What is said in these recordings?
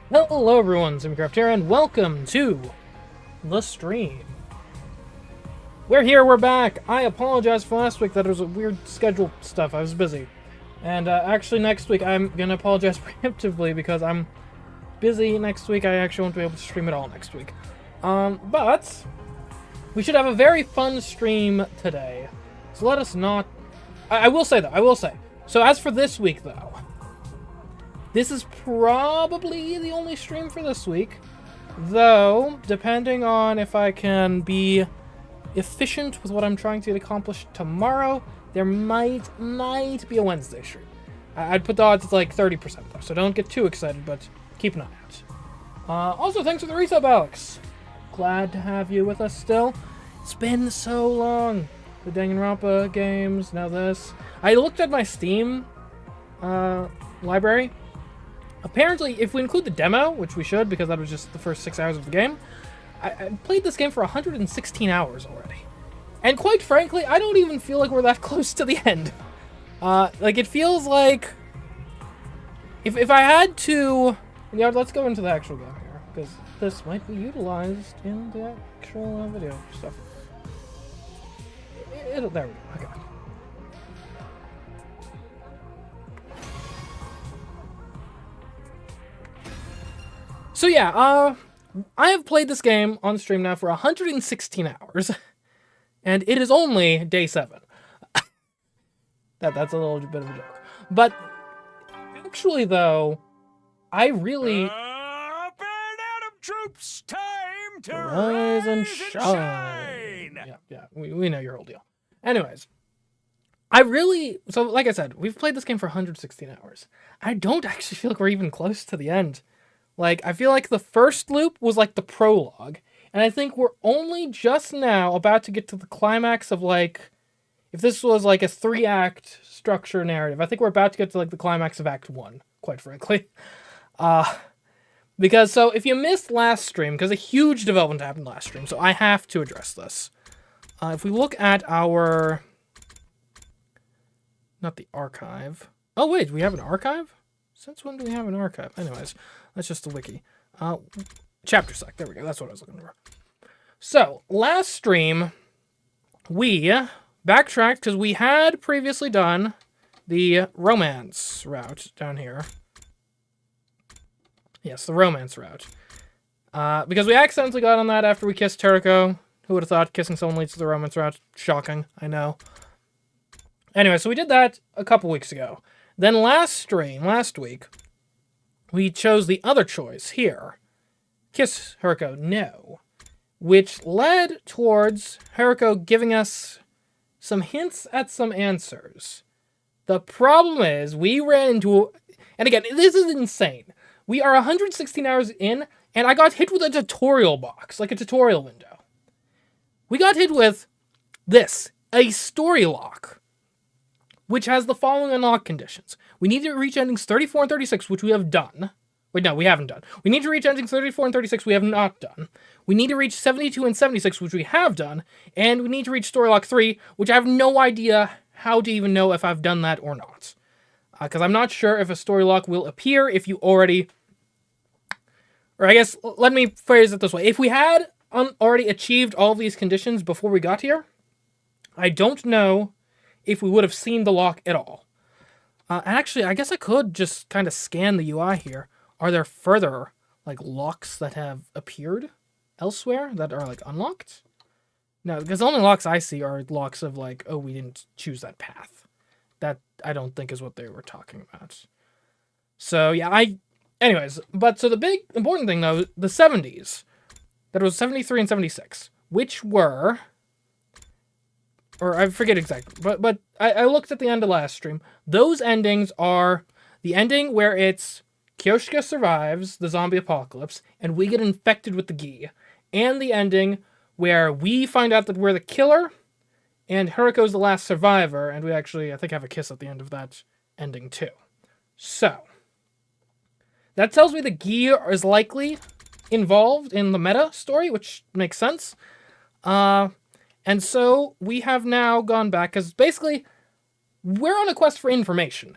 Hello everyone, CMeeCraft here, and welcome to the stream. We're here, we're back. I apologize for last week, that was a weird schedule stuff, I was busy. And actually next week I'm gonna apologize preemptively because I'm busy next week. I actually won't be able to stream at all next week. But we should have a very fun stream today. So let us not... I will say though, So as for this week though, this is probably the only stream for this week, though, depending on if I can be efficient with what I'm trying to accomplish tomorrow, there might be a Wednesday stream. I'd put the odds at like 30% though, so don't get too excited, but keep an eye out. Also, thanks for the resub, Alex. Glad to have you with us still. It's been so long. The Danganronpa games, now this. I looked at my Steam library. Apparently, if we include the demo, which we should because that was just the first 6 hours of the game, I played this game for 116 hours already. And quite frankly, I don't even feel like we're that close to the end. Like, it feels like... If I had to... Yeah, let's go into the actual game here, because this might be utilized in the actual video stuff. There we go, okay. So yeah, I have played this game on stream now for 116 hours, and it is only day 7. That's a little bit of a joke. But actually, though, I really... Up and Adam troops, time to rise and shine. Yeah, we know your whole deal. Anyways, I really... So, like I said, we've played this game for 116 hours. I don't actually feel like we're even close to the end. Like, I feel like the first loop was like the prologue, and I think we're only just now about to get to the climax of, like, if this was like a 3-act structure narrative, I think we're about to get to like the climax of Act 1, quite frankly. Because, so, if you missed last stream, because a huge development happened last stream, so I have to address this. If we look at our... Not the archive. Oh, wait, we have an archive? Since when do we have an archive? Anyways, that's just the wiki. Chapter sec, there we go, that's what I was looking for. So, last stream, we backtracked because we had previously done the romance route down here. Yes, the romance route. Because we accidentally got on that after we kissed Teriko. Who would have thought kissing someone leads to the romance route? Shocking, I know. Anyway, so we did that a couple weeks ago. Then last week, we chose the other choice here. Kiss Haruko, no. Which led towards Haruko giving us some hints at some answers. The problem is, we ran into... And again, this is insane. We are 116 hours in, and I got hit with a tutorial box, like a tutorial window. We got hit with this, a story lock, which has the following unlock conditions. We need to reach endings 34 and 36, which we have done. Wait, no, we haven't done. We need to reach endings 34 and 36, we have not done. We need to reach 72 and 76, which we have done. And we need to reach Story Lock 3, which I have no idea how to even know if I've done that or not. Because I'm not sure if a Story Lock will appear if you already... Or I guess, let me phrase it this way. If we had already achieved all of these conditions before we got here, I don't know if we would have seen the lock at all. And actually, I guess I could just kind of scan the UI here. Are there further, like, locks that have appeared elsewhere that are, like, unlocked? No, because the only locks I see are locks of, like, oh, we didn't choose that path. That, I don't think, is what they were talking about. So, yeah, anyways, but so the big important thing, though, the 70s. That was 73 and 76, which were... Or I forget exactly, but I looked at the end of last stream. Those endings are the ending where it's Kyoshika survives the zombie apocalypse and we get infected with the Gi, and the ending where we find out that we're the killer and Haruko's the last survivor, and we actually, I think, have a kiss at the end of that ending too. So, that tells me the Gi is likely involved in the meta story, which makes sense. And so we have now gone back, because basically we're on a quest for information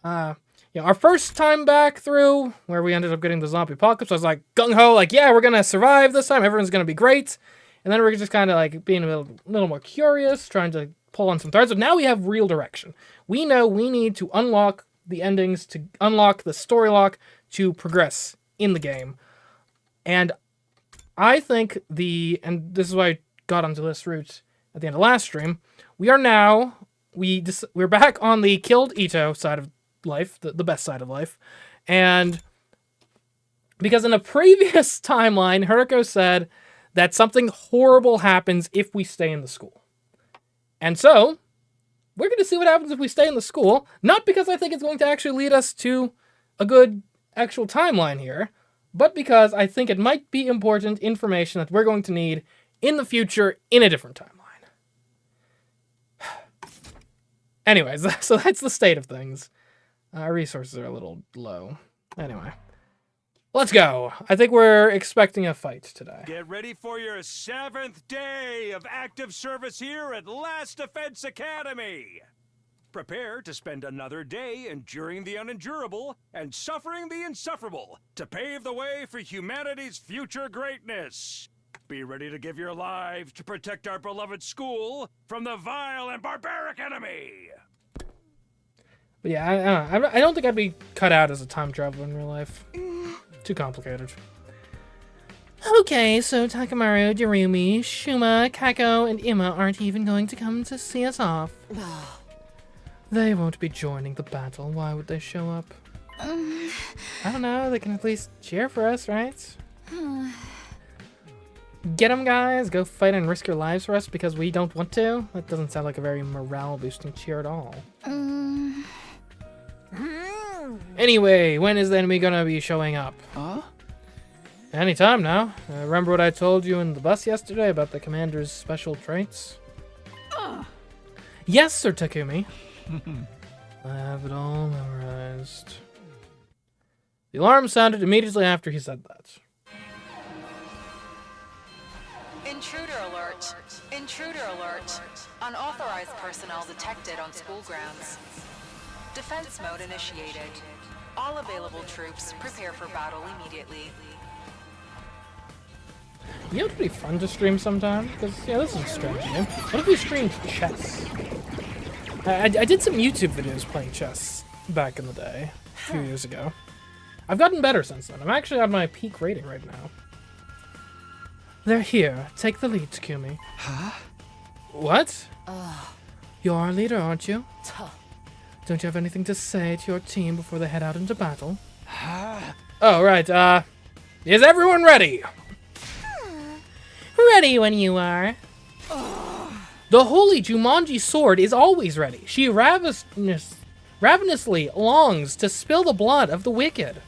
now. you know, our first time back through, where we ended up getting the zombie apocalypse, I was like, gung-ho, like, yeah, we're gonna survive this time, everyone's gonna be great. And then we're just kind of like being a little more curious, trying to pull on some threads. But now we have real direction. We know we need to unlock the endings, to unlock the story lock, to progress in the game. And I think and this is why I got onto this route at the end of last stream, we're back on the killed Ito side of life, the best side of life. And because in a previous timeline, Haruko said that something horrible happens if we stay in the school. And so, we're going to see what happens if we stay in the school, not because I think it's going to actually lead us to a good actual timeline here, but because I think it might be important information that we're going to need in the future in a different timeline. Anyways, so that's the state of things. Our resources are a little low. Anyway. Let's go. I think we're expecting a fight today. Get ready for your 7th day of active service here at Last Defense Academy. Prepare to spend another day enduring the unendurable and suffering the insufferable to pave the way for humanity's future greatness. Be ready to give your lives to protect our beloved school from the vile and barbaric enemy. But yeah, I don't think I'd be cut out as a time traveler in real life. Too complicated. Okay, so Takamaru, Darumi, Shuma, Kako, and Ima aren't even going to come to see us off. They won't be joining the battle. Why would they show up? I don't know, they can at least cheer for us, right? Get them, guys. Go fight and risk your lives for us because we don't want to? That doesn't sound like a very morale-boosting cheer at all. Anyway, when is the enemy gonna be showing up? Huh? Anytime now. Remember what I told you in the bus yesterday about the commander's special traits? Yes, Sir Takumi. I have it all memorized. The alarm sounded immediately after he said that. Intruder alert. Intruder alert. Unauthorized personnel detected on school grounds. Defense mode initiated. All available troops prepare for battle immediately. You know what'd be fun to stream sometime? Because, yeah, this is a strange game. What if we streamed chess? I did some YouTube videos playing chess back in the day, a few years ago. I've gotten better since then. I'm actually at my peak rating right now. They're here. Take the lead, Takumi. Huh? What? You're our leader, aren't you? Don't you have anything to say to your team before they head out into battle? Oh, right, is everyone ready? Ready when you are. The holy Jumanji sword is always ready. She ravenously longs to spill the blood of the wicked.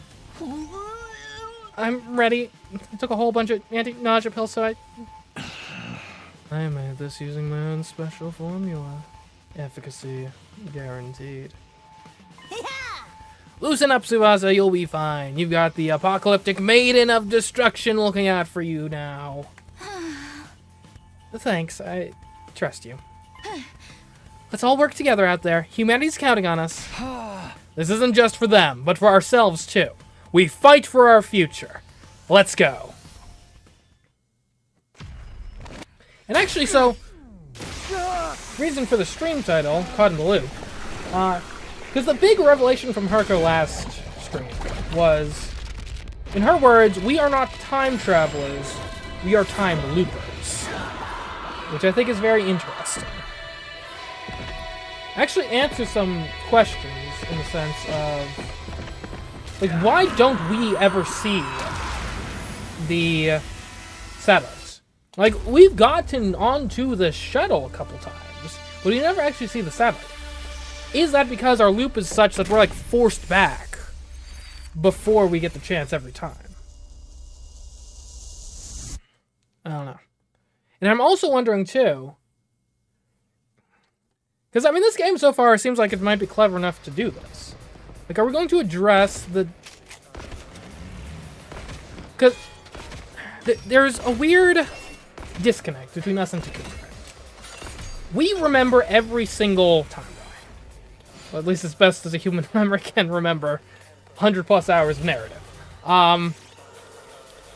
I'm ready. I took a whole bunch of anti-nausea pills, so I made this using my own special formula. Efficacy guaranteed. Loosen up, Tsubasa, you'll be fine. You've got the apocalyptic maiden of destruction looking out for you now. Thanks, I trust you. Let's all work together out there. Humanity's counting on us. This isn't just for them, but for ourselves too. We fight for our future. Let's go. And actually, so, reason for the stream title, Caught in the Loop, because the big revelation from Haruko last stream was, in her words, we are not time travelers, we are time loopers. Which I think is very interesting. Actually answers some questions in the sense of, like, why don't we ever see the satellites? Like, we've gotten onto the shuttle a couple times, but we never actually see the satellite. Is that because our loop is such that we're, like, forced back before we get the chance every time? I don't know. And I'm also wondering, too, because, I mean, this game so far seems like it might be clever enough to do this. Like, are we going to address the... Because there's a weird disconnect between us and Takumi. We remember every single timeline. Well, at least as best as a human memory can remember 100+ hours of narrative.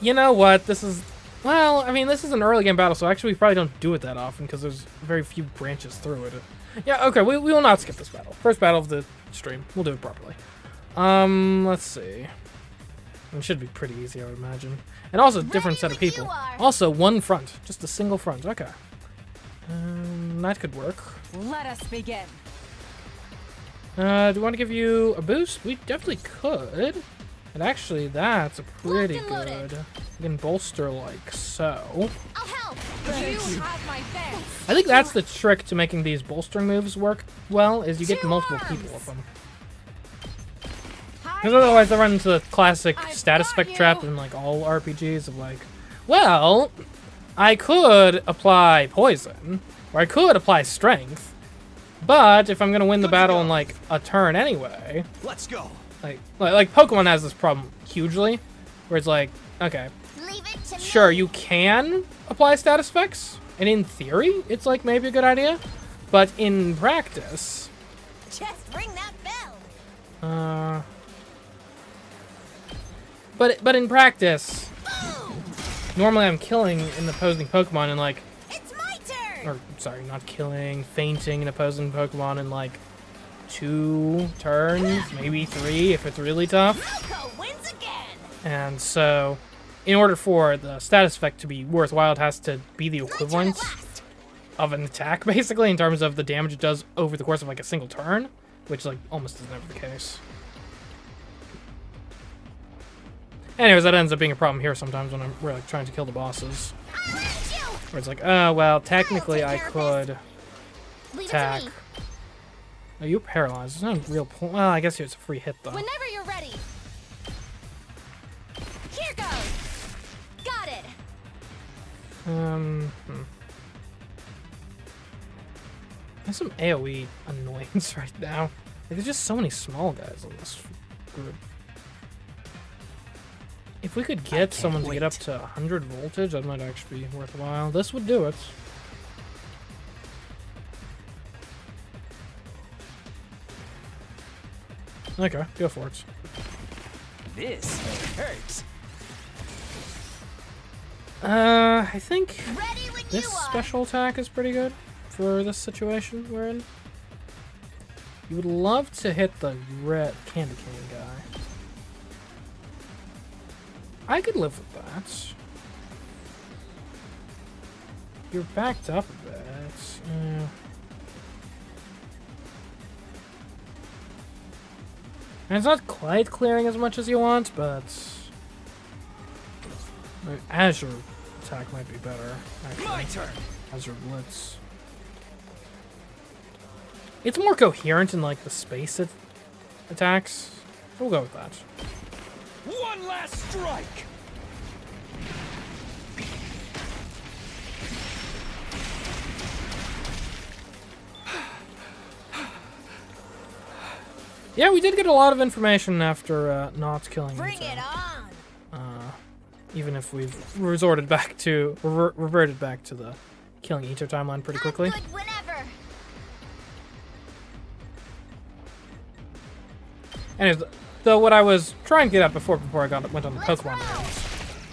You know what? This is... Well, I mean, this is an early game battle, so actually we probably don't do it that often because there's very few branches through it. Yeah, okay, we will not skip this battle. First battle of the stream. We'll do it properly. Let's see. It should be pretty easy, I would imagine. And also a different set of people. Also, one front. Just a single front. Okay. That could work. Let us begin. Do we want to give you a boost? We definitely could. And actually, that's a pretty good. We can bolster like so. I'll help. You have my thanks. I think that's the trick to making these bolstering moves work well, is you get multiple people with them. Because otherwise I run into the classic status effect trap in like all RPGs of like, well, I could apply poison, or I could apply strength, but if I'm gonna win the battle in like a turn anyway, Let's go. like Pokemon has this problem hugely, where it's like, okay, sure, you can apply status effects, and in theory, it's like maybe a good idea, but in practice, Just ring that bell. but in practice, normally I'm killing an opposing Pokemon in like, It's my turn. or sorry, not killing, fainting an opposing Pokemon in like 2 turns, maybe 3 if it's really tough. Loco wins again. And so, in order for the status effect to be worthwhile, it has to be the equivalent of an attack, basically, in terms of the damage it does over the course of like a single turn, which like almost is never the case. Anyways, that ends up being a problem here sometimes when we're like trying to kill the bosses. Where it's like, oh well, technically I could attack. Are you paralyzed? There's no real point. Well, I guess it's a free hit though. Whenever you're ready. Here goes. Got it. There's some AoE annoyance right now. Like, there's just so many small guys in this group. If we could get someone to get up to 100 voltage, that might actually be worthwhile. This would do it. Okay, go for it. This hurts. I think Ready when this you are. special attack is pretty good for this situation we're in. You would love to hit the red candy cane guy. I could live with that. You're backed up a bit. And it's not quite clearing as much as you want, but Azure attack might be better. Actually. My turn. Azure Blitz. It's more coherent in like the space it attacks. We'll go with that. One last strike. Yeah, we did get a lot of information after not killing Bring Ita. it on. Even if we've resorted back to reverted back to the killing Ita timeline pretty quickly. I'm good whenever. Anyways, though, what I was trying to get at before I went on the Pokemon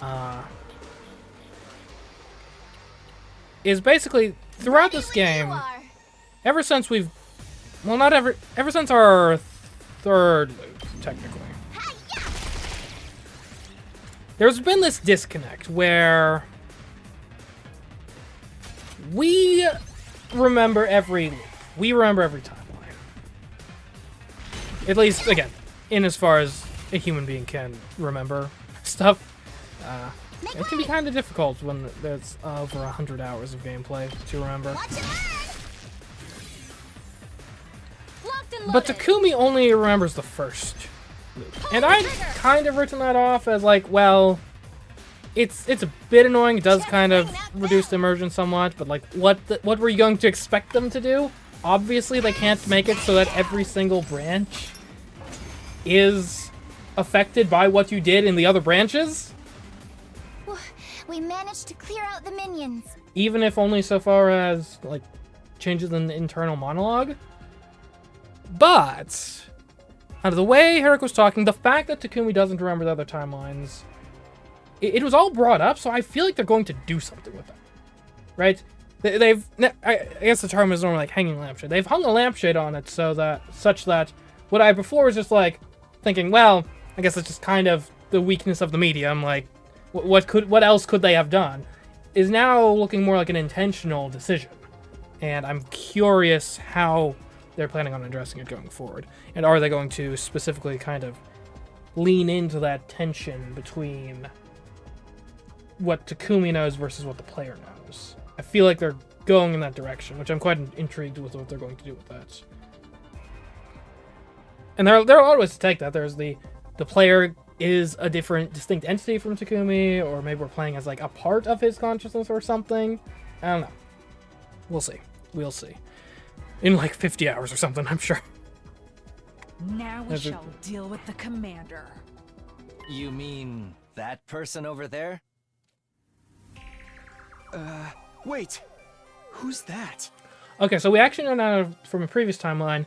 rounds, is basically throughout this game, ever since we've, well, not ever since our third loop, technically, there's been this disconnect where we remember every loop, we remember every timeline. At least, again, in as far as a human being can remember stuff. It can be kind of difficult when there's over 100 hours of gameplay to remember. But Takumi only remembers the first loop. And I'd kind of written that off as like, well, it's a bit annoying. It does kind of reduce the immersion somewhat, but like, what were you going to expect them to do? Obviously, they can't make it so that every single branch is affected by what you did in the other branches. We managed to clear out the minions. Even if only so far as, like, changes in the internal monologue. But out of the way Herrick was talking, the fact that Takumi doesn't remember the other timelines, it was all brought up, so I feel like they're going to do something with it, right? I guess the term is normally like hanging lampshade. They've hung a lampshade on it such that what I before was just like thinking, well, I guess it's just kind of the weakness of the medium. Like, what else could they have done? Is now looking more like an intentional decision, and I'm curious how they're planning on addressing it going forward. And are they going to specifically kind of lean into that tension between what Takumi knows versus what the player knows? I feel like they're going in that direction, which I'm quite intrigued with what they're going to do with that. And there are a lot of ways to take that. There's the player is a different, distinct entity from Takumi, or maybe we're playing as like a part of his consciousness or something. I don't know. We'll see. We'll see. In like 50 hours or something, I'm sure. Now we shall deal with the commander. You mean that person over there? Wait. Who's that? Okay, so we actually know from a previous timeline,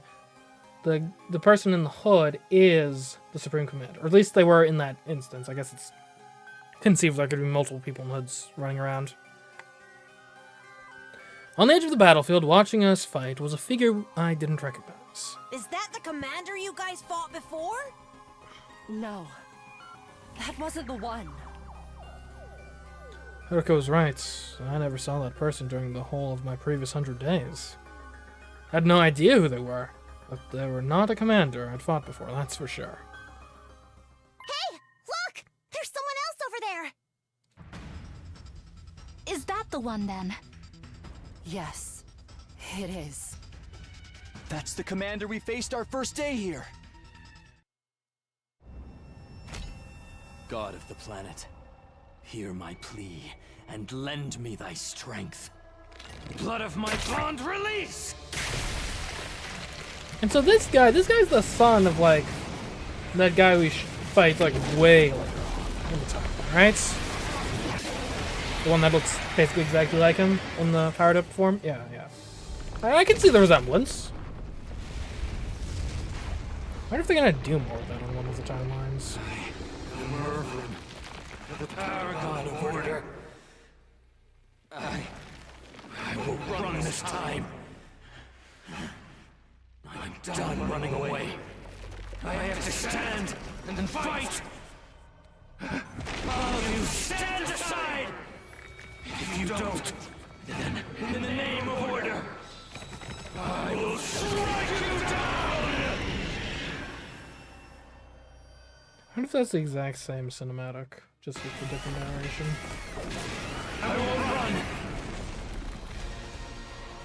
the person in the hood is the Supreme Commander. Or at least they were in that instance. I guess it's conceivable there could be multiple people in hoods running around. On the edge of the battlefield, watching us fight, was a figure I didn't recognize. Is that the commander you guys fought before? No, that wasn't the one. Hiroko was right. I never saw that person during the whole of my previous 100 days. I had no idea who they were, but they were not a commander I'd fought before, that's for sure. Hey, look! There's someone else over there! Is that the one, then? Yes, it is. That's the commander we faced our first day here. God of the planet, hear my plea and lend me thy strength. Blood of my bond, release! And so this guy's the son of, like, that guy we fight, like, way later on in the time, right? The one that looks basically exactly like him in the powered up form? Yeah. I can see the resemblance. I wonder if they're gonna do more of that on one of the timelines. The paragon of order. I will run this time. I'm done running away. I have to stand and fight. All of you stand aside! If you don't, then in the name of order, I will strike you down! I wonder if that's the exact same cinematic, just with a different narration. I will run!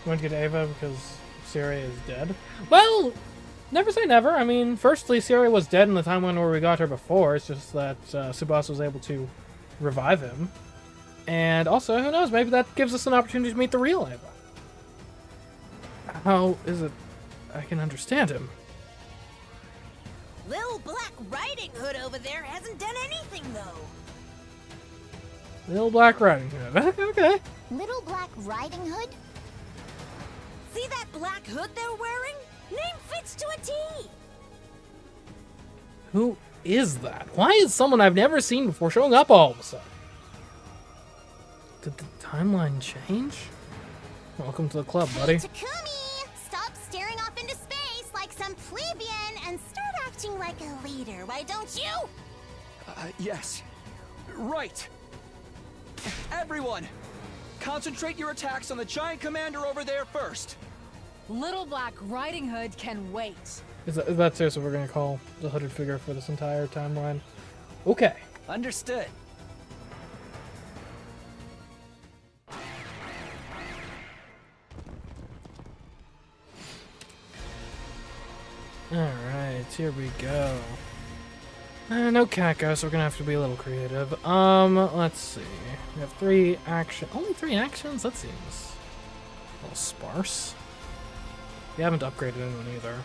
You want to get Ava because Syria is dead? Well, never say never. I mean, firstly, Syria was dead in the timeline where we got her before. It's just that Tsubasa was able to revive him. And also, who knows, maybe that gives us an opportunity to meet the real Ava. How is it I can understand him? Little Black Riding Hood over there hasn't done anything, though. Little Black Riding Hood. Okay. Little Black Riding Hood? See that black hood they're wearing? Name fits to a T. Who is that? Why is someone I've never seen before showing up all of a sudden? Did the timeline change? Welcome to the club, buddy. Takumi! Stop staring off into space like some plebeian and start acting like a leader, why don't you? Yes. Right. Everyone, concentrate your attacks on the giant commander over there first. Little Black Riding Hood can wait. Is that seriously what we're going to call the hooded figure for this entire timeline? Okay. Understood. Alright, here we go. No Kako, so we're gonna have to be a little creative. Let's see. We have only 3 actions? That seems a little sparse. We haven't upgraded anyone either.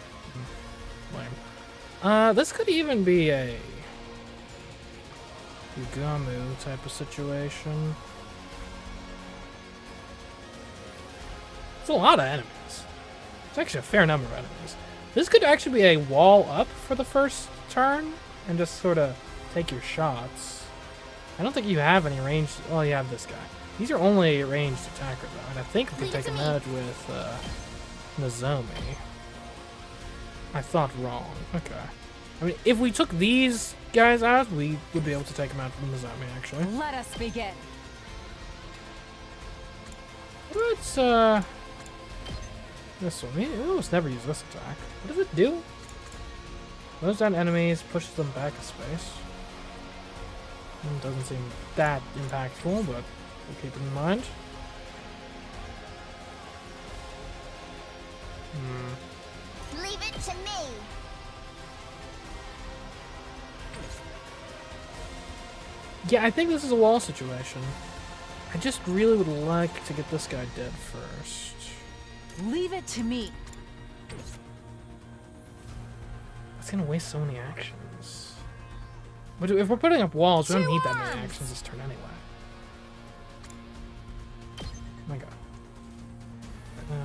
Lame. This could even be a Ugamu type of situation. It's a lot of enemies. It's actually a fair number of enemies. This could actually be a wall up for the first turn and just sort of take your shots. I don't think you have any ranged. Well, you have this guy. These are only ranged attacker though, and I think we can take him out with Nozomi. I thought wrong. Okay. I mean, if we took these guys out, we would be able to take him out with Nozomi, actually. Let us begin. Let's this one. We almost never use this attack. What does it do? Slows down enemies, pushes them back a space. Doesn't seem that impactful, but we'll keep it in mind. Leave it to me. Yeah, I think this is a wall situation. I just really would like to get this guy dead first. Leave it to me. It's gonna waste so many actions. But if we're putting up walls, we don't need that many actions this turn anyway. Oh my god.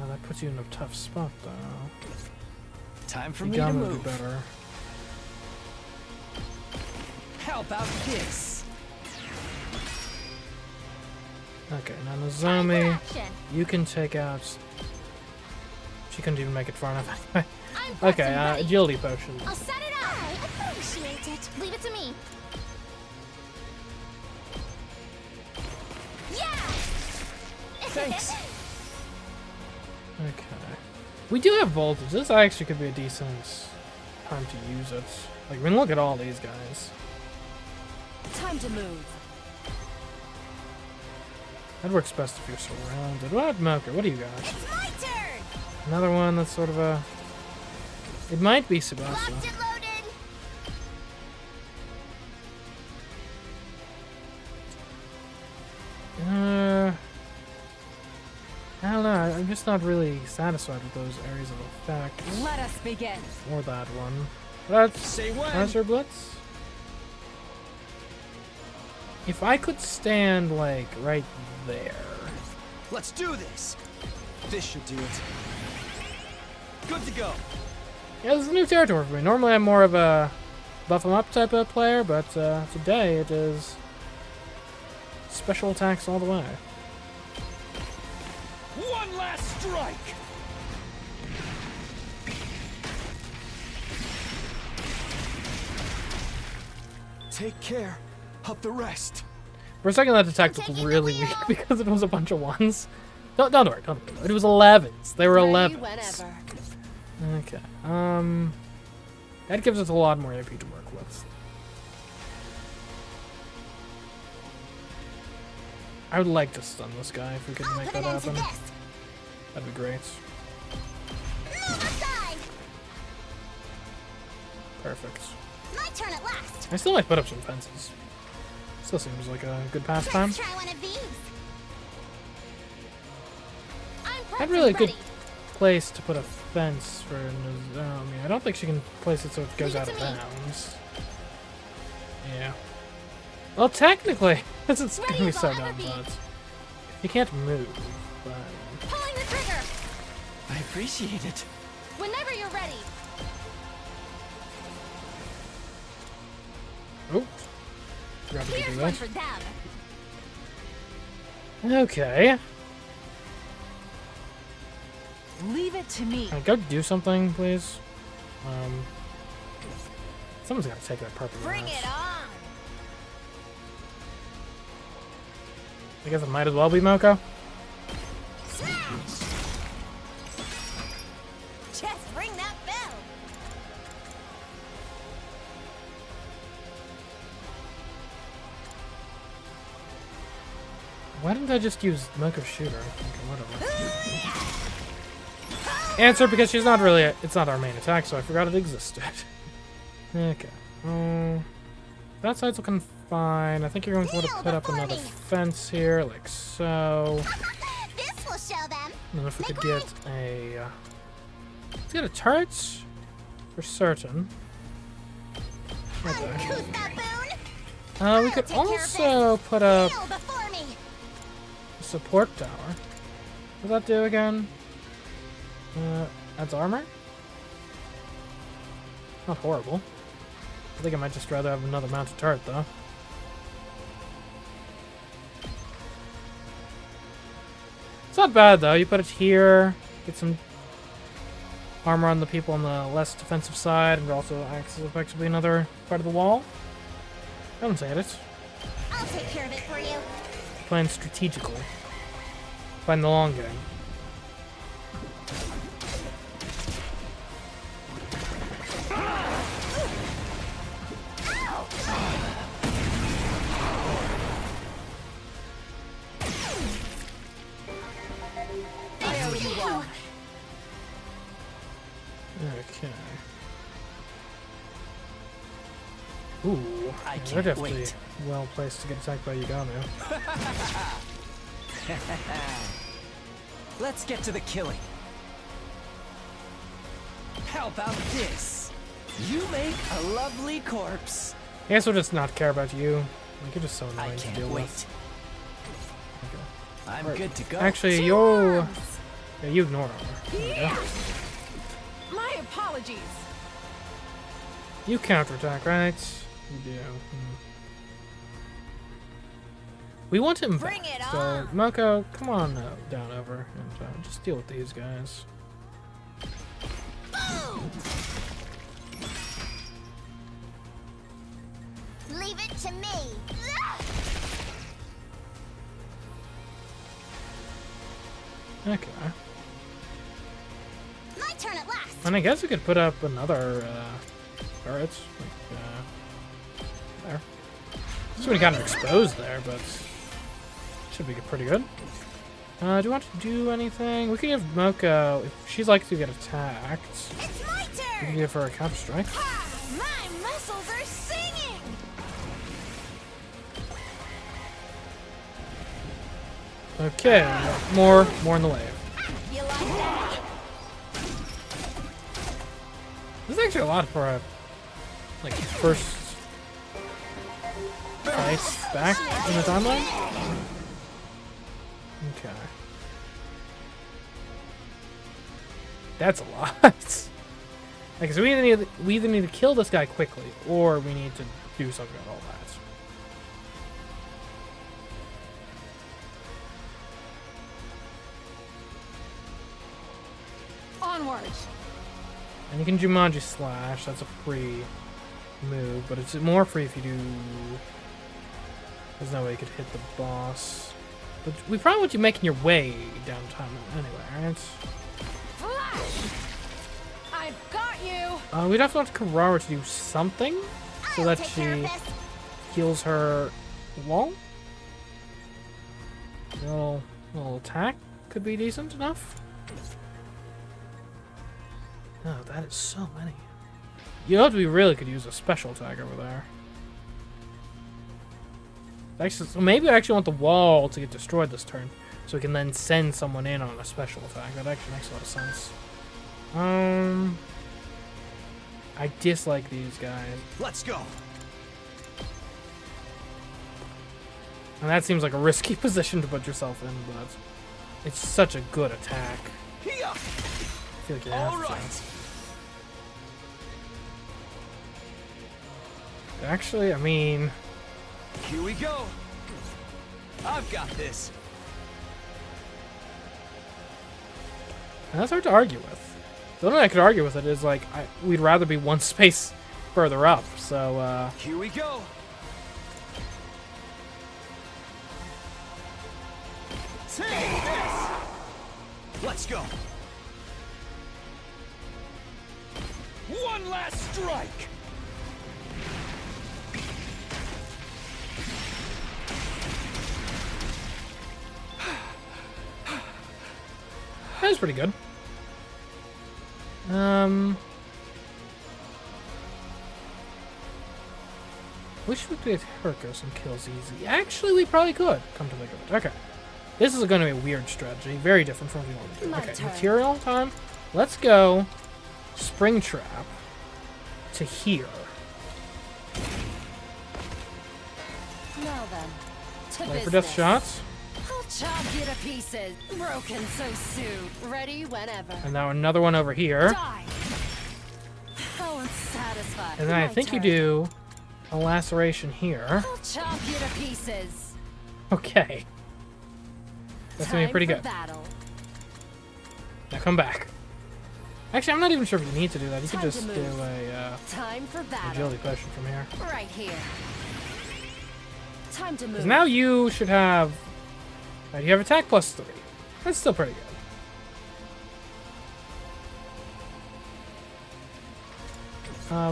That puts you in a tough spot, though. Time for me to Yagami would move. be better. How about this? Okay, now Nozomi, Action. you can take out... She couldn't even make it far enough. I'm Okay, pressing ready. agility potion. I'll set it up. I appreciate it. Leave it to me. Yeah. Thanks. Okay. We do have voltage. This actually could be a decent time to use it. Like, I mean, look at all these guys. Time to move. That works best if you're surrounded. What, Mocha? What do you got? It's my turn. Another one that's sort of a... It might be Tsubasa. Locked and loaded. I don't know. I'm just not really satisfied with those areas of effect. Let us begin. Or that one. That's Say when. Azure Blitz. If I could stand, like, right there. Let's do this. This should do it. Good to go. Yeah, this is new territory for me. Normally I'm more of a buff 'em up type of player, but today it is special attacks all the way. One last strike. Take care of the rest. For a second that attack looked really weak because it was a bunch of ones. Don't worry, don't worry. It was 11s. They were 11s. Okay. That gives us a lot more AP to work with. I would like to stun this guy if we could I'll make put that an end to happen. this. That'd be great. Move aside. Perfect. My turn at last. I still might put up some fences. Still seems like a good pastime. Let's try one of these. I'm That'd really a ready. good place to put a fence for Nozomi. I don't think she can place it so it goes Leave it out of to me. bounds. Yeah. Well, technically, this is Ready gonna be as so I'll dumb, ever be. but you can't move. But Pulling the trigger. I appreciate it. Whenever you're ready. oh, forgot to do Here's one that. for them. Okay, Leave it to me. go do something, please. Someone's gotta take that purple. Bring out. it on. I guess it might as well be Moko. Smash. Just ring that bell. Why didn't I just use Moko's shooter? Okay, whatever. Answer, because she's not really. It's not our main attack, so I forgot it existed. Okay. That side's looking fine. I think you're going to want to put up another fence here, like so. This will show them. And then if we could get a. Let's get a turret for certain. Okay. Uncouth baboon. We could Take care of also put up Kneel before me. a support tower. What does that do again? Adds armor? Not horrible. I think I might just rather have another mounted turret, though. It's not bad, though. You put it here, get some armor on the people on the less defensive side, and it also acts as effectively another part of the wall. I don't say it. I'll take care of it for you. Playing strategically. Playing the long game. Okay. Ooh, I they're can't definitely wait. well placed to get attacked by Yagami. Let's get to the killing. How about this? You make a lovely corpse. I guess we'll just not care about you. Like, you're just so I annoying to can't deal wait. with. Okay. I'm Right. good to go. Actually, you're... Yeah, you ignore her. There we go. My apologies. You counterattack, right? You do. We want him Bring back. it So, on. Moko, come on down over and just deal with these guys. Boom! Leave it to me. Okay. My turn at last. And I guess we could put up another turret. Like, there. It's really kind of exposed there, but should be pretty good. Do you want to do anything? We could give Moko, if she'd like to get attacked, It's my we can turn. give her a counter strike. Ah, my muscles are singing. Okay, more in the wave. You like that? This is actually a lot for a like first fight back in the timeline. Okay. That's a lot. Like, so we either need to kill this guy quickly, or we need to do something about all that. Onwards. And you can Jumanji Slash, that's a free move, but it's more free if you do... There's no way you could hit the boss. But we probably want you making your way downtown anyway, right? Flash. I've got you. We'd have to want Karara to do something so I'll that take care of she this. heals her wall. A little attack could be decent enough. Oh, that is so many. You know what, we really could use a special attack over there. Actually, so maybe I actually want the wall to get destroyed this turn, so we can then send someone in on a special attack. That actually makes a lot of sense. I dislike these guys. Let's go. And that seems like a risky position to put yourself in, but it's such a good attack. Here. I feel like you All have to. right. Actually, I mean, Here we go. I've got this. that's hard to argue with. The only way I could argue with it is like we'd rather be one space further up. So Here we go. Take this. Let's go. One last strike. that was pretty good. Wish we could get Herco some kills easy. Actually, we probably could. Come to think of it. Okay. This is going to be a weird strategy. Very different from what we want to do. My Okay, turn. material time. Let's go Springtrap to here. Now then, to Wait for business. death shots. I'll chop you to pieces. Broken so soon. Ready whenever. And now another one over here. Die. How unsatisfying. satisfied. And then I My think you turn. do a laceration here. I'll chop you to pieces. Okay. That's gonna be pretty Time good. for battle. Now come back. Actually, I'm not even sure if you need to do that. You could Time to just do move. a Time for battle. agility potion from here. Right here. Time to move. Because now you should have... Right, you have attack +3. That's still pretty good.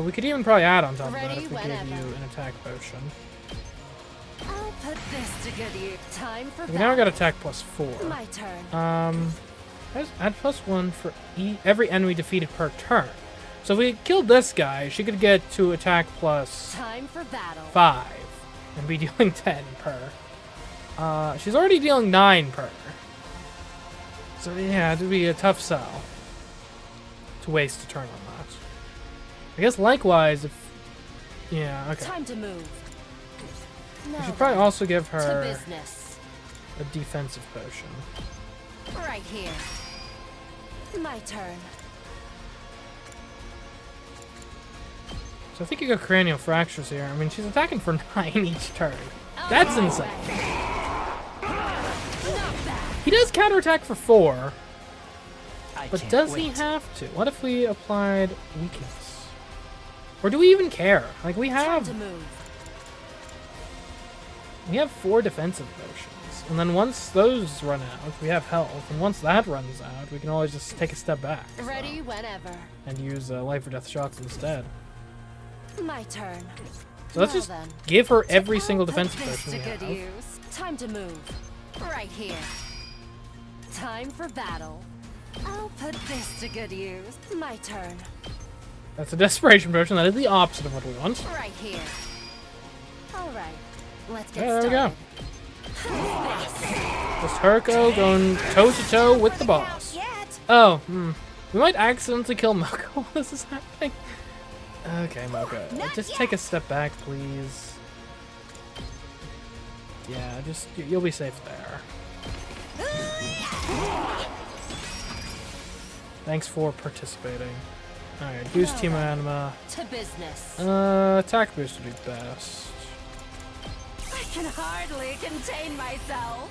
We could even probably add on top of that Ready if we gave you whenever. an attack potion. I'll put this to good use. Time for Okay, battle. now we got attack +4. My turn. Add +1 for every enemy defeated per turn. So if we killed this guy, she could get to attack +5 Time for battle. and be dealing 10 per. She's already dealing 9 per. So yeah, it would be a tough sell to waste a turn on that. I guess likewise, if... Yeah, okay. Time to move. We Now should probably then, also give to her business. a defensive potion. Right here. My turn. So I think you got cranial fractures here. I mean, she's attacking for 9 each turn. That's Oh, insane. Not bad. He does counterattack for 4, I but can't does wait. he have to? What if we applied weakness? Or do we even care? Like, we Time to have move. 4 defensive potions. And then once those run out, we have health. And once that runs out, we can always just take a step back. so- Ready whenever. and use life or death shots instead. My turn. So let's Now just then. give her every I'll single put defensive this potion we to good have. use. Time to move. Right here. Time for battle. I'll put this to good use. My turn. That's a desperation potion. That is the opposite of what we want. Right here. All right. Let's get Yeah, there we started. go. Just Herko going toe to toe with the boss. Yet. Oh, we might accidentally kill Moko while this is happening. Okay, Moko, Not just yet. take a step back, please. Yeah, just you'll be safe there. Thanks for participating. All right, use Team Anima. To business. Attack boost would be best. I can hardly contain myself.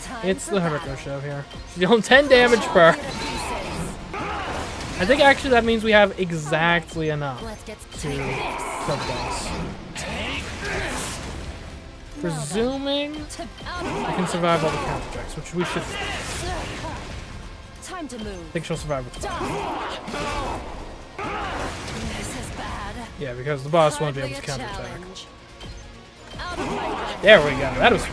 Time It's for the battle. Herko show here. She's dealing 10 damage per. Chop you to pieces. I think actually that means we have exactly enough Let's get to take this. kill the boss. Presuming To out of we my can survive all the counter checks, which we should. Time to move. I think she'll survive with that. This is bad. Yeah, because the boss won't be able Hardly to a counterattack. challenge. Out of my way. There we go. That was.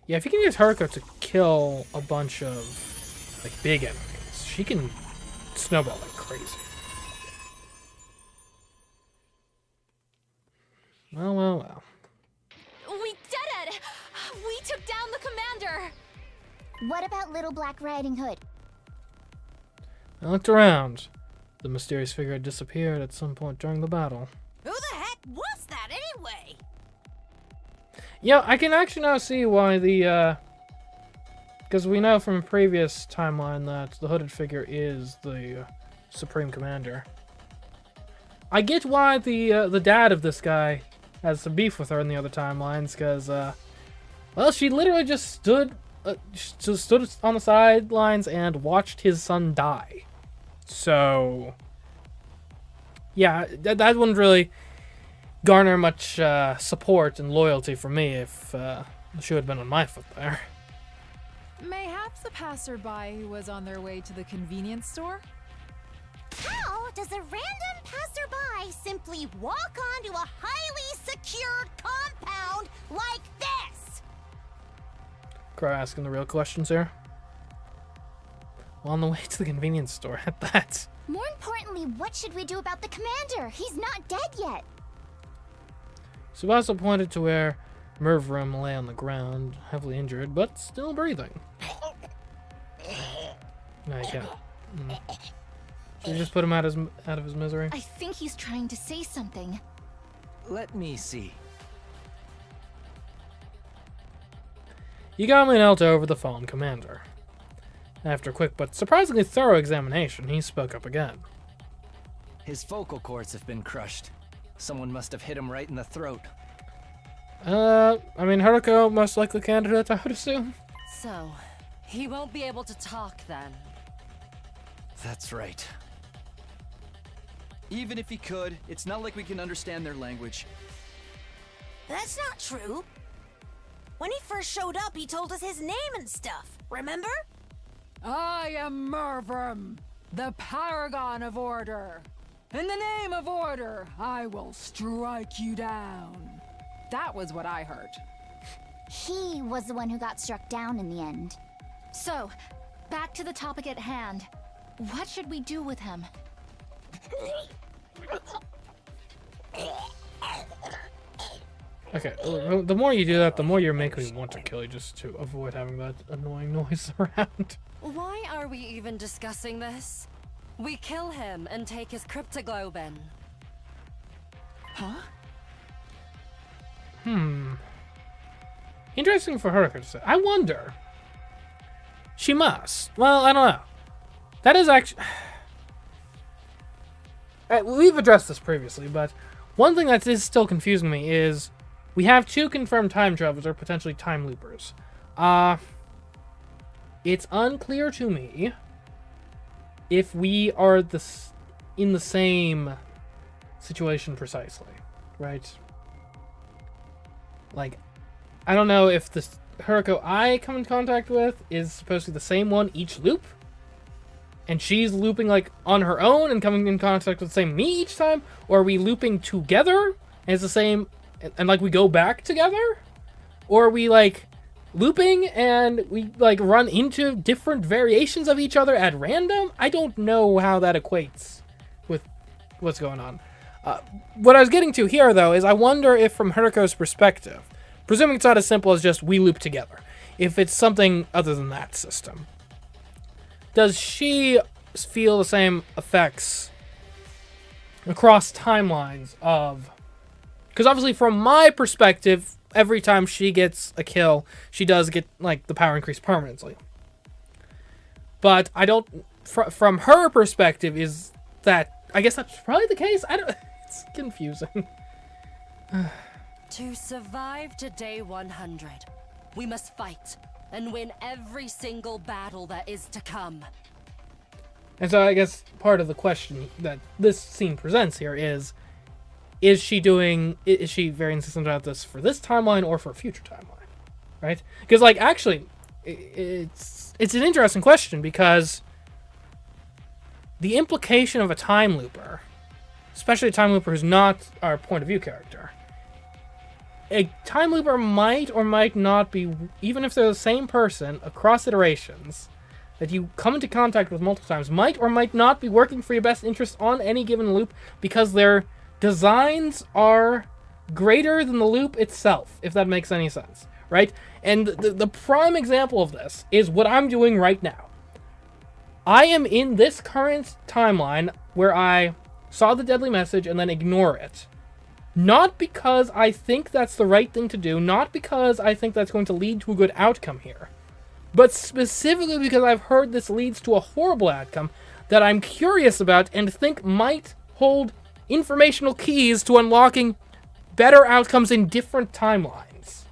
Yeah, if you can use Herko to kill a bunch of like big enemies, she can snowball like crazy. Well, well, well. We did it! We took down the commander! What about Little Black Riding Hood? I looked around. The mysterious figure had disappeared at some point during the battle. Who the heck was that anyway? Yeah, I can actually now see why the, because we know from a previous timeline that the hooded figure is the Supreme Commander. I get why the dad of this guy has some beef with her in the other timelines, because, well, she literally just stood on the sidelines and watched his son die. So, yeah, that wouldn't really garner much support and loyalty from me if she had been on my foot there. Mayhaps a passerby who was on their way to the convenience store? How does a random passerby simply walk onto a highly secured compound like this? Crow asking the real questions here. Well, on the way to the convenience store at that. More importantly, what should we do about the commander? He's not dead yet. Tsubasa pointed to where Mervrim lay on the ground, heavily injured, but still breathing. No, you can't. Should we just put him out of his misery? I think he's trying to say something. Let me see. Yagami knelt over the fallen commander. After a quick but surprisingly thorough examination, he spoke up again. His vocal cords have been crushed. Someone must have hit him right in the throat. I mean, Haruko, most likely candidate, I would assume. So, he won't be able to talk then. That's right. Even if he could, it's not like we can understand their language. That's not true. When he first showed up, he told us his name and stuff. Remember? I am Mervim, the paragon of order. In the name of order, I will strike you down. That was what I heard. He was the one who got struck down in the end. So, back to the topic at hand. What should we do with him? Okay, the more you do that, the more you're making me want to kill you just to avoid having that annoying noise around. Why are we even discussing this? We kill him and take his cryptoglobin. Huh? Interesting for her to say. I wonder. She must. Well, I don't know. That is actually... We've addressed this previously, but one thing that is still confusing me is we have 2 confirmed time travelers or potentially time loopers. It's unclear to me if we are in the same situation precisely, right? Like, I don't know if the Haruko I come in contact with is supposed to be the same one each loop, and she's looping like on her own and coming in contact with the same me each time, or are we looping together and it's the same, and like we go back together, or are we like looping and we like run into different variations of each other at random? I don't know how that equates with what's going on. What I was getting to here, though, is I wonder if from Haruko's perspective, presuming it's not as simple as just we loop together, if it's something other than that system, does she feel the same effects across timelines of... Because obviously from my perspective, every time she gets a kill, she does get like the power increase permanently. But I don't... From her perspective, is that... I guess that's probably the case? I don't... It's confusing. To survive to day 100, we must fight and win every single battle that is to come. And so I guess part of the question that this scene presents here is she very insistent about this for this timeline or for a future timeline, right? Because, like, actually, it's an interesting question because the implication of a time looper, especially a time looper who's not our point of view character, a time looper might or might not be, even if they're the same person across iterations that you come into contact with multiple times, might or might not be working for your best interest on any given loop because their designs are greater than the loop itself, if that makes any sense, right? And the prime example of this is what I'm doing right now. I am in this current timeline where I saw the deadly message and then ignore it. Not because I think that's the right thing to do, not because I think that's going to lead to a good outcome here, but specifically because I've heard this leads to a horrible outcome that I'm curious about and think might hold informational keys to unlocking better outcomes in different timelines.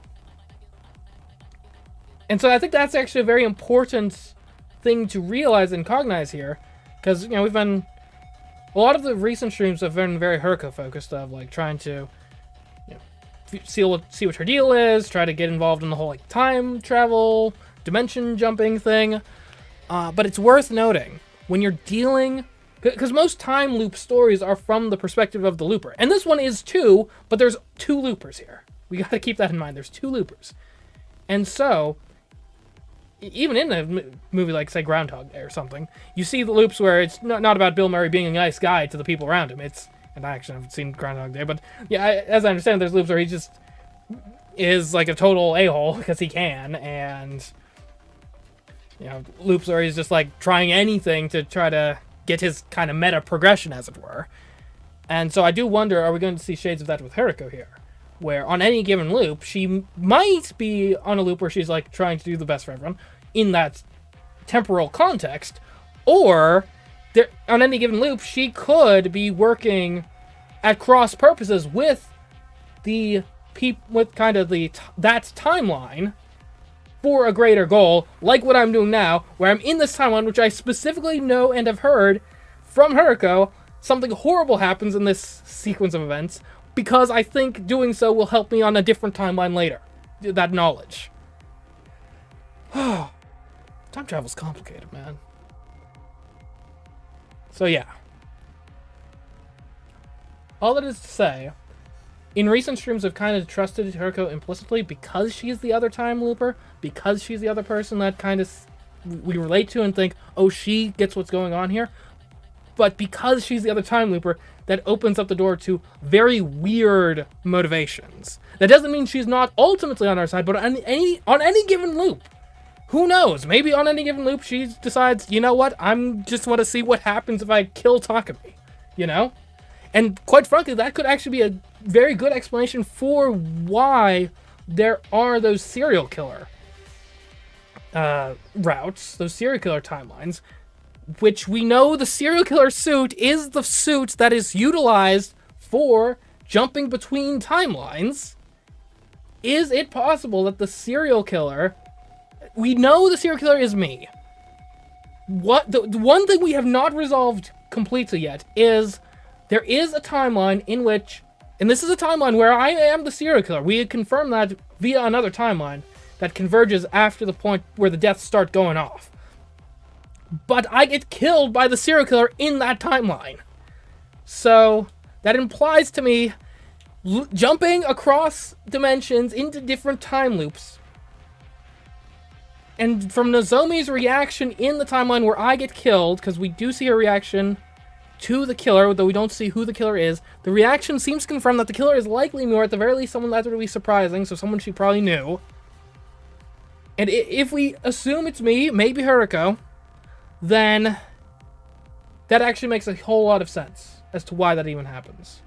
And so I think that's actually a very important thing to realize and cognize here, because, you know, we've been... A lot of the recent streams have been very Haruko focused, of like trying to, you know, see what her deal is, try to get involved in the whole like time travel, dimension jumping thing. But it's worth noting when you're dealing, because most time loop stories are from the perspective of the looper, and this one is too, but there's 2 loopers here. We got to keep that in mind. There's 2 loopers, and so even in a movie like, say, Groundhog Day or something, you see the loops where it's not about Bill Murray being a nice guy to the people around him. It's, and I actually haven't seen Groundhog Day, but yeah, as I understand, there's loops where he just is like a total a-hole because he can, and, you know, loops where he's just like trying anything to try to get his kind of meta progression, as it were. And so I do wonder, are we going to see shades of that with Haruko here? where on any given loop, she might be on a loop where she's like trying to do the best for everyone in that temporal context, or there, on any given loop, she could be working at cross purposes with the that timeline for a greater goal, like what I'm doing now, where I'm in this timeline, which I specifically know and have heard from Haruko, something horrible happens in this sequence of events, because I think doing so will help me on a different timeline later. That knowledge. Time travel's complicated, man. So yeah. All that is to say, in recent streams I've kind of trusted Haruko implicitly because she's the other time looper, because she's the other person that kind of we relate to and think, oh, she gets what's going on here. But because she's the other time looper, that opens up the door to very weird motivations. That doesn't mean she's not ultimately on our side, but on any given loop, who knows? Maybe on any given loop she decides, you know what, I'm just want to see what happens if I kill Takumi, you know? And quite frankly, that could actually be a very good explanation for why there are those serial killer routes, those serial killer timelines, which we know the serial killer suit is the suit that is utilized for jumping between timelines. Is it possible that the serial killer... We know the serial killer is me. What the one thing we have not resolved completely yet is there is a timeline in which... And this is a timeline where I am the serial killer. We had confirmed that via another timeline that converges after the point where the deaths start going off. But I get killed by the serial killer in that timeline. So that implies to me jumping across dimensions into different time loops. And from Nozomi's reaction in the timeline where I get killed, because we do see her reaction to the killer, though we don't see who the killer is, the reaction seems to confirm that the killer is likely me, or at the very least someone that would be surprising, so someone she probably knew. And if we assume it's me, maybe Haruko, then that actually makes a whole lot of sense as to why that even happens.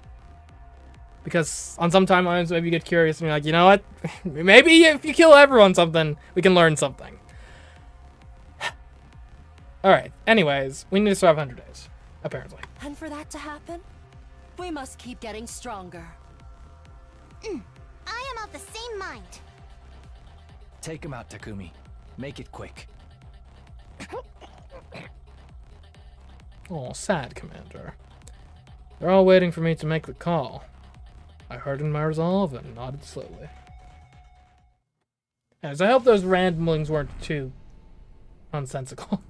Because on some timelines, maybe you get curious and you're like, you know what? Maybe if you kill everyone something, we can learn something. Alright, anyways, we need to survive 100 days, apparently. And for that to happen, we must keep getting stronger. I am of the same mind. Take him out, Takumi. Make it quick. Oh, sad, Commander. They're all waiting for me to make the call. I hardened my resolve and nodded slowly. As I hope those ramblings weren't too nonsensical.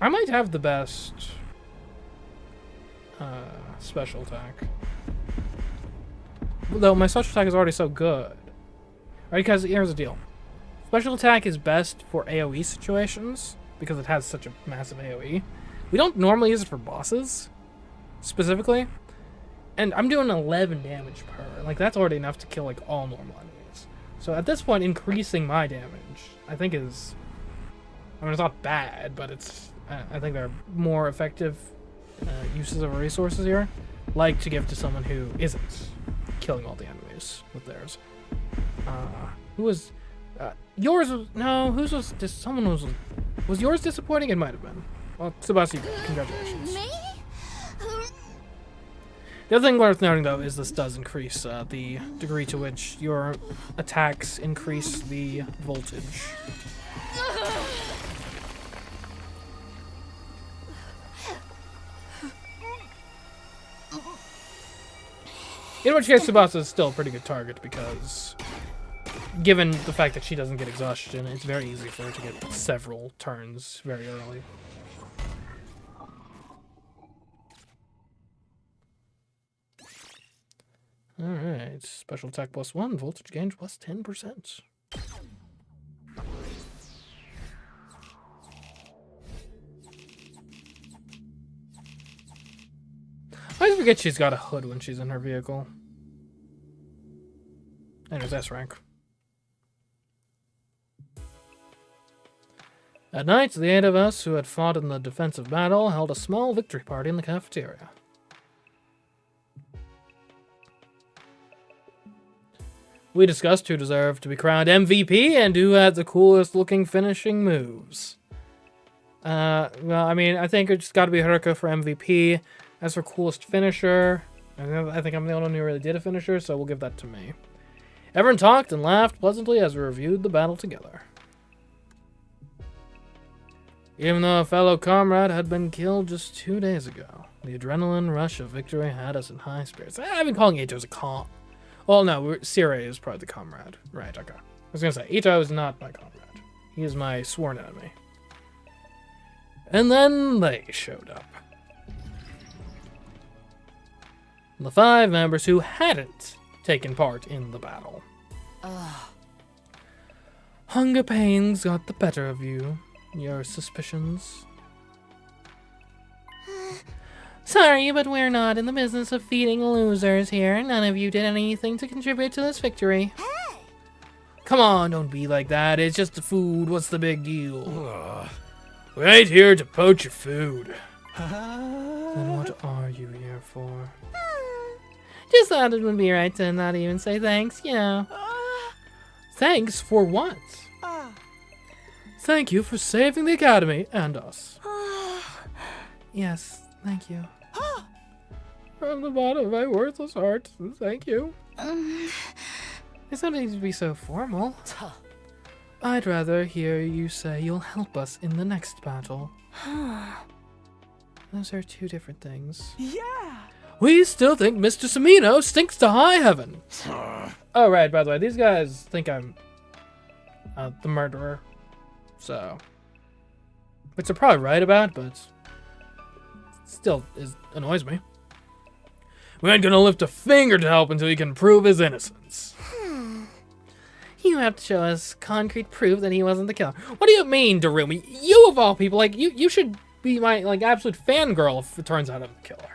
I might have the best special attack. Though my special attack is already so good. Right, because here's the deal. Special attack is best for AoE situations, because it has such a massive AoE. We don't normally use it for bosses, specifically. And I'm doing 11 damage per. Like, that's already enough to kill, like, all normal enemies. So at this point, increasing my damage, I think is... I mean, it's not bad, but it's... I think there are more effective uses of resources here. Like to give to someone who isn't killing all the enemies with theirs. Who was... yours was... No, whose was... someone was... Was yours disappointing? It might have been. Well, Sebastian, congratulations. Me? The other thing worth noting, though, is this does increase the degree to which your attacks increase the voltage. In which case, Tsubasa is still a pretty good target because, given the fact that she doesn't get exhaustion, it's very easy for her to get several turns very early. Alright, special attack +1, voltage gain +10%. I always forget she's got a hood when she's in her vehicle. Anyways, S rank. At night, the 8 of us who had fought in the defensive battle held a small victory party in the cafeteria. We discussed who deserved to be crowned MVP and who had the coolest looking finishing moves. Well, I mean, I think it's got to be Haruka for MVP. As for coolest finisher, I think I'm the only one who really did a finisher, so we'll give that to me. Everyone talked and laughed pleasantly as we reviewed the battle together. Even though a fellow comrade had been killed just 2 days ago, the adrenaline rush of victory had us in high spirits. I've been calling Ito a Well, no, Sire is probably the comrade. Right, okay. I was going to say, Ito is not my comrade. He is my sworn enemy. And then they showed up. The 5 members who hadn't taken part in the battle. Hunger pains got the better of you. Your suspicions. Sorry, but we're not in the business of feeding losers here. None of you did anything to contribute to this victory. Hey! Come on, don't be like that. It's just the food. What's the big deal? We ain't here to poach your food. Then what are you here for? Just thought it would be right to not even say thanks, you know. Thanks for what? Thank you for saving the Academy and us. Yes, thank you. From the bottom of my worthless heart, thank you. There's no need to be so formal. I'd rather hear you say you'll help us in the next battle. Those are 2 different things. Yeah! We still think Mr. Semino stinks to high heaven. Oh, right, by the way, these guys think I'm the murderer. So, which they're probably right about, but still annoys me. We ain't gonna lift a finger to help until he can prove his innocence. You have to show us concrete proof that he wasn't the killer. What do you mean, Darumi? You of all people, like you should be my absolute fangirl if it turns out I'm the killer.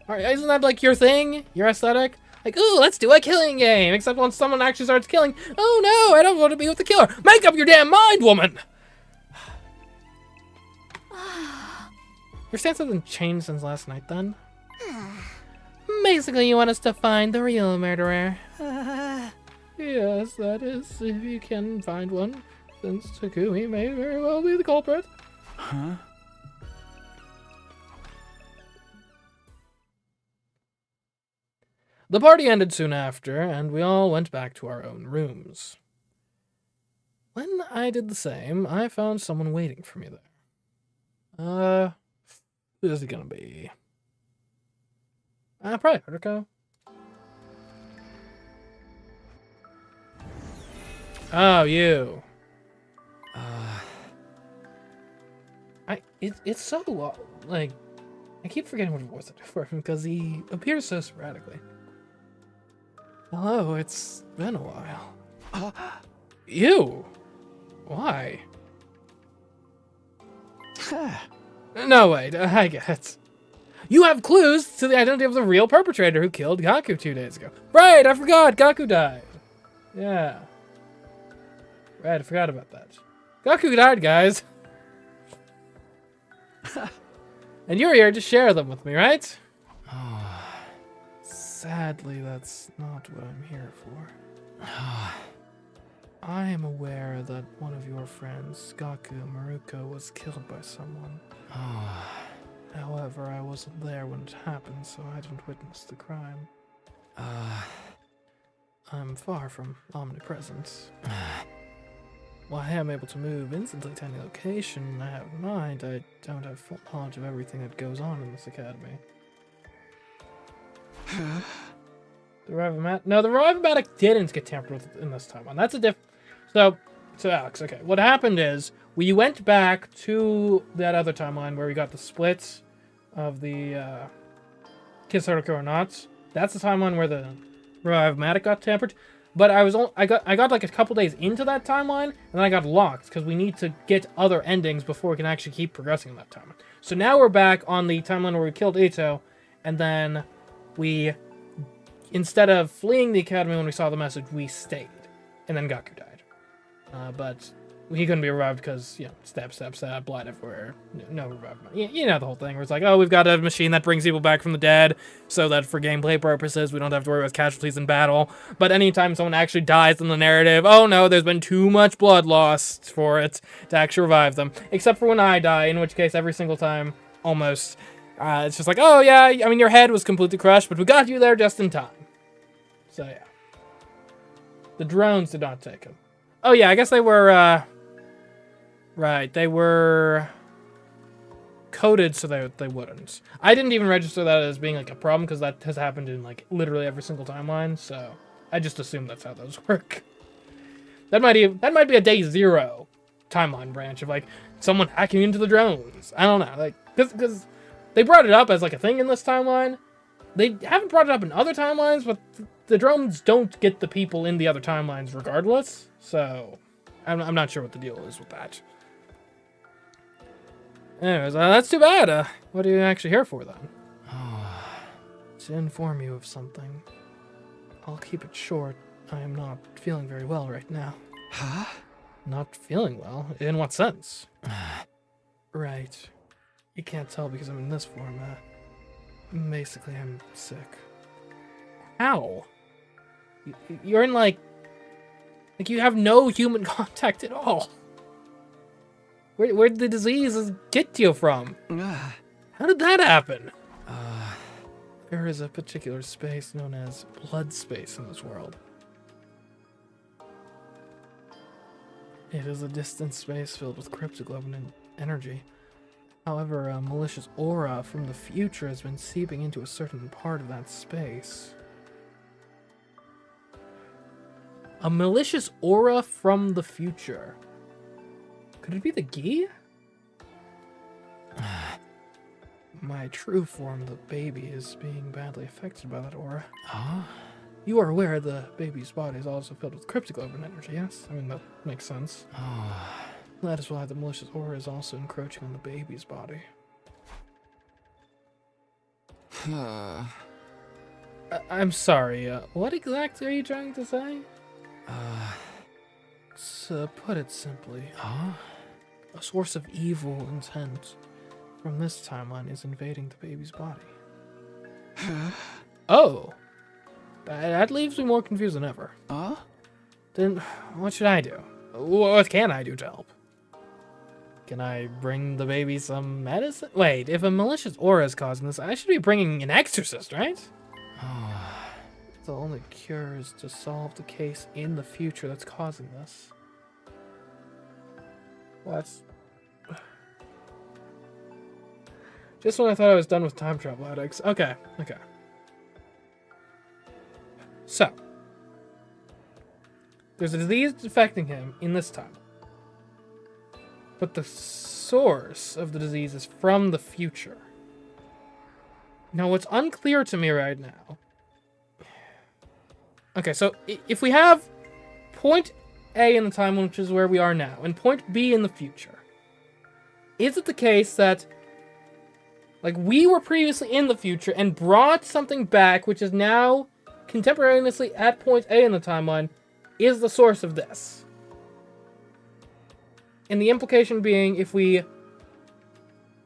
All right, isn't that like your thing, your aesthetic? Like, ooh, let's do a killing game. Except when someone actually starts killing, oh no, I don't want to be with the killer. Make up your damn mind, woman. Your stance hasn't changed since last night, then? Basically, you want us to find the real murderer. Yes, that is, if you can find one, since Takumi may very well be the culprit. Huh? The party ended soon after, and we all went back to our own rooms. When I did the same, I found someone waiting for me there. Who is it gonna be? Probably Haruko. Oh, you. It's so, like, I keep forgetting what voice I do for him because he appears so sporadically. Hello, it's been a while. You? Why? No, wait, I get it. You have clues to the identity of the real perpetrator who killed Gaku 2 days ago. Right, I forgot, Gaku died. Yeah. Right, I forgot about that. Gaku died, guys. And you're here to share them with me, right? Sadly, that's not what I'm here for. I am aware that one of your friends, Gaku Maruko, was killed by someone. However, I wasn't there when it happened, so I didn't witness the crime. I'm far from omnipresent. While I am able to move instantly to any location I have in mind, I don't have full knowledge of everything that goes on in this academy. The Revimatic didn't get tampered with in this timeline. That's a So Alex, okay. What happened is, we went back to that other timeline where we got the split of the Kiss Haruko or not. That's the timeline where the Revimatic got tampered. But I got like a couple days into that timeline, and then I got locked because we need to get other endings before we can actually keep progressing in that timeline. So now we're back on the timeline where we killed Ito, and then we, instead of fleeing the academy when we saw the message, we stayed, and then Gaku died. But he couldn't be revived because, stab, blood everywhere, no revivement. You know the whole thing where it's like, oh, we've got a machine that brings people back from the dead so that for gameplay purposes, we don't have to worry about casualties in battle. But anytime someone actually dies in the narrative, oh no, there's been too much blood lost for it to actually revive them. Except for when I die, in which case every single time, almost, it's just like, oh yeah, I mean, your head was completely crushed, but we got you there just in time. So yeah. The drones did not take him. Oh yeah, I guess they were, right, they were coded so they wouldn't. I didn't even register that as being like a problem because that has happened in like literally every single timeline, so I just assume that's how those work. That might be a day 0 timeline branch of like someone hacking into the drones. I don't know, like because they brought it up as like a thing in this timeline. They haven't brought it up in other timelines, but the drones don't get the people in the other timelines regardless. So I'm not sure what the deal is with that. Anyways, that's too bad. What are you actually here for then? To inform you of something. I'll keep it short. I am not feeling very well right now. Huh? Not feeling well? In what sense? Right. You can't tell because I'm in this form. Basically, I'm sick. How? You're in like you have no human contact at all. Where did the diseases get you from? How did that happen? There is a particular space known as blood space in this world. It is a distant space filled with cryptoglobin and energy. However, a malicious aura from the future has been seeping into a certain part of that space. A malicious aura from the future. Could it be the Gi? My true form, the baby, is being badly affected by that aura. Huh? You are aware the baby's body is also filled with cryptoglobin energy, yes? I mean, that makes sense. That is why the malicious aura is also encroaching on the baby's body. I'm sorry, what exactly are you trying to say? To put it simply, a source of evil intent from this timeline is invading the baby's body. Oh! That leaves me more confused than ever. Then what should I do? What can I do to help? Can I bring the baby some medicine? Wait, if a malicious aura is causing this, I should be bringing an exorcist, right? The only cure is to solve the case in the future that's causing this. What? Just when I thought I was done with time travel addicts. Okay. So, there's a disease affecting him in this time. But the source of the disease is from the future. Now, what's unclear to me right now... Okay, so if we have point A in the timeline, which is where we are now, and point B in the future, is it the case that, like, we were previously in the future and brought something back, which is now contemporaneously at point A in the timeline, is the source of this? And the implication being, if we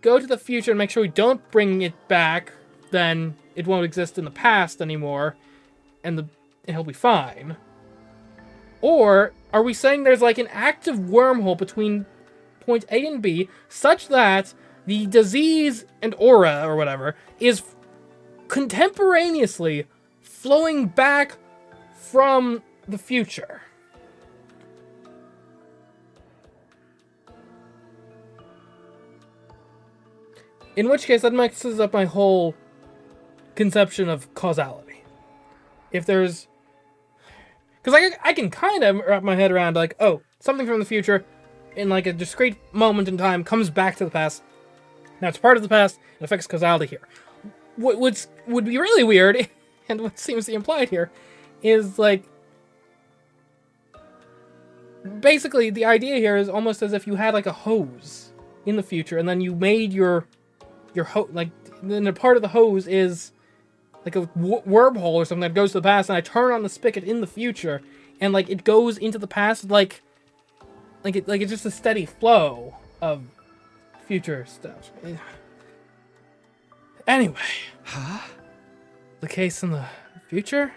go to the future and make sure we don't bring it back, then it won't exist in the past anymore, and he'll be fine. Or are we saying there's like an active wormhole between point A and B, such that the disease and aura, or whatever, is contemporaneously flowing back from the future? In which case, that messes up my whole conception of causality. If there's... Because I can kind of wrap my head around, like, oh, something from the future, in like a discrete moment in time, comes back to the past. Now it's part of the past, it affects causality here. What would be really weird, and what seems to be implied here, is like... Basically, the idea here is almost as if you had like a hose in the future, and then you made your hose, like, then a part of the hose is like a wormhole or something that goes to the past, and I turn on the spigot in the future, and like it goes into the past, like it's just a steady flow of future stuff. Anyway. Huh? The case in the future?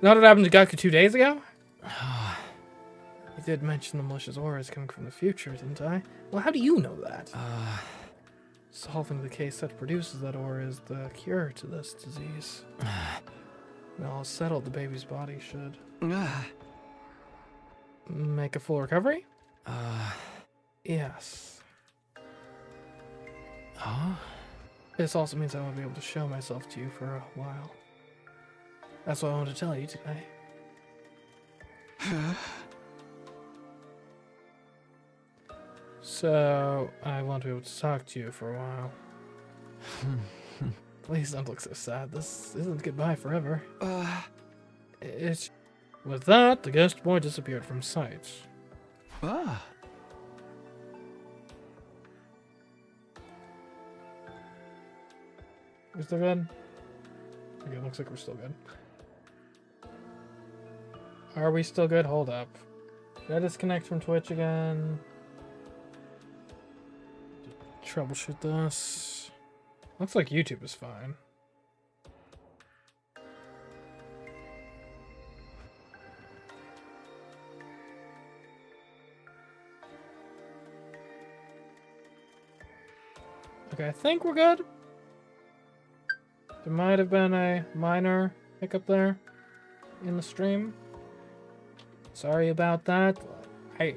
Not what happened to Gaku 2 days ago? You did mention the malicious aura is coming from the future, didn't I? Well, how do you know that? Solving the case that produces that aura is the cure to this disease. Well, settled, the baby's body should make a full recovery? Yes. Huh? This also means I won't be able to show myself to you for a while. That's what I wanted to tell you today. So, I won't be able to talk to you for a while. Please don't look so sad. This isn't goodbye forever. It's... With that, the ghost boy disappeared from sight. We're still good? Okay, looks like we're still good. Are we still good? Hold up. Did I disconnect from Twitch again? Troubleshoot this. Looks like YouTube is fine. Okay, I think we're good. There might have been a minor hiccup there in the stream. Sorry about that. I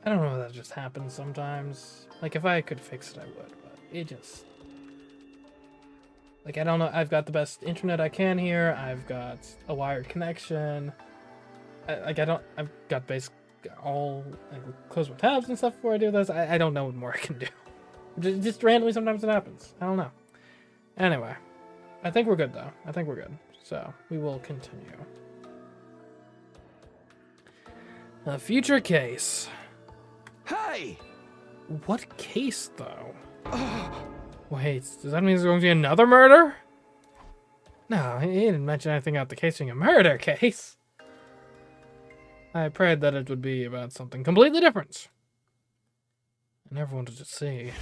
don't know, that just happens sometimes. Like, if I could fix it, I would, but it just... Like, I don't know, I've got the best internet I can here, I've got a wired connection. I've got basically all... Like, close my tabs and stuff before I do this. I don't know what more I can do. Just randomly, sometimes it happens. I don't know. Anyway, I think we're good, though. I think we're good. So, we will continue. A future case. Hey! What case, though? Wait, does that mean there's going to be another murder? No, he didn't mention anything about the case being a murder case. I prayed that it would be about something completely different. I never wanted to see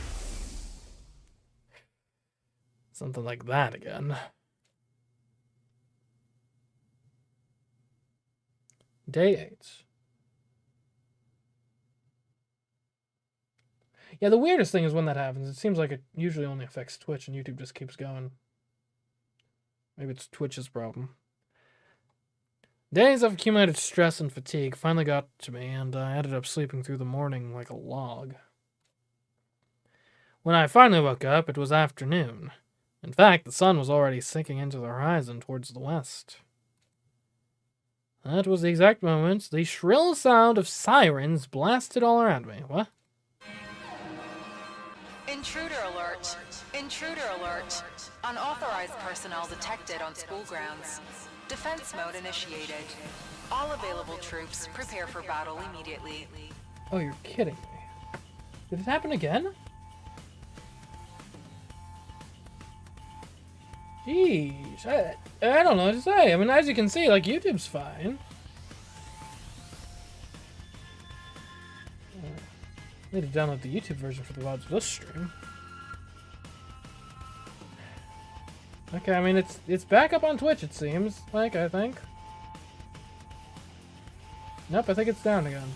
something like that again. Day 8. Yeah, the weirdest thing is when that happens. It seems like it usually only affects Twitch and YouTube just keeps going. Maybe it's Twitch's problem. Days of accumulated stress and fatigue finally got to me, and I ended up sleeping through the morning like a log. When I finally woke up, it was afternoon. In fact, the sun was already sinking into the horizon towards the west. That was the exact moment the shrill sound of sirens blasted all around me. What? Intruder alert. Intruder alert. Unauthorized personnel detected on school grounds. Defense mode initiated. All available troops prepare for battle immediately. Oh, you're kidding me. Did it happen again? Jeez, I don't know what to say. I mean, as you can see, like, YouTube's fine. I need to download the YouTube version for the VODs of this stream. Okay, I mean, it's back up on Twitch, it seems like, I think. Nope, I think it's down again.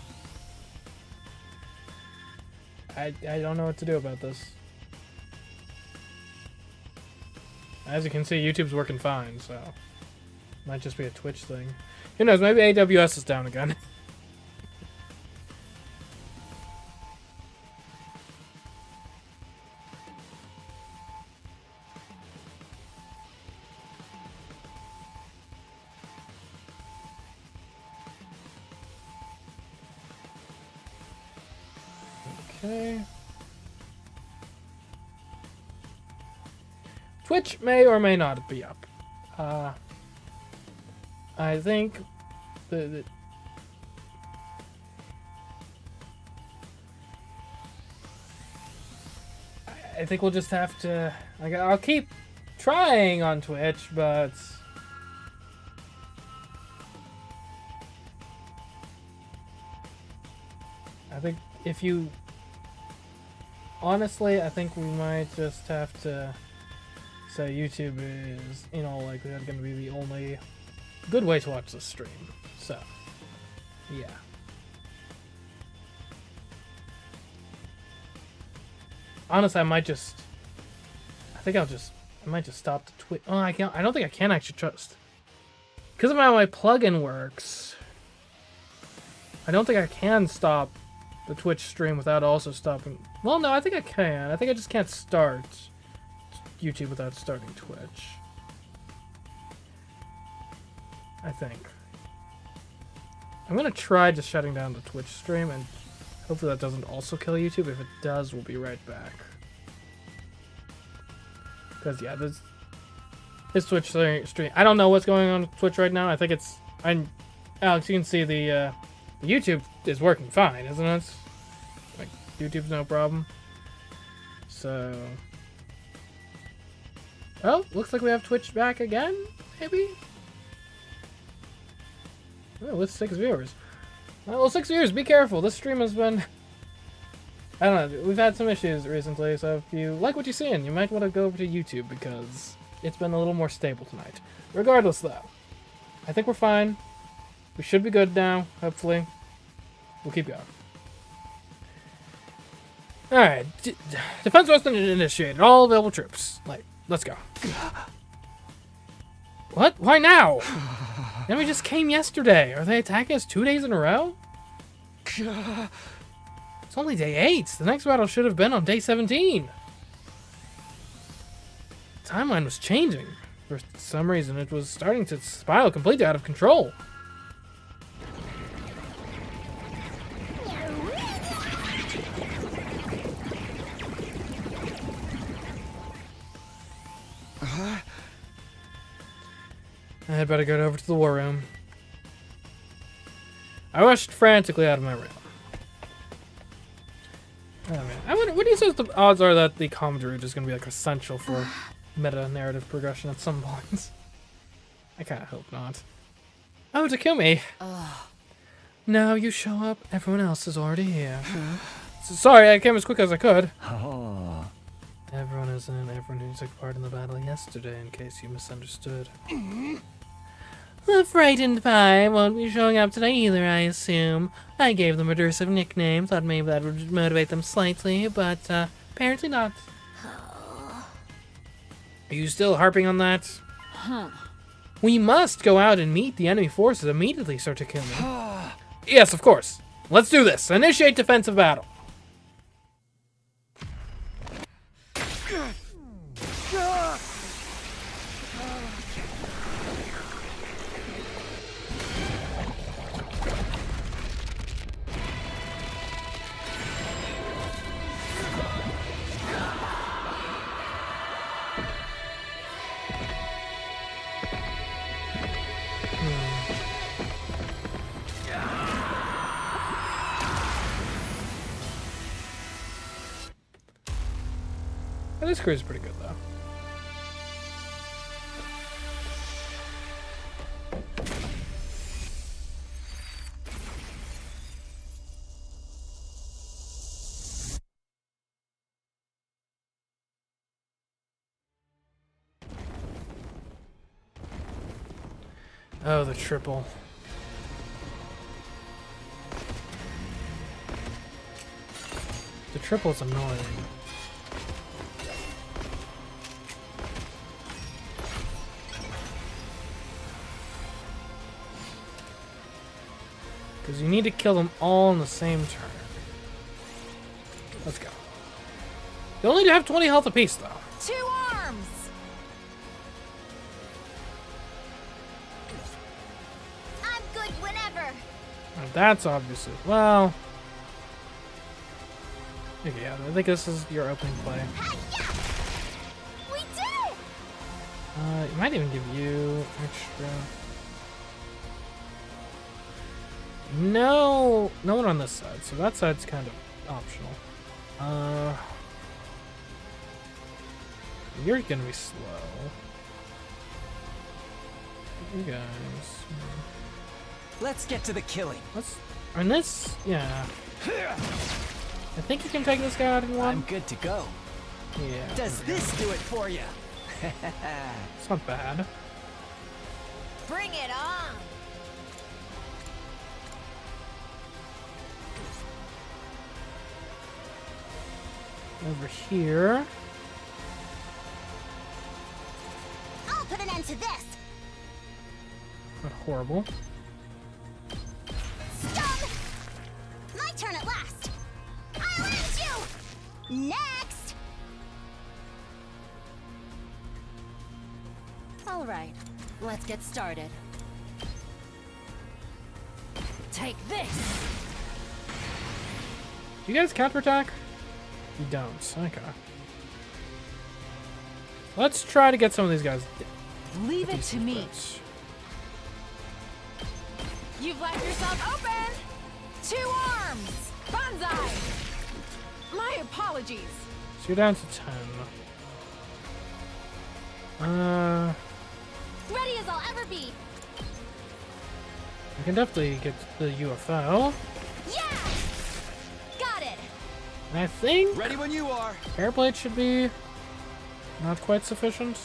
I don't know what to do about this. As you can see, YouTube's working fine, so... Might just be a Twitch thing. Who knows, maybe AWS is down again. Okay. Twitch may or may not be up. I think I think we'll just have to, like, I'll keep trying on Twitch, but if you... Honestly, I think we might just have to say YouTube is, in all likelihood, going to be the only good way to watch this stream. So, yeah. Honestly, I might just stop the Twitch. Oh, I don't think I can actually trust. Because of how my plugin works, I don't think I can stop the Twitch stream without also stopping. Well, no, I think I can. I think I just can't start YouTube without starting Twitch. I think. I'm gonna try just shutting down the Twitch stream, and hopefully that doesn't also kill YouTube. If it does, we'll be right back. Because, yeah, this Twitch stream... I don't know what's going on with Twitch right now. I think it's... Alex, you can see the YouTube is working fine, isn't it? Like, YouTube's no problem. So... Oh, looks like we have Twitch back again, maybe? Oh, with 6 viewers. Well, 6 viewers, be careful. This stream has been... I don't know, we've had some issues recently, so if you like what you're seeing, you might want to go over to YouTube, because it's been a little more stable tonight. Regardless, though, I think we're fine. We should be good now, hopefully. We'll keep going. Alright, Defense Western initiated. All available troops. Like, let's go. What? Why now? Then we just came yesterday. Are they attacking us 2 days in a row? It's only day 8. The next battle should have been on day 17. The timeline was changing. For some reason, it was starting to spiral completely out of control. I had better get over to the war room. I rushed frantically out of my room. Oh man, what do you say the odds are that the comedy route is going to be like essential for meta-narrative progression at some point? I kind of hope not. Oh, Takumi! Now you show up, everyone else is already here. Sorry, I came as quick as I could. Everyone is in, everyone who took part in the battle yesterday, in case you misunderstood. The frightened pie won't be showing up today either, I assume. I gave them a recursive nickname, thought maybe that would motivate them slightly, but apparently not. Are you still harping on that? We must go out and meet the enemy forces immediately, Sir Takumi. Yes, of course. Let's do this. Initiate defensive battle. This crew is pretty good, though. Oh, the triple. The triple's annoying. Because you need to kill them all in the same turn. Let's go. They only have 20 health apiece, though. 2 arms! I'm good whenever. Now that's obviously... Well... Okay, yeah, I think this is your opening play. We did it! It might even give you extra... No one on this side, so that side's kind of optional. You're gonna be slow. You guys. Let's get to the killing. And this, yeah. I think you can take this guy out in one. I'm good to go. Yeah. Does this do it for you? It's not bad. Bring it on! Over here. I'll put an end to this. Not horrible. Stun! My turn at last. I'll end you! Next! All right, let's get started. Take this! Do you guys counterattack? You don't. Okay. Let's try to get some of these guys. Leave it to me. You've left yourself open! 2 arms! Banzai! My apologies. So you're down to 10. Ready as I'll ever be. We can definitely get the UFO. Yeah! Got it. And I think Ready when you are. Airblade should be not quite sufficient.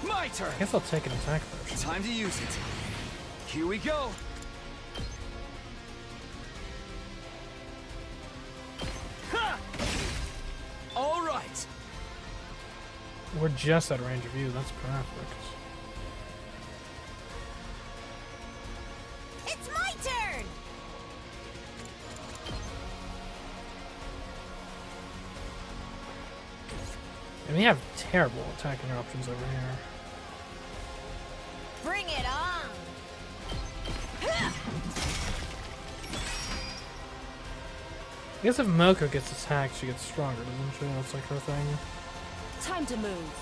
My turn. I guess I'll take an attack version. Time to use it. Here we go. Ha! All right. We're just at range of view. That's perfect. It's my turn! And we have terrible attacking options over here. Bring it on! I guess if Moko gets attacked, she gets stronger, doesn't she? That's like her thing. Time to move.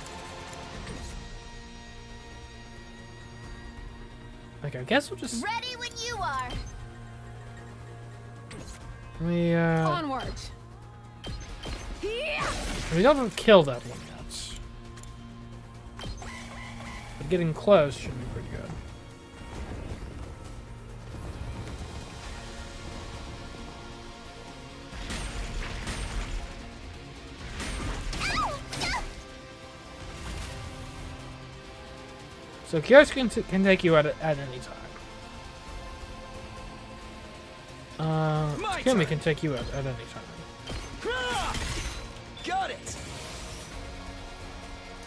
Like, I guess we'll just... Ready when you are! Onward! We don't kill that one yet. But getting close should be pretty good. So Kyoshi can take you at any time. Takumi can take you at any time. Got it.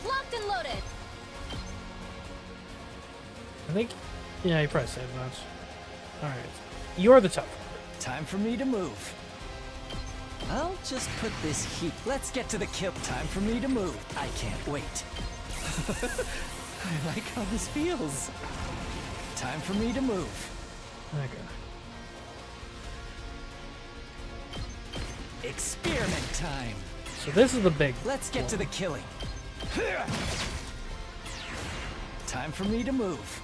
Locked and loaded. I think, yeah, you probably saved that. All right, you're the tough one. Time for me to move. I'll just put this heat. Let's get to the kill. Time for me to move. I can't wait. I like how this feels. Time for me to move. Okay. Experiment time. So this is the big. Let's get to the killing. Time for me to move.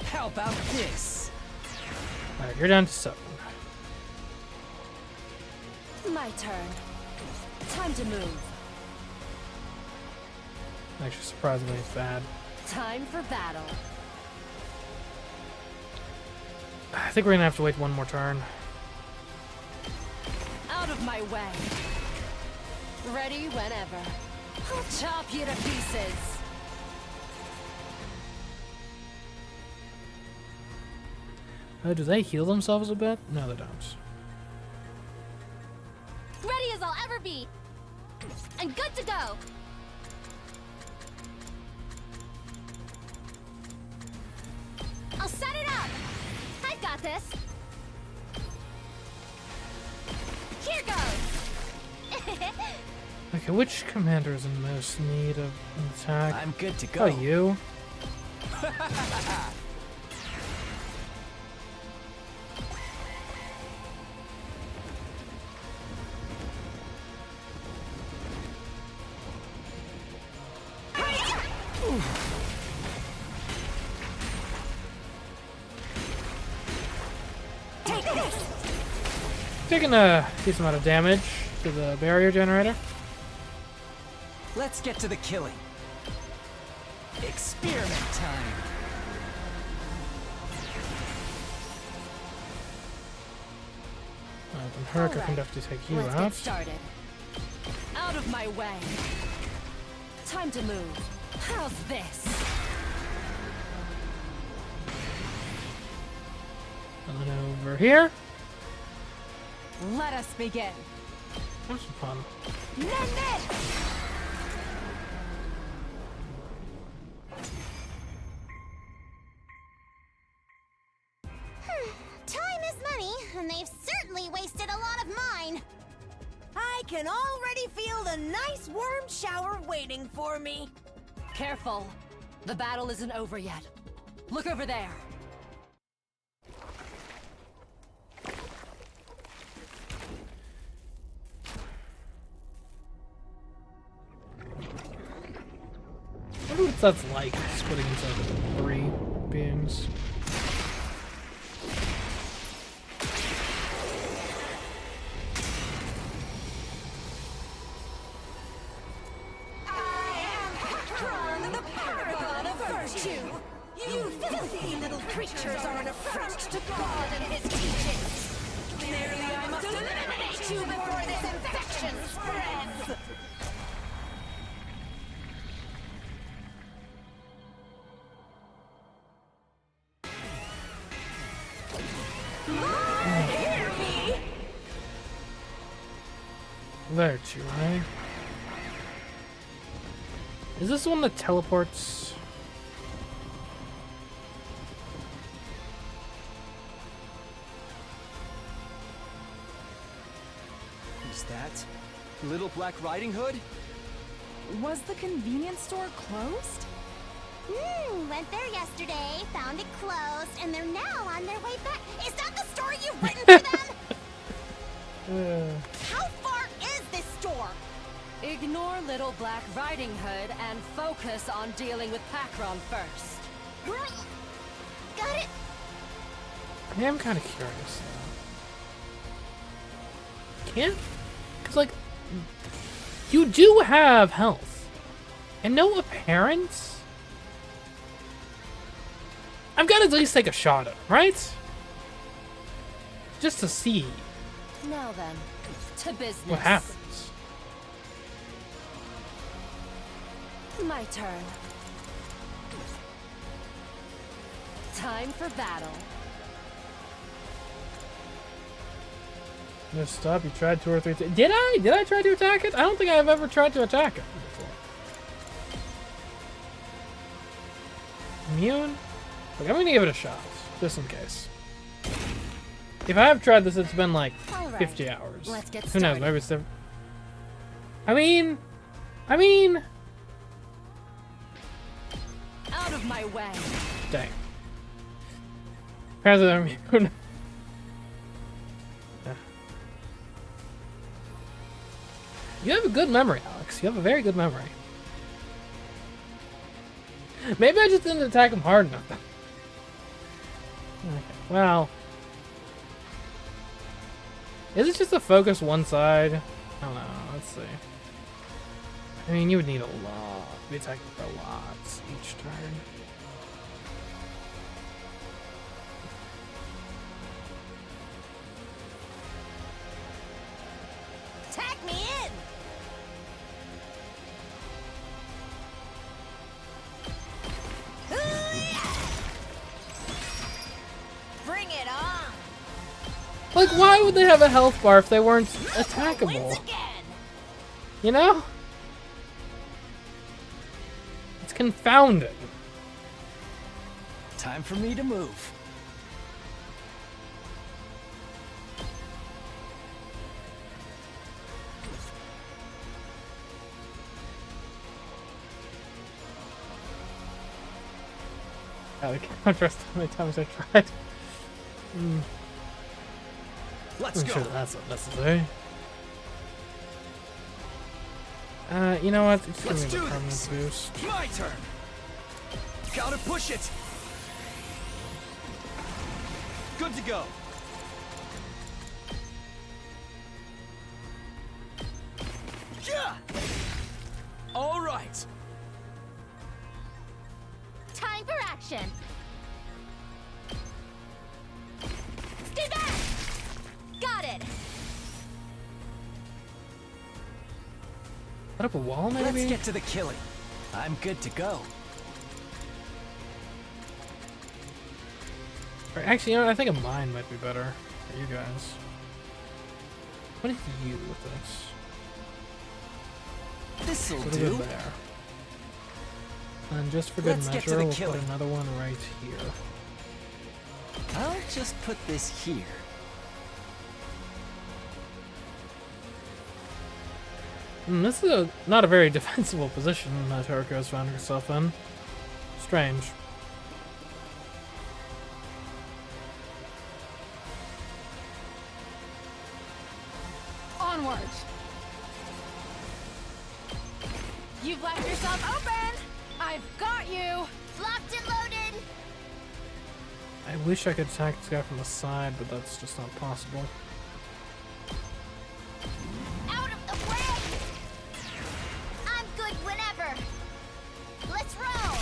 How about this? All right, you're down to 7. My turn. Time to move. Actually, surprisingly bad. Time for battle. I think we're gonna have to wait one more turn. Out of my way. Ready whenever. I'll chop you to pieces. Oh, do they heal themselves a bit? No, they don't. Ready as I'll ever be. And good to go. I'll set it up. I've got this. Here goes. Okay, which commander is in most need of an attack? I'm good to go. Oh, you. Taking a decent amount of damage to the barrier generator. Let's get to the killing. Experiment time. And Hurricane can Alright, definitely take you let's get out. started. Out of my way. Time to move. How's this? And then over here. Let us begin. Have some fun. Time is money, and they've certainly wasted a lot of mine. I can already feel the nice warm shower waiting for me. Careful. The battle isn't over yet. Look over there. I wonder what that's like, splitting into 3 beings. The paragon of virtue! You filthy little creatures are an affront to God and his teachings! Clearly I must eliminate you before this infection spreads! Hear me! There too, right? Is this one that teleports? Who's that? Little Black Riding Hood? Was the convenience store closed? Went there yesterday, found it closed, and they're now on their way back. Is that the story you've written for them? How far is this store? Ignore Little Black Riding Hood and focus on dealing with Pakron first. Got it. I am kind of curious though. Can't? Because, like, you do have health. And no appearance? I've got to at least take a shot at it, right? Just to see Now then, to business. what happens. My turn. Time for battle. No, stop. You tried 2 or 3 times. Did I? Did I try to attack it? I don't think I've ever tried to attack it before. Immune? Look, I'm gonna give it a shot, just in case. If I have tried this, it's been like All right, 50 hours. let's get Who knows? started. Maybe it's different. I mean. Out of my way. Dang. Apparently they're immune. Yeah. You have a good memory, Alex. You have a very good memory. Maybe I just didn't attack him hard enough. Okay, well. Is it just to focus one side? I don't know. Let's see. I mean, you would need a lot. Be attacking for lots each turn. Tag me in! Bring it on! Like, why would they have a health bar if they weren't Wins attackable? again! You know? It's confounding. Time for me to move. I can't trust how many times I tried. Let's I'm go. sure that's unnecessary. You know what? It's Let's gonna be do a permanent this. boost. My turn. Gotta push it. Good to go. Yeah. All right. Time for action. Stay back. Got it. Put up a wall, maybe? Let's get to the killing. I'm good to go. Or actually, you know, I think a mine might be better for you guys. What if you with this? This'll Put it do. there. And just for good Let's get to measure, the we'll killing. put another one right here. I'll just put this here. This is not a very defensible position that Haruka has found herself in. Strange. Onward! You've left yourself open! I've got you! Locked and loaded! I wish I could attack this guy from the side, but that's just not possible. Out of the way! I'm good whenever. Let's roll.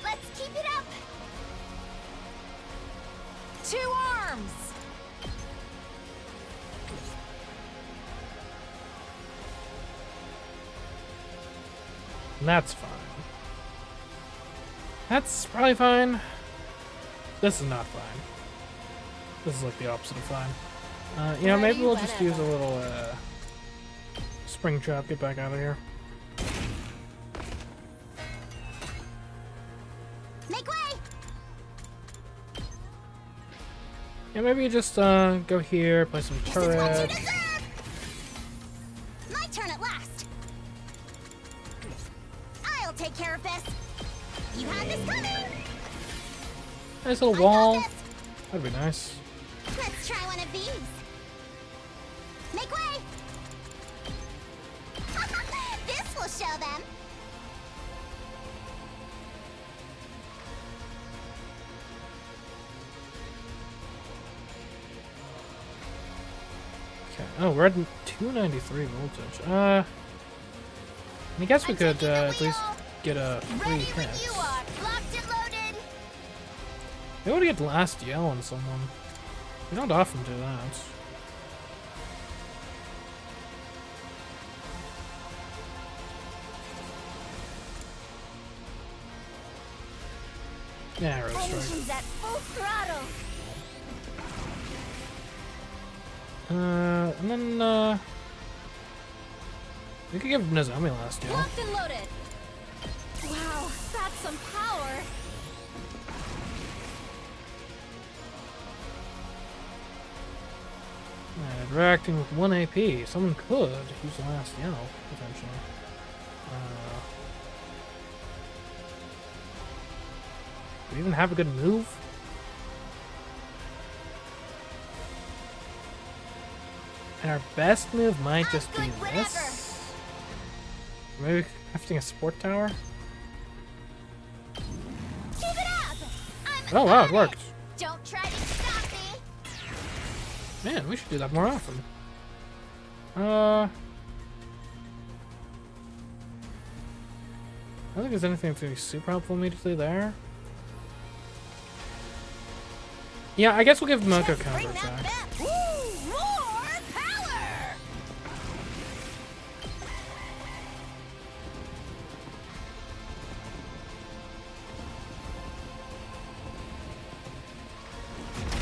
Let's keep it up. 2 arms! And that's fine. That's probably fine. This is not fine. This is like the opposite of fine. You know, maybe we'll just use a little spring trap, get back out of here. Make way! Yeah, maybe you just go here, play some This is what you turrets. deserve! My turn at last. I'll take care of this. You had this coming. Nice little I wall. got this. That'd be nice. Let's try one of these. Make way! This will show them. Okay. Oh, we're at 293 voltage. I guess we I'm could taking the at least wheel. get a free Ready hit. when you are. Locked and loaded. Maybe we get the last yell on someone. We don't often do that. Yeah, arrow strike. Engines at full throttle. And then, we could give Nozomi last yell. Locked and loaded. Wow, that's some power. Reacting with 1 AP. Someone could use the last yell, potentially. Do we even have a good move? And our best move might just be good whenever. this. Maybe crafting a support tower? Keep it up. I'm Oh wow, on it worked. Don't try to stop me. Man, we should do that more often. I don't think there's anything that's gonna be super helpful immediately there. Yeah, I guess we'll give Moko Just bring that counterattack. back. Woo, more power.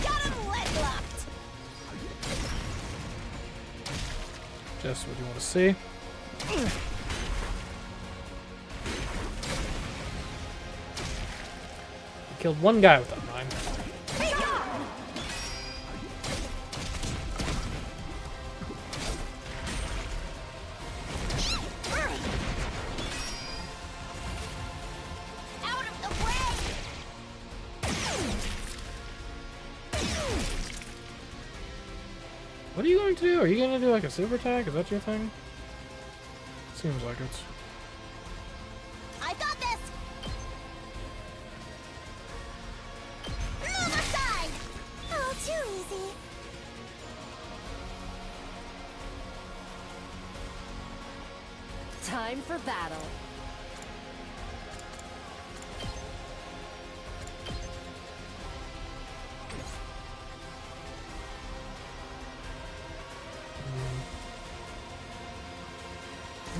Got him leg locked. Just what you want to see. We killed one guy with that mine. Be gone. Out of the way. What are you going to do? Are you going to do like a super attack? Is that your thing? Seems like it. I got this. Move aside. Oh, too easy. Time for battle.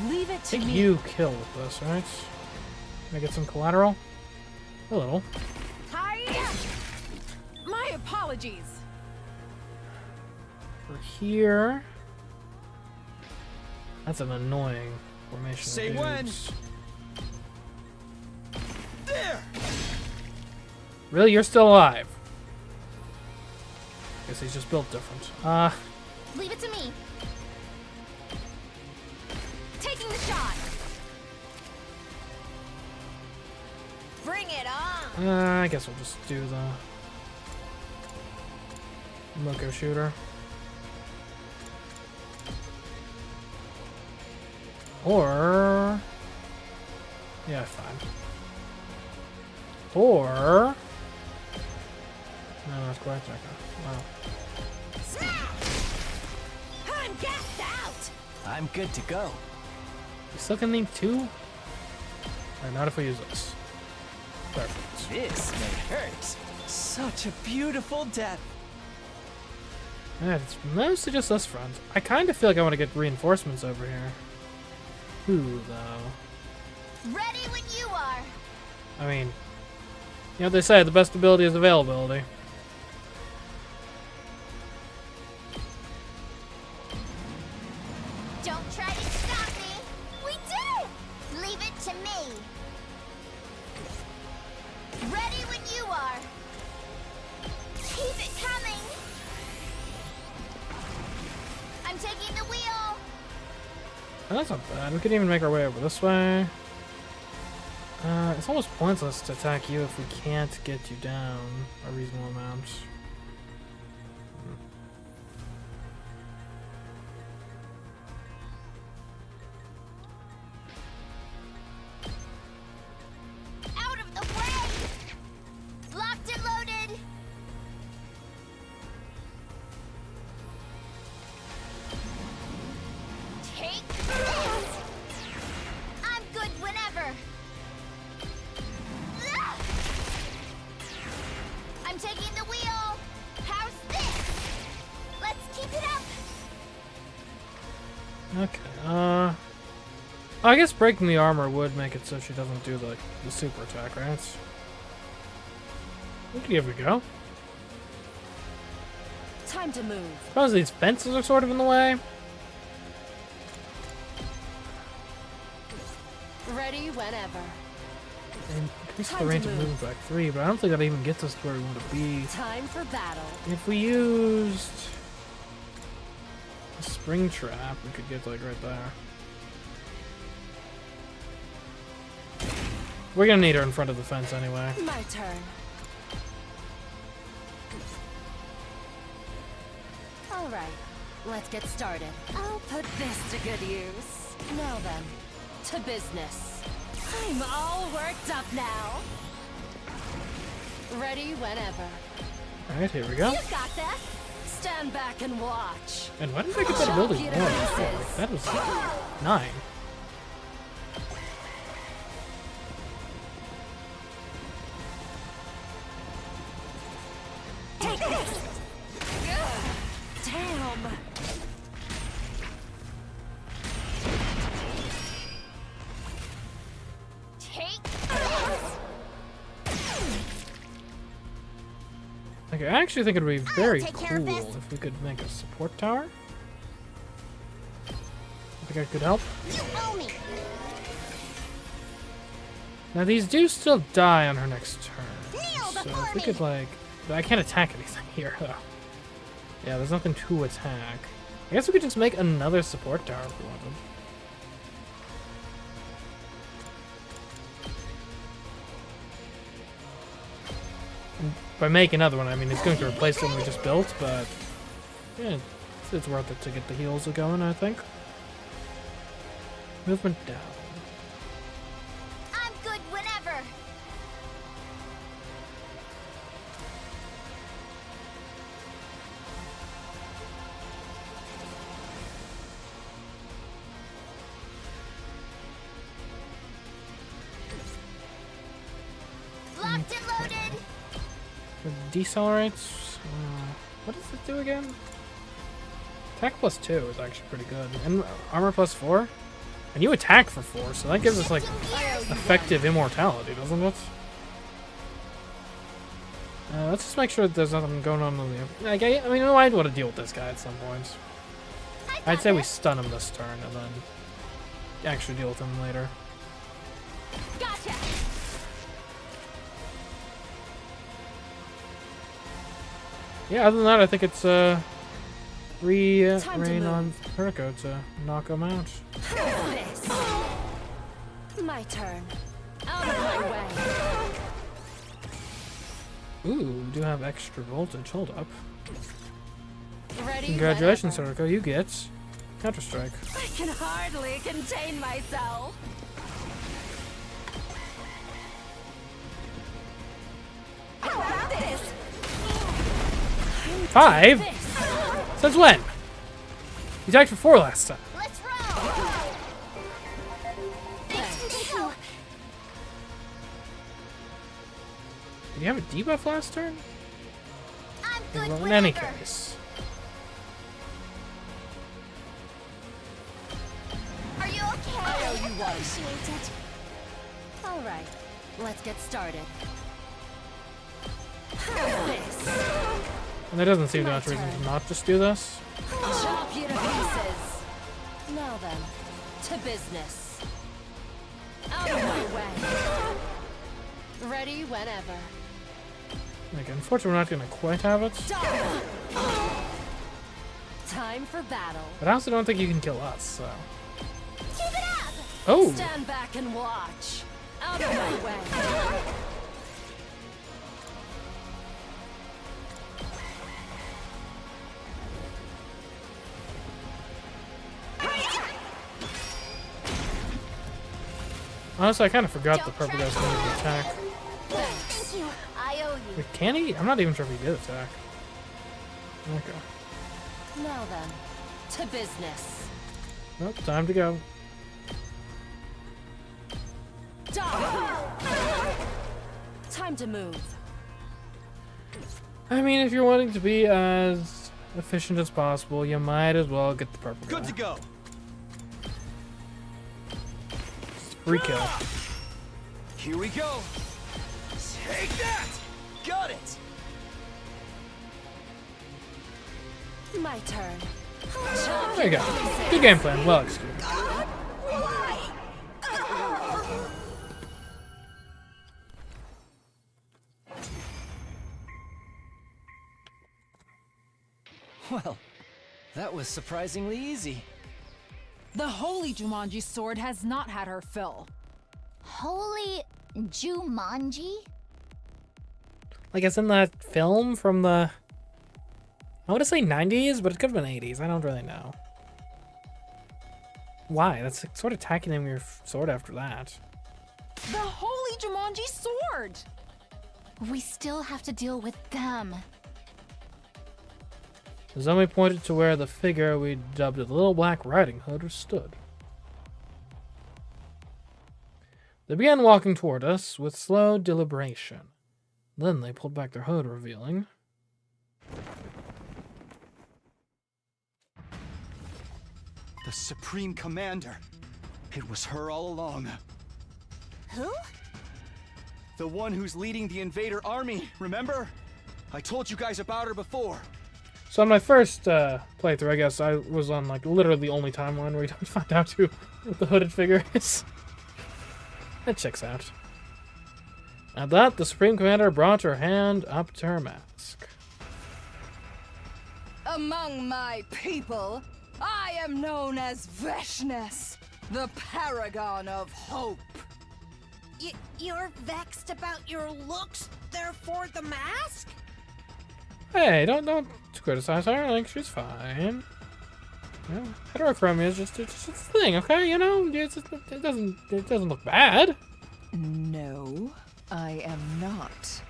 Leave it I to think me. you kill with this, right? Can I get some collateral? A little. Hi. My apologies. For here. That's an annoying formation. Say of when. dudes. There! Really? You're still alive? Guess he's just built different. Leave it to me. Taking the shot. Bring it on. I guess we'll just do the Moko shooter. Or... yeah, fine. Or... no, that's quite okay. Wow. I'm gassed out. I'm good to go. You still can need 2? Alright, not if we use this. Perfect. This may hurt. Such a beautiful death. Yeah, it's mostly just us friends. I kind of feel like I want to get reinforcements over here. Who, though? Ready when you are. I mean, you know what they say, the best ability is availability. Don't try to stop me. We did it. Leave it to me. Ready when you are. Keep it coming. I'm taking the wheel. Oh, that's not bad. We could even make our way over this way. It's almost pointless to attack you if we can't get you down a reasonable amount. Out of the way. Locked and loaded. Take this. I'm good whenever. I'm taking the wheel. How's this? Let's keep it up. Okay, I guess breaking the armor would make it so she doesn't do the super attack, right? We could give it a go. Time to move. Suppose these fences are sort of in the way. Ready whenever. And increase the Time to range of move. movement back 3, but I don't think that even gets us to where we want to be. Time for battle. If we used a spring trap, we could get like right there. We're gonna need her in front of the fence anyway. My turn. All right, let's get started. I'll put this to good use. Now then, to business. I'm all worked up now. Ready whenever. Alright, here we go. You got this. Stand back and watch. And why did I get that ability Chop more? you to Before? pieces. Like, that was like 9. Take this. Damn. Take Okay, I actually think it would be very take care of cool this. if we could make a support tower. I think I could help. You owe me. Now these do still die on her next turn. Kneel So before if we me. could like... but I can't attack anything here though. Yeah, there's nothing to attack. I guess we could just make another support tower if we wanted. And by make another one, I mean it's going to replace the one we just built, but yeah, it's worth it to get the heals going, I think. Movement down. I'm good whenever. Locked and loaded. It decelerates. What does it do again? Attack plus 2 is actually pretty good. And armor plus 4? And you attack for 4, so that gives us, like, effective immortality, doesn't it? Let's just make sure that there's nothing going on in the... Like, I mean, we might want to deal with this guy at some point. I'd say we stun him this turn and then actually deal with him later. Gotcha. Yeah, other than that, I think it's rain on Turco to knock him out. This. My turn. Out of my way. Ooh, we do have extra voltage. Hold up. Ready? Congratulations, whenever. Turco. You get Counter-Strike. I can hardly contain myself. How about this? 5? Since when? You attacked for 4 last time. Let's roll. Did you have a debuff last turn? I'm good. Well, in any case. Are you okay? I owe you one. Appreciate it. All right, let's get started. This. And there doesn't seem My much reason turn. to not just do this. Chop you to pieces. Now then, to business. Out of my way. Ready whenever. Like, unfortunately, we're not going to quite have it. Time for battle. But I also don't think you can kill us, so... Keep it up. Oh! Stand back and watch. Out of my way. Honestly, I kind of forgot the purple guy's going to attack. Thank you. I owe you. Wait, can he? I'm not even sure if he did attack. Okay. Now then, to business. Nope, time to go. Time to move. I mean, if you're wanting to be as efficient as possible, you might as well get the purple guy. Good to go. Free kill. Here we go. Take that! Got it! My turn. There you go. Good game plan. Well executed. Well, that was surprisingly easy. The holy Jumanji sword has not had her fill. Holy Jumanji? Like, it's in that film from the... I want to say 90s, but it could have been 80s. I don't really know. Why? That's like sort of tacking him your sword after that. The holy Jumanji sword! We still have to deal with them. The zombie pointed to where the figure we dubbed the Little Black Riding Hood stood. They began walking toward us with slow deliberation. Then they pulled back their hood, revealing... The Supreme Commander. It was her all along. Who? The one who's leading the invader army, remember? I told you guys about her before. So on my first playthrough, I guess, I was on, like, literally the only timeline where you don't find out who the hooded figure is. That checks out. At that, the Supreme Commander brought her hand up to her mask. Among my people, I am known as Veshness, the paragon of hope. You're vexed about your looks, therefore the mask? Hey, don't criticize her. Like, she's fine. Yeah, heterochromia is just it's a thing, okay? You know, it doesn't look bad. No, I am not.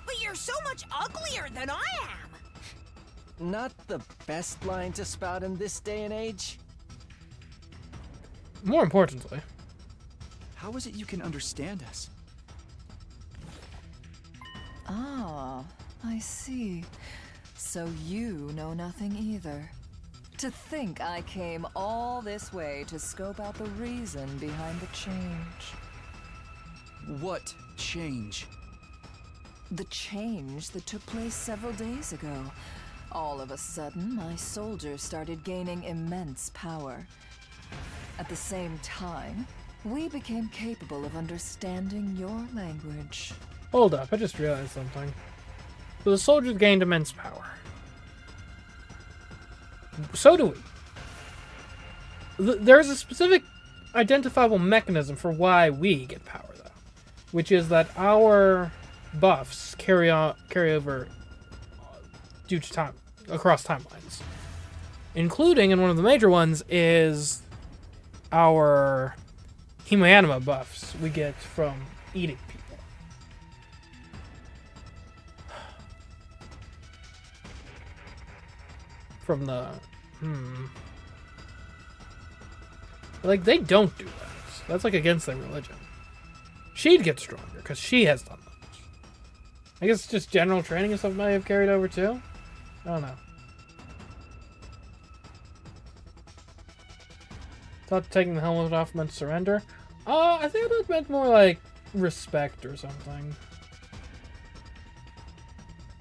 But you're so much uglier than I am! Not the best line to spout in this day and age. More importantly, How is it you can understand us? Ah, I see. So you know nothing either. To think I came all this way to scope out the reason behind the change. What change? The change that took place several days ago. All of a sudden, my soldiers started gaining immense power. At the same time, we became capable of understanding your language. Hold up, I just realized something. So the soldiers gained immense power. So do we. There's a specific identifiable mechanism for why we get power, though, which is that our buffs carry over due to time across timelines, including, and one of the major ones is our hemaanima buffs we get from eating people. From the like, they don't do that. That's like against their religion. She'd get stronger because she has done that. I guess just general training and stuff may have carried over too. I don't know. Thought taking the helmet off meant surrender. I think it meant more like respect or something.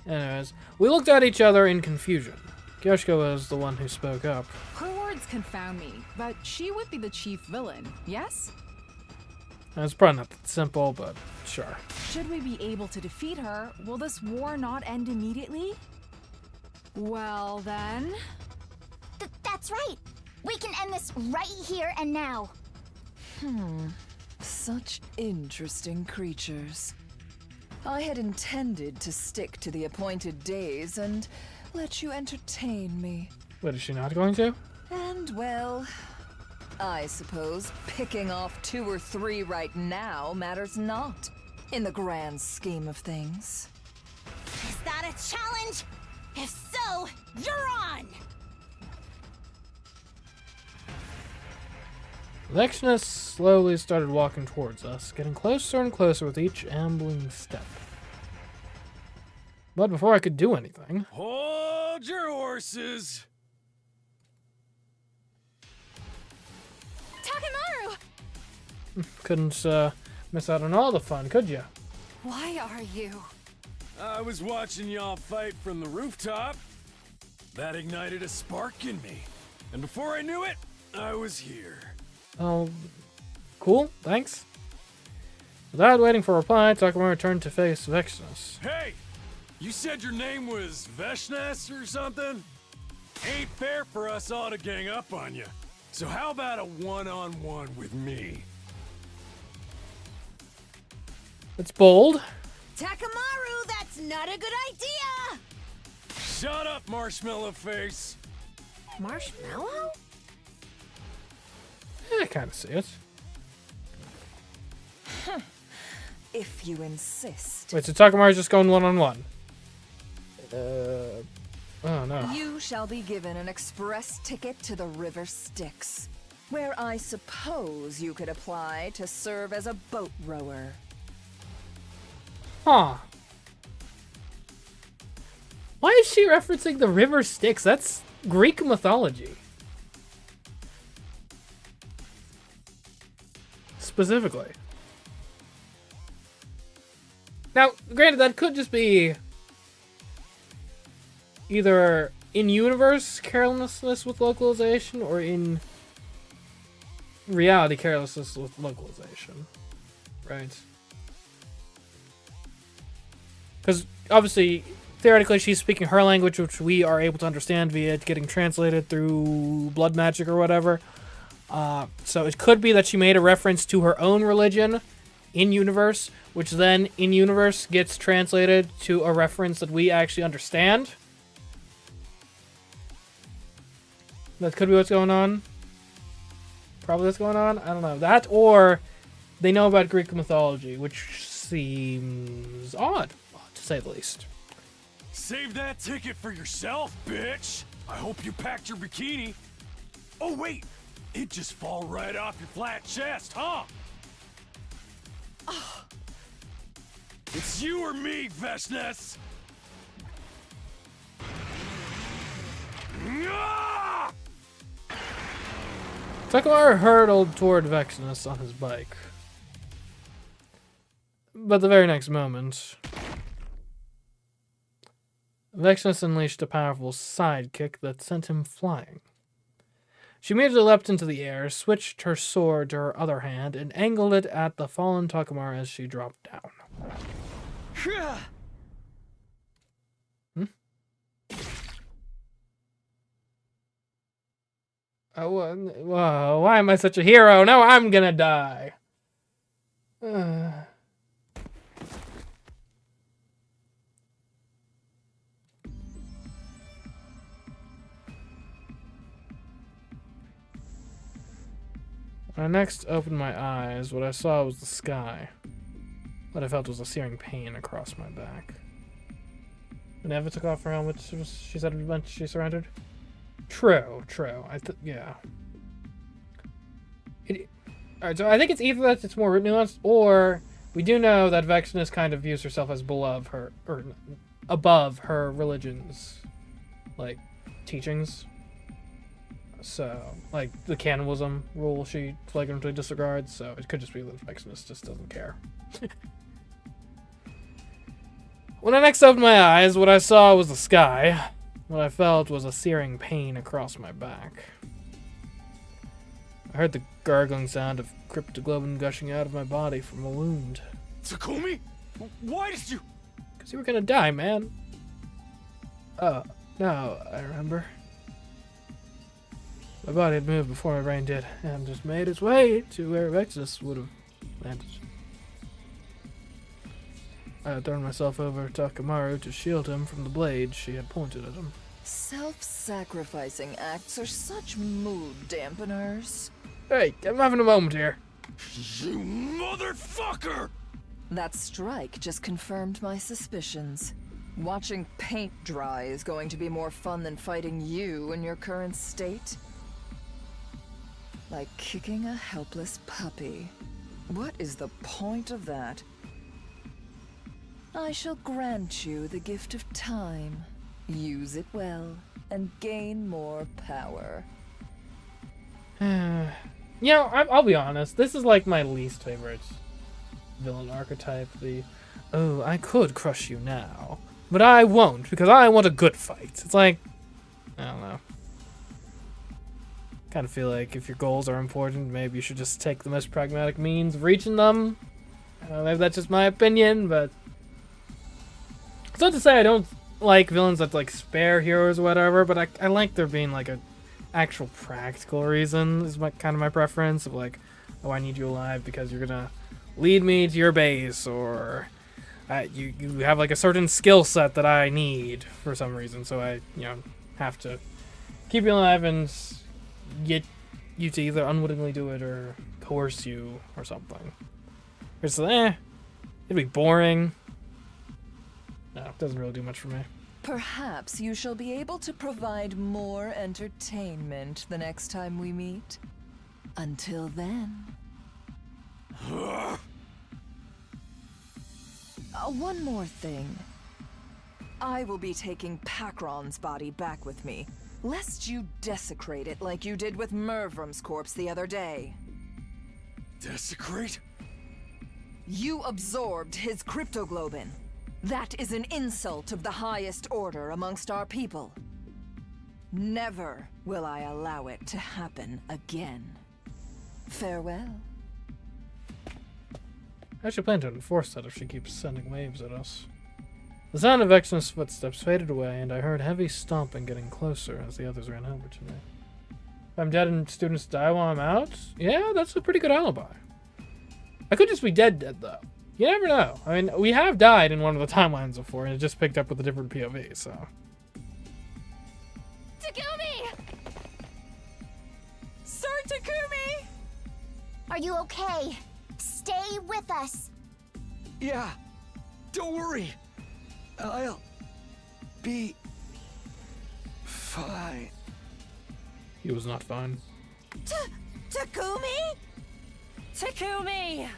Anyways, we looked at each other in confusion. Yoshiko was the one who spoke up. Her words confound me, but she would be the chief villain, yes? It's probably not that simple, but sure. Should we be able to defeat her, will this war not end immediately? Well then... That's right. We can end this right here and now. Such interesting creatures. I had intended to stick to the appointed days and let you entertain me. But is she not going to? And well, I suppose picking off 2 or 3 right now matters not in the grand scheme of things. Is that a challenge? If so, you're on! Vexnus slowly started walking towards us, getting closer and closer with each ambling step. But before I could do anything... Hold your horses! Takemaru! Couldn't miss out on all the fun, could you? Why are you? I was watching y'all fight from the rooftop. That ignited a spark in me. And before I knew it, I was here. Oh, cool, thanks. Without waiting for a reply, Takemaru turned to face Vexnus. Hey! You said your name was Veshnas or something? Ain't fair for us all to gang up on you. So how about a one-on-one with me? It's bold. Takemaru, that's not a good idea! Shut up, marshmallow face! Marshmallow? I kind of see it. If you insist. Wait, so Takemaru's just going one-on-one? Oh no. You shall be given an express ticket to the River Styx, where I suppose you could apply to serve as a boat rower. Huh. Why is she referencing the River Styx? That's Greek mythology. Specifically. Now, granted, that could just be either in-universe carelessness with localization or in reality carelessness with localization. Right? Because, obviously, theoretically, she's speaking her language, which we are able to understand via it getting translated through blood magic or whatever. So it could be that she made a reference to her own religion in-universe, which then in-universe gets translated to a reference that we actually understand. That could be what's going on. Probably what's going on. I don't know. That, or they know about Greek mythology, which seems odd, to say the least. Save that ticket for yourself, bitch! I hope you packed your bikini. Oh, wait! It just fall right off your flat chest, huh? Oh. It's you or me, Veshnas! Takamaro hurtled toward Vexenus on his bike. But the very next moment, Vexenus unleashed a powerful sidekick that sent him flying. She immediately leapt into the air, switched her sword to her other hand, and angled it at the fallen Takamaro as she dropped down. Oh, whoa, why am I such a hero? No, I'm gonna die. When I next opened my eyes, what I saw was the sky. What I felt was a searing pain across my back. When Eva took off her helmet, she said when she surrendered. True. Yeah. Alright, so I think it's either that it's more nuanced, or we do know that Vexenus kind of views herself as above her religion's, like, teachings. So, like, the cannibalism rule she flagrantly disregards, so it could just be that Vexenus just doesn't care. When I next opened my eyes, what I saw was the sky. What I felt was a searing pain across my back. I heard the gargling sound of cryptoglobin gushing out of my body from a wound. Takumi? Why did you... Because you were gonna die, man. Oh, now I remember. My body had moved before my brain did, and just made its way to where Vexus would have landed. I had thrown myself over Takamaru to shield him from the blade she had pointed at him. Self-sacrificing acts are such mood dampeners. Hey, I'm having a moment here. You motherfucker! That strike just confirmed my suspicions. Watching paint dry is going to be more fun than fighting you in your current state. Like kicking a helpless puppy. What is the point of that? I shall grant you the gift of time. Use it well, and gain more power. You know, I'll be honest. This is like my least favorite villain archetype. Oh, I could crush you now, but I won't because I want a good fight. It's like, I don't know. Kind of feel like if your goals are important, maybe you should just take the most pragmatic means of reaching them. Maybe that's just my opinion, but it's not to say I don't like villains that like spare heroes or whatever, but I like there being like a actual practical reason is kind of my preference of like, oh, I need you alive because you're gonna lead me to your base, or you have like a certain skill set that I need for some reason, so I have to keep you alive and get you to either unwittingly do it or coerce you or something. It's it'd be boring. No, it doesn't really do much for me. Perhaps you shall be able to provide more entertainment the next time we meet. Until then. One more thing. I will be taking Pakron's body back with me, lest you desecrate it like you did with Mervrum's corpse the other day. Desecrate? You absorbed his cryptoglobin. That is an insult of the highest order amongst our people. Never will I allow it to happen again. Farewell. I actually plan to enforce that if she keeps sending waves at us. The sound of Vexenus' footsteps faded away, and I heard heavy stomping getting closer as the others ran over to me. If I'm dead and students die while I'm out, yeah, that's a pretty good alibi. I could just be dead, though. You never know. I mean, we have died in one of the timelines before, and it just picked up with a different POV, so. Takumi! Sir Takumi! Are you okay? Stay with us. Yeah, don't worry. I'll be fine. He was not fine. Takumi? Takumi!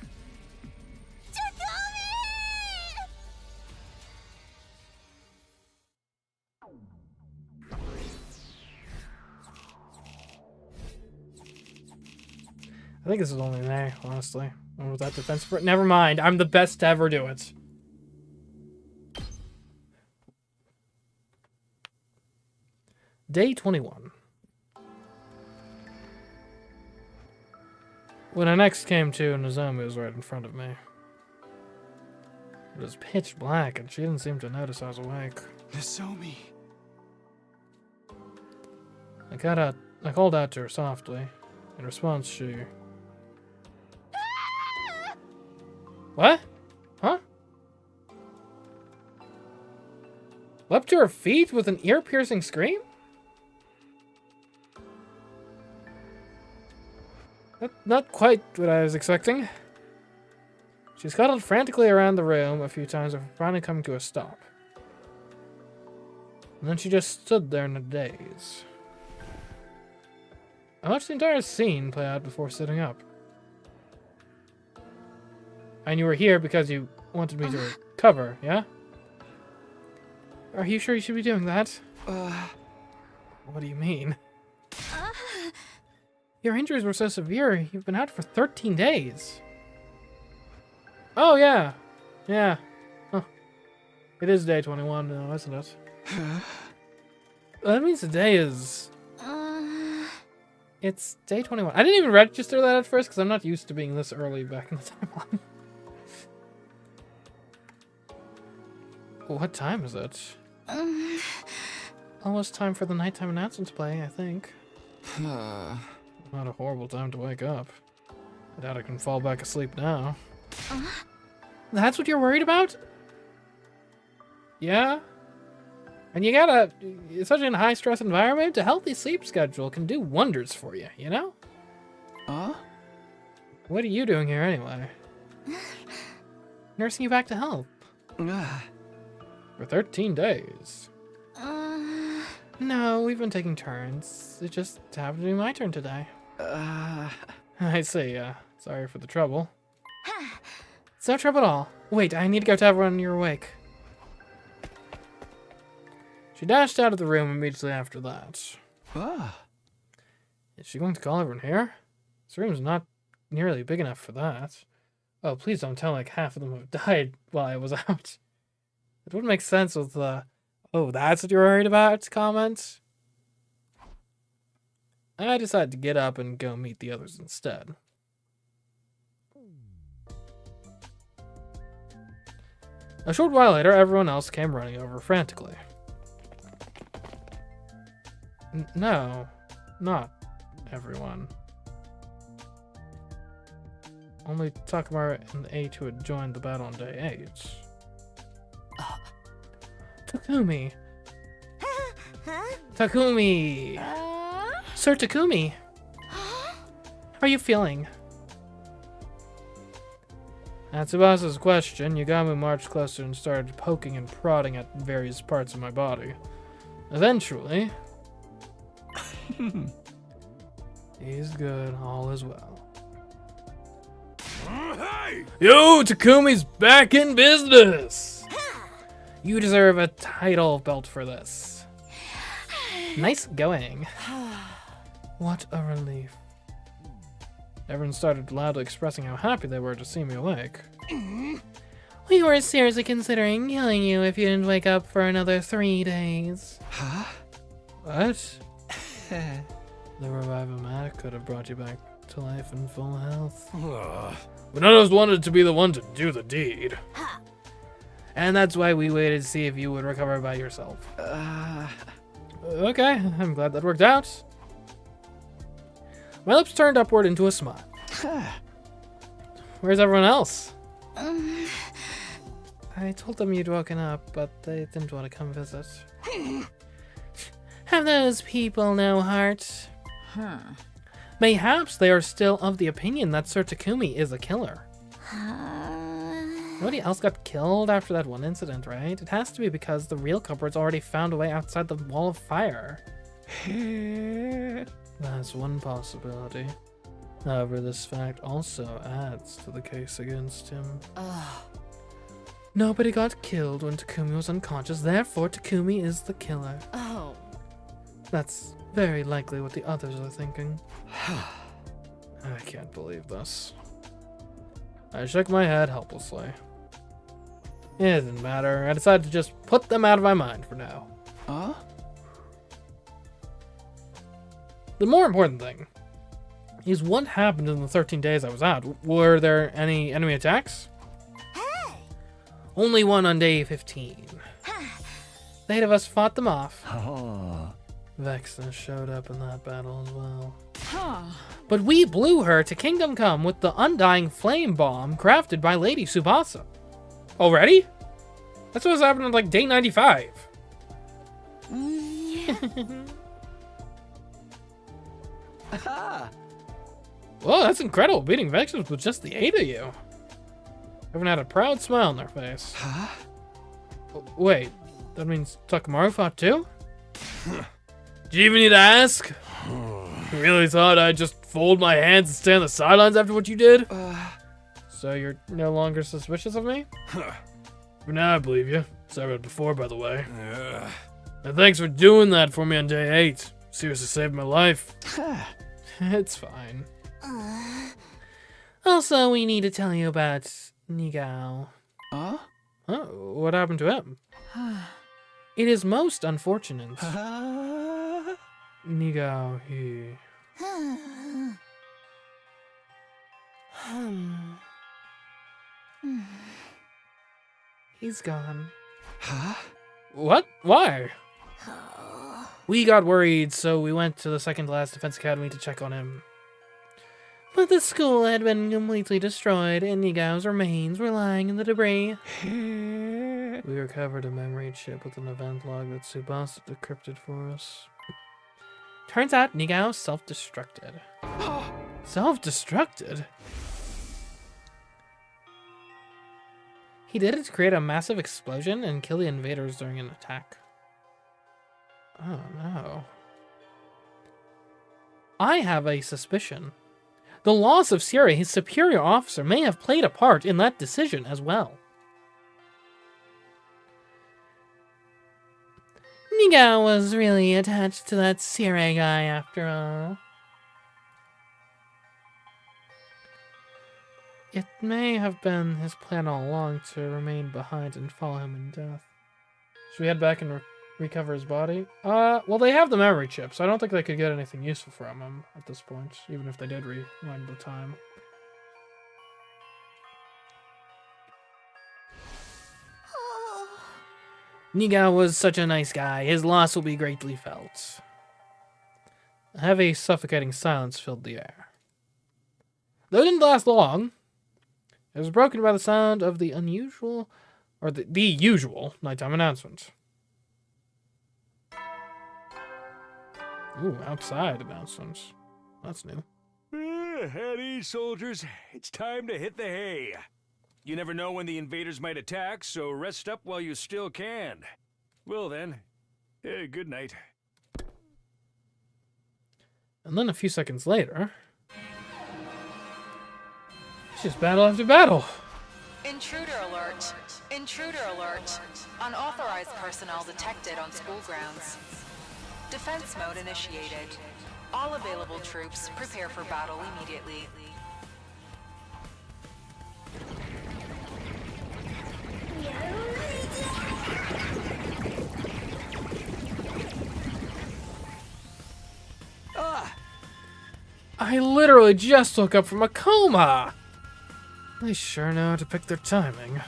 I think this is only an A, honestly. What was that defense for? Never mind. I'm the best to ever do it. Day 21. When I next came to, Nozomi was right in front of me. It was pitch black, and she didn't seem to notice I was awake. Nozomi. I called out to her softly. In response, she... What? Huh? Leapt to her feet with an ear-piercing scream? Not quite what I was expecting. She scuttled frantically around the room a few times before finally coming to a stop. And then she just stood there in a daze. I watched the entire scene play out before sitting up. And you were here because you wanted me to recover, yeah? Are you sure you should be doing that? What do you mean? Your injuries were so severe, you've been out for 13 days. Oh, yeah. Yeah. Huh. It is day 21 now, isn't it? That means today is... It's day 21. I didn't even register that at first because I'm not used to being this early back in the timeline. What time is it? Almost time for the nighttime announcements play, I think. Not a horrible time to wake up. I doubt I can fall back asleep now. That's what you're worried about? Yeah? And you gotta, especially in a high-stress environment, a healthy sleep schedule can do wonders for you, you know? What are you doing here anyway? Nursing you back to health. For 13 days. No, we've been taking turns. It just happened to be my turn today. I see, sorry for the trouble. It's no trouble at all. Wait, I need to go tell everyone you're awake. She dashed out of the room immediately after that. Is she going to call everyone here? This room's not nearly big enough for that. Oh, please don't tell like half of them have died while I was out. It wouldn't make sense with the, oh, that's what you're worried about comment. I decided to get up and go meet the others instead. A short while later, everyone else came running over frantically. No, not everyone. Only Takamaru and the 8 who had joined the battle on day 8. Takumi! Takumi! Sir Takumi! How are you feeling? At Tsubasa's question, Yagami marched closer and started poking and prodding at various parts of my body. Eventually... He's good, all is well. Yo, Takumi's back in business! You deserve a title belt for this. Nice going. What a relief. Everyone started loudly expressing how happy they were to see me awake. We were seriously considering killing you if you didn't wake up for another 3 days. Huh? What? The Revive-O-Matic could have brought you back to life in full health. But none of us wanted to be the one to do the deed. And that's why we waited to see if you would recover by yourself. Okay, I'm glad that worked out. My lips turned upward into a smile. Where's everyone else? I told them you'd woken up, but they didn't want to come visit. Have those people no heart? Mayhaps they are still of the opinion that Sir Takumi is a killer. Nobody else got killed after that one incident, right? It has to be because the real culprit's already found a way outside the wall of fire. That's one possibility. However, this fact also adds to the case against him. Nobody got killed when Takumi was unconscious, therefore Takumi is the killer. That's very likely what the others are thinking. I can't believe this. I shook my head helplessly. It didn't matter. I decided to just put them out of my mind for now. Huh? The more important thing is what happened in the 13 days I was out. Were there any enemy attacks? Hey! Only one on day 15. The 8 of us fought them off. Oh. Vexna showed up in that battle as well. Huh. But we blew her to Kingdom Come with the undying flame bomb crafted by Lady Tsubasa. Already? That's what was happening on like day 95. Well, that's incredible, beating Vexus with just the 8 of you. Everyone had a proud smile on their face. Huh? Wait, that means Takamaru fought too? Do you even need to ask? You really thought I'd just fold my hands and stay on the sidelines after what you did? So you're no longer suspicious of me? For now, I believe you. Sorry about before, by the way. And thanks for doing that for me on day 8. Seriously saved my life. It's fine. Also, we need to tell you about Nigao. Huh? Oh, what happened to him? It is most unfortunate. Nigao, he... He's gone. Huh? What? Why? We got worried, so we went to the second last defense academy to check on him. But the school had been completely destroyed, and Nigao's remains were lying in the debris. We recovered a memory chip with an event log that Tsubasa decrypted for us. Turns out Nigao self-destructed. Self-destructed? He did it to create a massive explosion and kill the invaders during an attack. Oh no. I have a suspicion. The loss of Sierra, his superior officer, may have played a part in that decision as well. Nigao was really attached to that Sierra guy after all. It may have been his plan all along to remain behind and follow him in death. Should we head back and recover his body? Well, they have the memory chip, so I don't think they could get anything useful from him at this point, even if they did rewind the time. Nigao was such a nice guy. His loss will be greatly felt. A heavy, suffocating silence filled the air. Though it didn't last long, it was broken by the sound of the unusual, or the usual, nighttime announcement. Ooh, outside announcements. That's new. At ease, soldiers. It's time to hit the hay. You never know when the invaders might attack, so rest up while you still can. Well then, good night. And then a few seconds later, it's just battle after battle. Intruder alert. Intruder alert. Unauthorized personnel detected on school grounds. Defense mode initiated. All available troops prepare for battle immediately. I literally just woke up from a coma. They sure know how to pick their timing.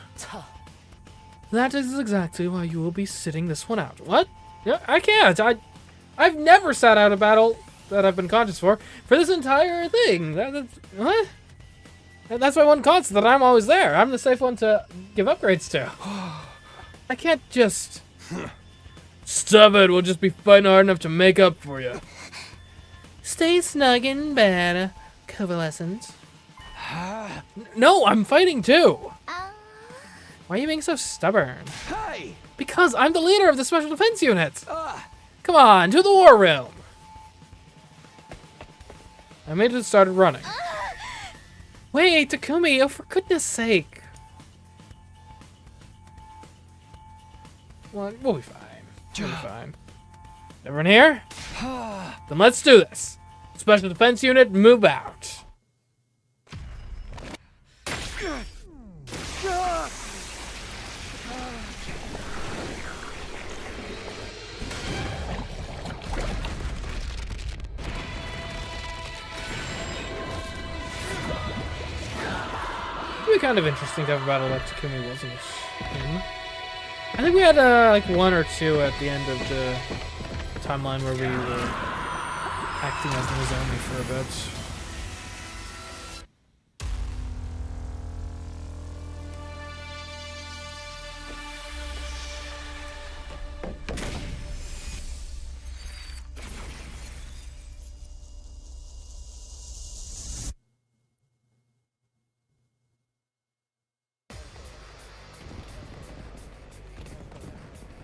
That is exactly why you will be sitting this one out. What? Yeah, I can't. I've never sat out a battle that I've been conscious for this entire thing. What? That's my one constant, that I'm always there. I'm the safe one to give upgrades to. I can't just... Stop it, we'll just be fighting hard enough to make up for you. Stay snug in bed, convalescent. No, I'm fighting too. Why are you being so stubborn? Hey! Because I'm the leader of the special defense unit. Come on, to the war room. I made it started running. Wait, Takumi, oh for goodness sake. Well, we'll be fine. We'll be fine. Everyone here? Then let's do this. Special defense unit, move out. kind of interesting to have a battle that Takumi wasn't in. I think we had like 1 or 2 at the end of the timeline where we were acting as Nozomi for a bit.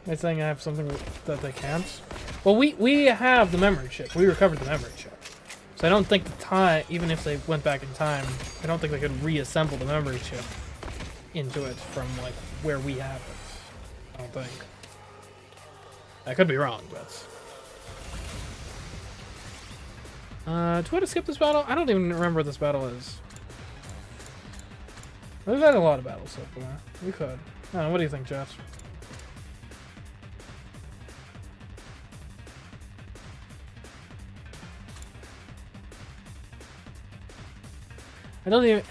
They're saying I have something that they can't. Well, we have the memory chip. We recovered the memory chip. So I don't think the time, even if they went back in time, I don't think they could reassemble the memory chip into it from like where we have it. I don't think. I could be wrong, but. Do I want to skip this battle? I don't even remember what this battle is. We've had a lot of battles so far. We could. I don't know, what do you think, Jess? I don't even.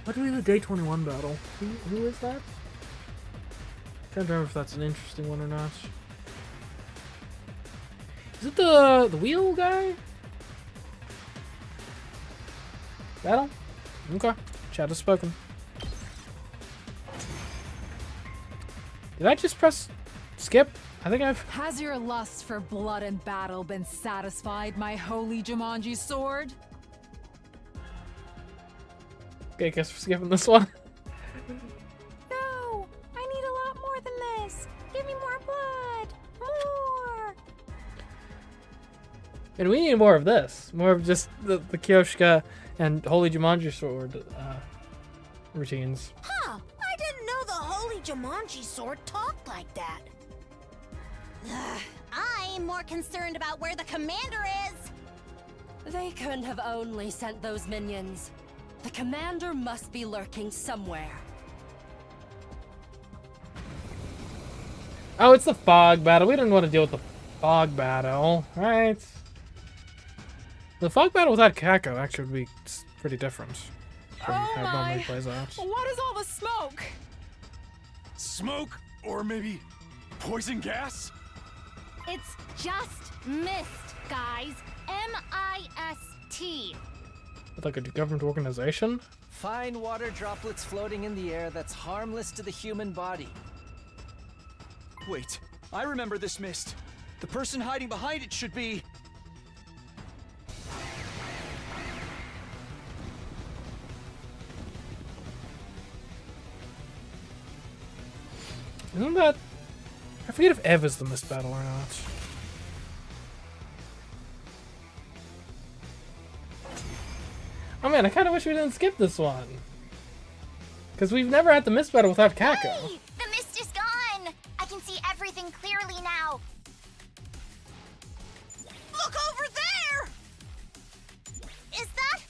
What do we have a day 21 battle? Who is that? I'm trying to remember if that's an interesting one or not. Is it the wheel guy? Battle? Okay. Chat has spoken. Did I just press skip? I think I've... Has your lust for blood and battle been satisfied, my holy Jumanji sword? Okay, I guess we're skipping this one. No! I need a lot more than this! Give me more blood! More! And we need more of this. More of just the Kyoshka and Holy Jumanji Sword routines. Huh! I didn't know the Holy Jumanji Sword talked like that. I'm more concerned about where the commander is! They couldn't have only sent those minions. The commander must be lurking somewhere. Oh, it's the fog battle. We didn't want to deal with the fog battle, right? The fog battle without Kako actually would be pretty different from how it normally plays out. What is all the smoke? Smoke? Or maybe poison gas? It's just mist, guys. M-I-S-T. Like a government organization? Fine water droplets floating in the air that's harmless to the human body. Wait, I remember this mist. The person hiding behind it should be... Isn't that... I forget if Ev is the mist battle or not. Oh man, I kind of wish we didn't skip this one. Because we've never had the mist battle without Kako. Hey! The mist is gone! I can see everything clearly now. Look over there! Is that...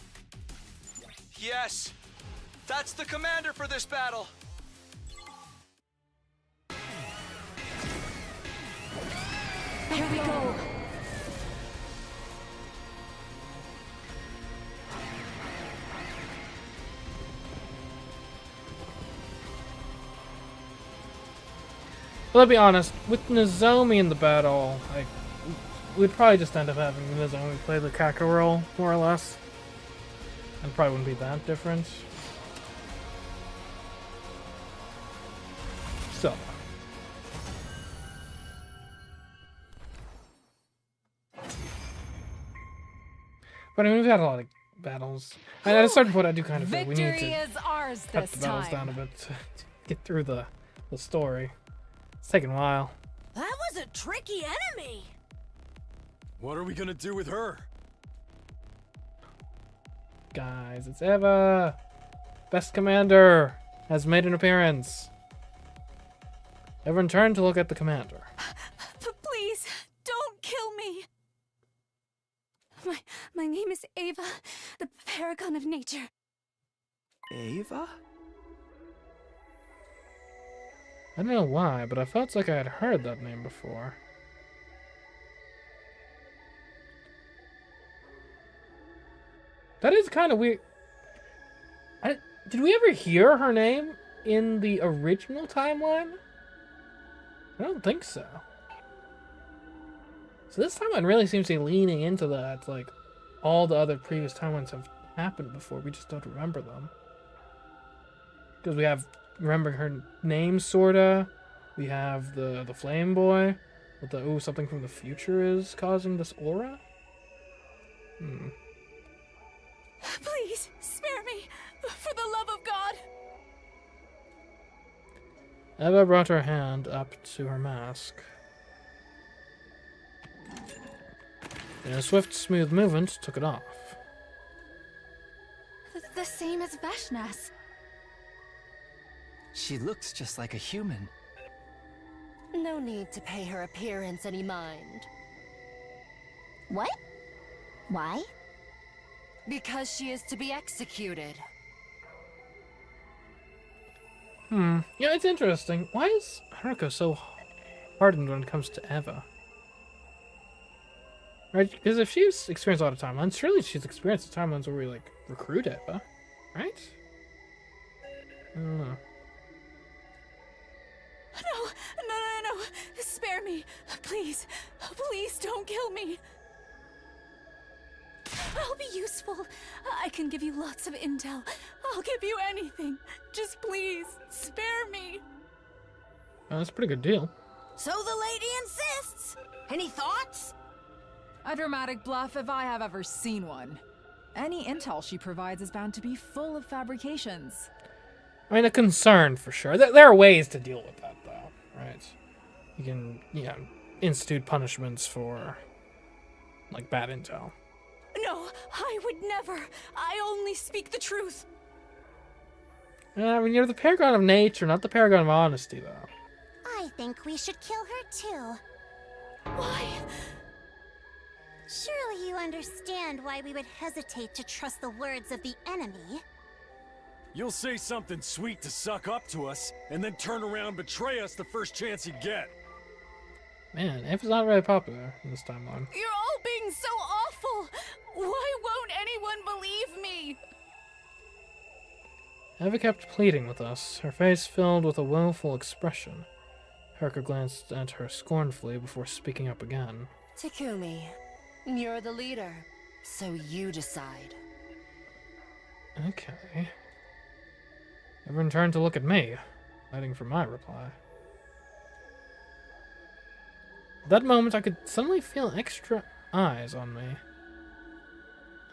Yes! That's the commander for this battle! Here we go. But let's be honest, with Nozomi in the battle, like, we'd probably just end up having Nozomi play the Kako role, more or less. And probably wouldn't be that different. So. But I mean, we've had a lot of battles. And at a certain point, I do kind of feel we need Victory to is ours cut this the battles time. down a bit to get through the story. It's taking a while. That was a tricky enemy! What are we gonna do with her? Guys, it's Eva! Best commander has made an appearance. Everyone turn to look at the commander. Please, don't kill me! My name is Ava, the paragon of nature. Ava? I don't know why, but I felt like I had heard that name before. That is kind of weird. Did we ever hear her name in the original timeline? I don't think so. So this timeline really seems to be leaning into that, like all the other previous timelines have happened before, we just don't remember them. Because we have remembering her name, sorta. We have the flame boy with the something from the future is causing this aura. Please, spare me, for the love of God. Eva brought her hand up to her mask. In a swift, smooth movement, took it off. The same as Veshna's. She looks just like a human. No need to pay her appearance any mind. What? Why? Because she is to be executed. Yeah, it's interesting. Why is Haruko so hardened when it comes to Eva? Right? Because if she's experienced a lot of timelines, surely she's experienced the timelines where we, like, recruit Eva. Right? I don't know. No. Spare me. Please. Please don't kill me. I'll be useful. I can give you lots of intel. I'll give you anything. Just please, spare me. That's a pretty good deal. So the lady insists. Any thoughts? A dramatic bluff if I have ever seen one. Any intel she provides is bound to be full of fabrications. I mean, a concern for sure. There are ways to deal with that, though, right? You can, institute punishments for, like, bad intel. No, I would never. I only speak the truth. I mean, you're the paragon of nature, not the paragon of honesty, though. I think we should kill her too. Why? Surely you understand why we would hesitate to trust the words of the enemy. You'll say something sweet to suck up to us, and then turn around and betray us the first chance you get. Man, Eva's not very popular in this timeline. You're all being so awful. Why won't anyone believe me? Eva kept pleading with us, her face filled with a woeful expression. Haruko glanced at her scornfully before speaking up again. Takumi, you're the leader, so you decide. Okay. Everyone turned to look at me, waiting for my reply. At that moment, I could suddenly feel extra eyes on me.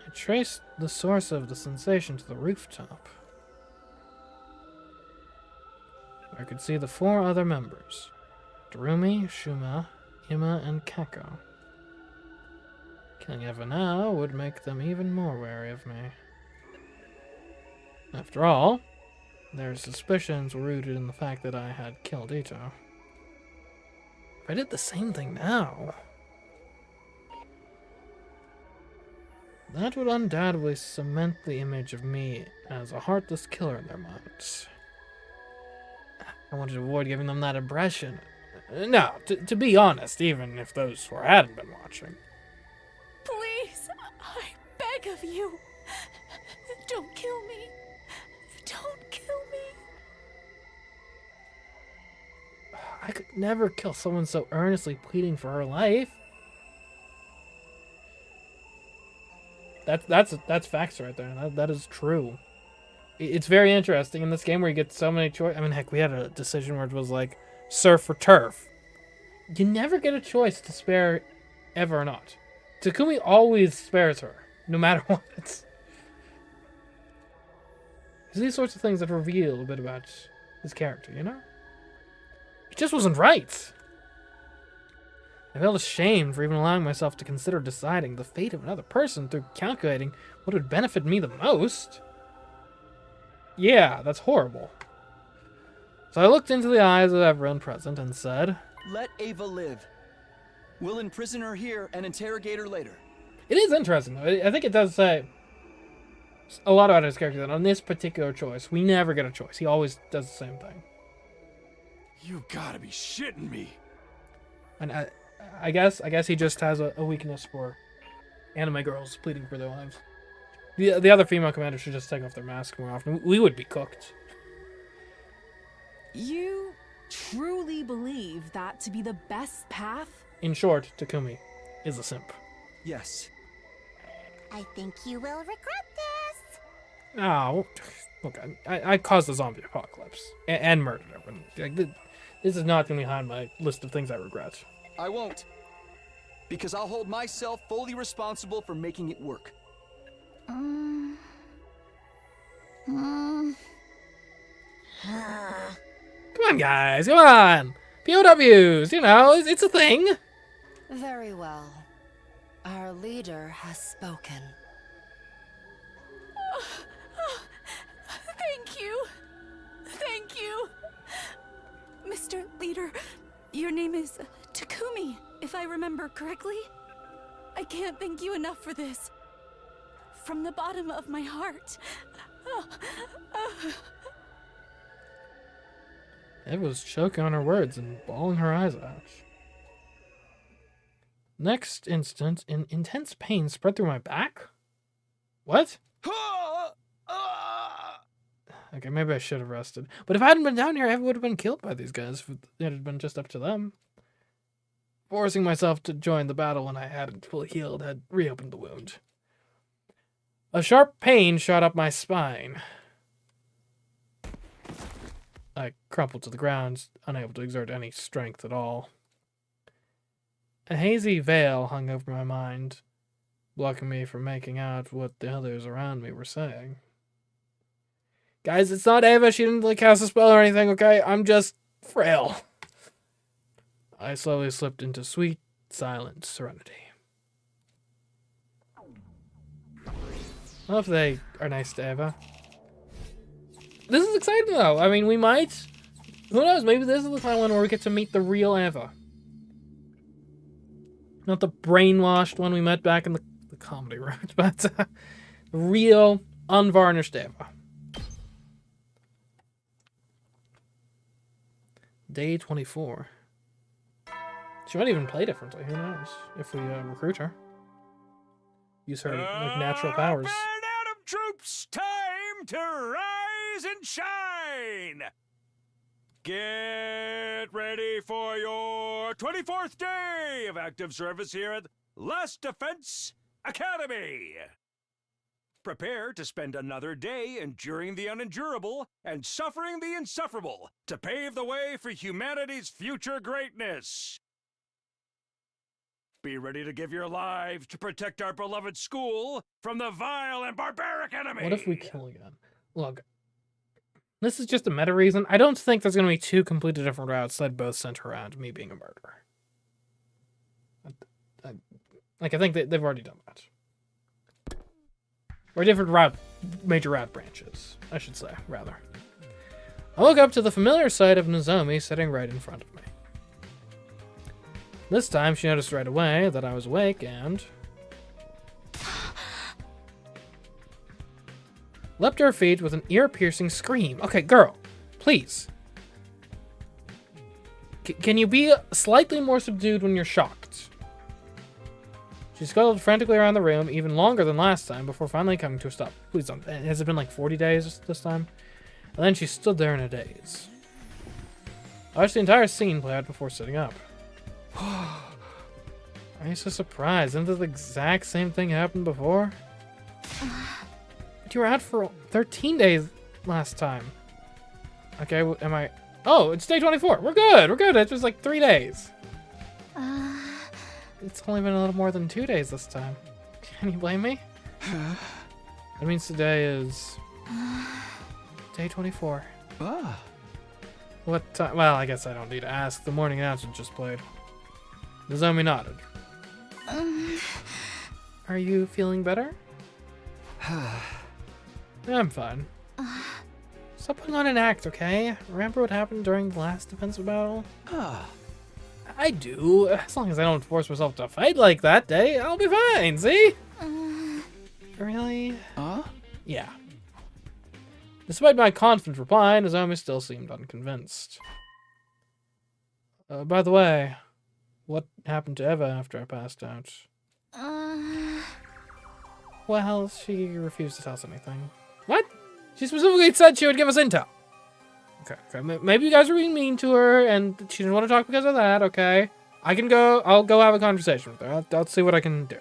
I traced the source of the sensation to the rooftop. I could see the 4 other members. Darumi, Shuma, Ima, and Kako. Killing Eva now would make them even more wary of me. After all, their suspicions were rooted in the fact that I had killed Ito. If I did the same thing now, that would undoubtedly cement the image of me as a heartless killer in their minds. I wanted to avoid giving them that impression. No, to be honest, even if those 4 hadn't been watching. Please, I beg of you. Don't kill me. Don't kill me. I could never kill someone so earnestly pleading for her life. That's facts right there. That is true. It's very interesting in this game where you get so many choices. I mean, heck, we had a decision where it was like surf or turf. You never get a choice to spare Eva or not. Takumi always spares her, no matter what. It's these sorts of things that reveal a bit about his character, you know? It just wasn't right. I felt ashamed for even allowing myself to consider deciding the fate of another person through calculating what would benefit me the most. Yeah, that's horrible. So I looked into the eyes of everyone present and said, Let Ava live. We'll imprison her here and interrogate her later. It is interesting, though. I think it does say a lot about his character that on this particular choice, we never get a choice. He always does the same thing. You gotta be shitting me. And I guess he just has a weakness for anime girls pleading for their lives. The other female commanders should just take off their mask more often. We would be cooked. You truly believe that to be the best path? In short, Takumi is a simp. Yes. I think you will regret this. Oh, look, I caused the zombie apocalypse and murdered everyone. Like, this is not going to be on my list of things I regret. I won't. Because I'll hold myself fully responsible for making it work. Come on, guys, come on! POWs, you know, it's a thing. Very well. Our leader has spoken. Thank you. Thank you. Mr. Leader, your name is Takumi, if I remember correctly. I can't thank you enough for this. From the bottom of my heart. Eva was choking on her words and bawling her eyes out. Next instant, an intense pain spread through my back? What? Okay, maybe I should have rested. But if I hadn't been down here, Eva would have been killed by these guys if it had been just up to them. Forcing myself to join the battle when I hadn't fully healed had reopened the wound. A sharp pain shot up my spine. I crumpled to the ground, unable to exert any strength at all. A hazy veil hung over my mind, blocking me from making out what the others around me were saying. Guys, it's not Eva. She didn't like cast a spell or anything, okay? I'm just frail. I slowly slipped into sweet, silent serenity. Well, if they are nice to Eva. This is exciting, though. I mean, we might... Who knows? Maybe this is the final one where we get to meet the real Eva. Not the brainwashed one we met back in the comedy route, but the real, unvarnished Eva. Day 24. She might even play differently. Who knows? If we recruit her. Use her like natural powers. Atom troops, time to rise and shine! Get ready for your 24th day of active service here at Last Defense Academy. Prepare to spend another day enduring the unendurable and suffering the insufferable to pave the way for humanity's future greatness. Be ready to give your lives to protect our beloved school from the vile and barbaric enemy. What if we kill again? Look, this is just a meta reason. I don't think there's going to be two completely different routes that both center around me being a murderer. I think they've already done that. Or different major route branches, I should say, rather. I woke up to the familiar sight of Nozomi sitting right in front of me. This time, she noticed right away that I was awake and... leapt to her feet with an ear-piercing scream. Okay, girl, please. Can you be slightly more subdued when you're shocked? She scuttled frantically around the room, even longer than last time, before finally coming to a stop. Please don't. Has it been like 40 days this time? And then she stood there in a daze. I watched the entire scene play out before sitting up. Why are you so surprised? Isn't this the exact same thing happened before? You were out for 13 days last time. Okay, am I... Oh, it's day 24. We're good. We're good. It was like 3 days. It's only been a little more than 2 days this time. Can you blame me? That means today is... day 24. What time? Well, I guess I don't need to ask. The morning announcement just played. Nozomi nodded. Are you feeling better? Yeah, I'm fine. Stop putting on an act, okay? Remember what happened during the last defensive battle? I do. As long as I don't force myself to fight like that day, I'll be fine, see? Really? Yeah. Despite my confident reply, Nozomi still seemed unconvinced. By the way, what happened to Eva after I passed out? Well, she refused to tell us anything. What? She specifically said she would give us intel. Okay. Maybe you guys are being mean to her, and she didn't want to talk because of that, okay? I'll go have a conversation with her. I'll see what I can do.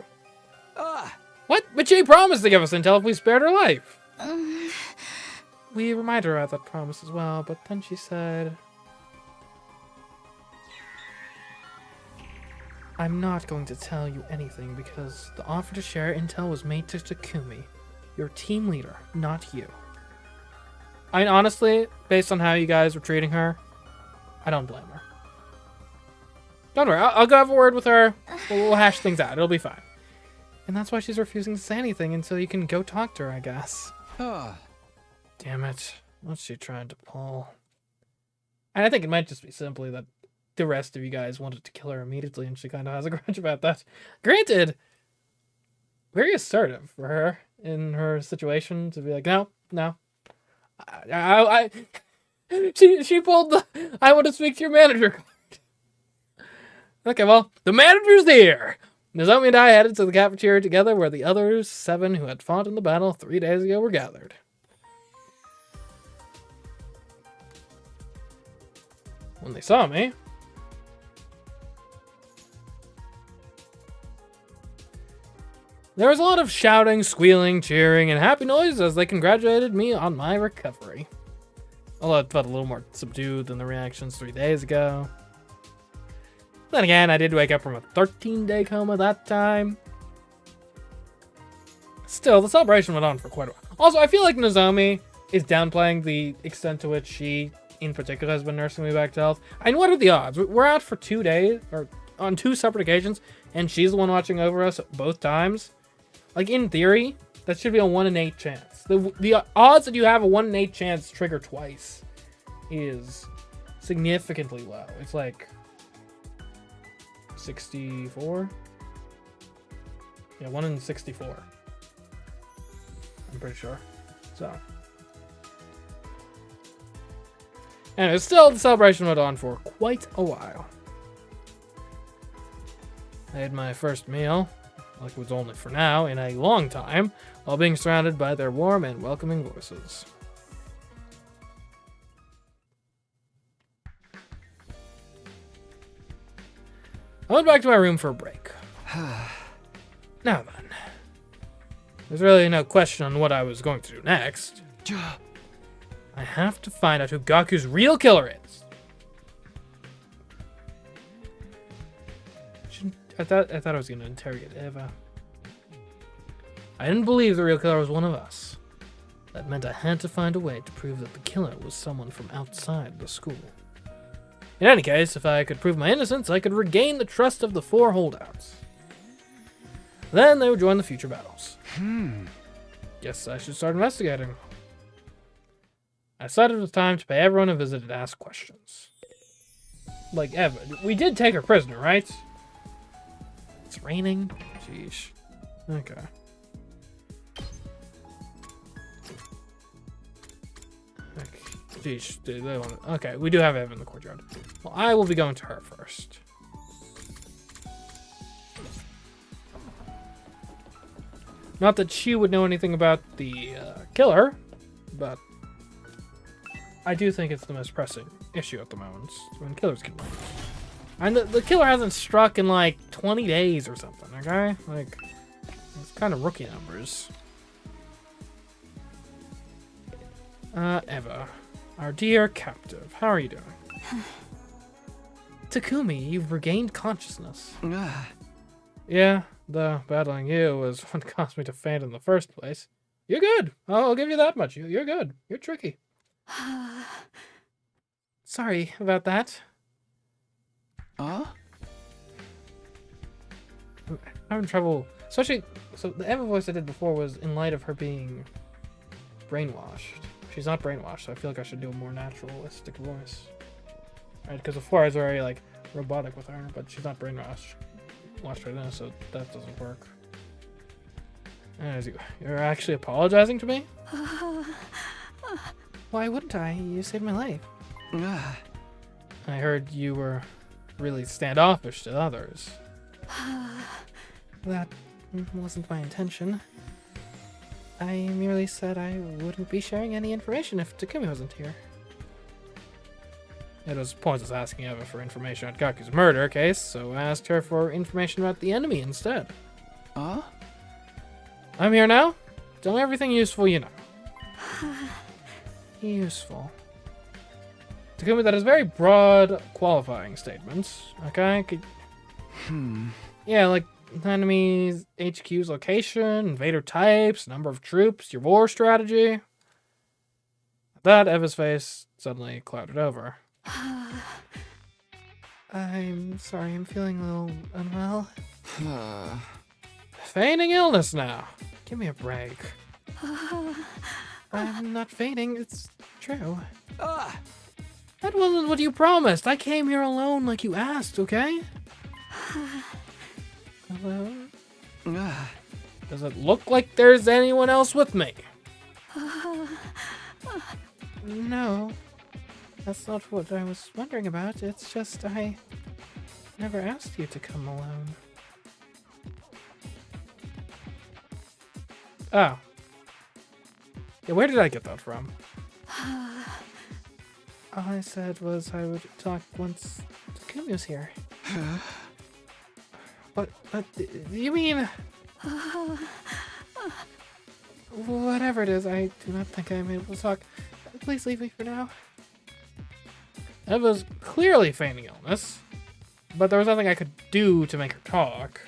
What? But she promised to give us intel if we spared her life. We reminded her of that promise as well, but then she said... I'm not going to tell you anything because the offer to share intel was made to Takumi, your team leader, not you. I mean, honestly, based on how you guys were treating her, I don't blame her. Don't worry, I'll go have a word with her. We'll hash things out. It'll be fine. And that's why she's refusing to say anything until you can go talk to her, I guess. Damn it. What's she trying to pull? And I think it might just be simply that the rest of you guys wanted to kill her immediately, and she kind of has a grudge about that. Granted, very assertive for her in her situation to be like, no. She pulled the I want to speak to your manager card. Okay, well, the manager's here. Nozomi and I headed to the cafeteria together where the others 7 who had fought in the battle 3 days ago were gathered. When they saw me, there was a lot of shouting, squealing, cheering, and happy noises as they congratulated me on my recovery. Although it felt a little more subdued than the reactions 3 days ago. Then again, I did wake up from a 13-day coma that time. Still, the celebration went on for quite a while. Also, I feel like Nozomi is downplaying the extent to which she, in particular, has been nursing me back to health. And what are the odds? We're out for 2 days, or on 2 separate occasions, and she's the one watching over us both times. Like, in theory, that should be a 1 in 8 chance. The odds that you have a 1 in 8 chance to trigger twice is significantly low. It's like 64? Yeah, 1 in 64. I'm pretty sure. So. And still, the celebration went on for quite a while. I had my first meal, like it was only for now, in a long time, while being surrounded by their warm and welcoming voices. I went back to my room for a break. Now then, there's really no question on what I was going to do next. I have to find out who Gaku's real killer is. I thought I was going to interrogate Eva. I didn't believe the real killer was one of us. That meant I had to find a way to prove that the killer was someone from outside the school. In any case, if I could prove my innocence, I could regain the trust of the 4 holdouts. Then they would join the future battles. Guess I should start investigating. I decided it was time to pay everyone a visit and ask questions. Like Eva. We did take her prisoner, right? It's raining? Sheesh. Okay. Sheesh. Okay, we do have Eva in the courtyard. Well, I will be going to her first. Not that she would know anything about the killer, but I do think it's the most pressing issue at the moment when killers get murdered. And the killer hasn't struck in like 20 days or something, okay? Like, it's kind of rookie numbers. Eva, our dear captive, how are you doing? Takumi, you've regained consciousness. Yeah, the battling you was what caused me to faint in the first place. You're good. I'll give you that much. You're good. You're tricky. Sorry about that. I'm having trouble, especially, so the Eva voice I did before was in light of her being brainwashed. She's not brainwashed, so I feel like I should do a more naturalistic voice. Right, because before I was very, like, robotic with her, but she's not brainwashed. Watched her now, so that doesn't work. Anyways, you're actually apologizing to me? Why wouldn't I? You saved my life. I heard you were really standoffish to others. That wasn't my intention. I merely said I wouldn't be sharing any information if Takumi wasn't here. It was pointless asking Eva for information on Gaku's murder case, so I asked her for information about the enemy instead. Huh? I'm here now. Tell me everything useful you know. Useful. Takumi, that is very broad qualifying statements. Okay? Yeah, like the enemy's HQ's location, invader types, number of troops, your war strategy. At that, Eva's face suddenly clouded over. I'm sorry, I'm feeling a little unwell. Feigning illness now. Give me a break. I'm not feigning, it's true. That wasn't what you promised. I came here alone like you asked, okay? Alone? Does it look like there's anyone else with me? No. That's not what I was wondering about. It's just I never asked you to come alone. Oh. Yeah, where did I get that from? All I said was I would talk once Takumi was here. What do you mean? Whatever it is, I do not think I'm able to talk. Please leave me for now. Eva's clearly feigning illness, but there was nothing I could do to make her talk.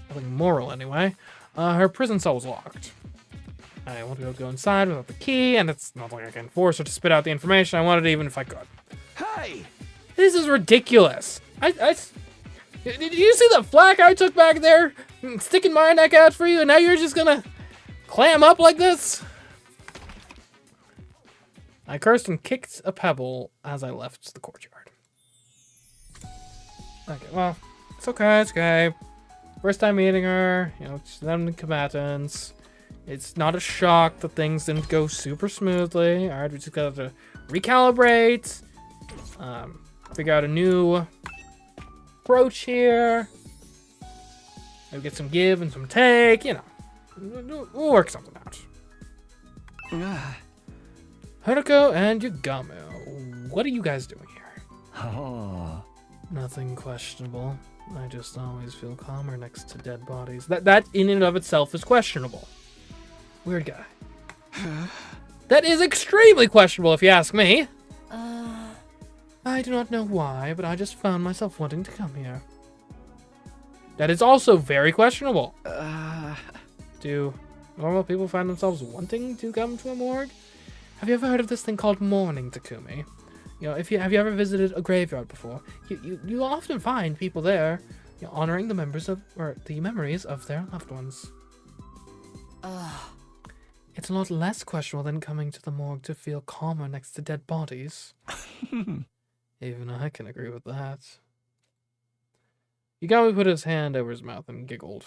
Nothing moral, anyway. Her prison cell was locked. I won't be able to go inside without the key, and it's not like I can force her to spit out the information I wanted, even if I could. Hey! This is ridiculous. Did you see the flack I took back there? Sticking my neck out for you, and now you're just gonna clam up like this? I cursed and kicked a pebble as I left the courtyard. Okay, well, it's okay. First time meeting her, you know, them the combatants. It's not a shock that things didn't go super smoothly. Alright, we just gotta recalibrate. Figure out a new approach here. Maybe get some give and some take, you know. We'll work something out. Haruko and Yagami, what are you guys doing here? Oh. Nothing questionable. I just always feel calmer next to dead bodies. That in and of itself is questionable. Weird guy. That is extremely questionable if you ask me. I do not know why, but I just found myself wanting to come here. That is also very questionable. Do normal people find themselves wanting to come to a morgue? Have you ever heard of this thing called mourning, Takumi? You know, have you ever visited a graveyard before? You often find people there, you know, honoring the memories of their loved ones. It's a lot less questionable than coming to the morgue to feel calmer next to dead bodies. Even I can agree with that. Yagami put his hand over his mouth and giggled.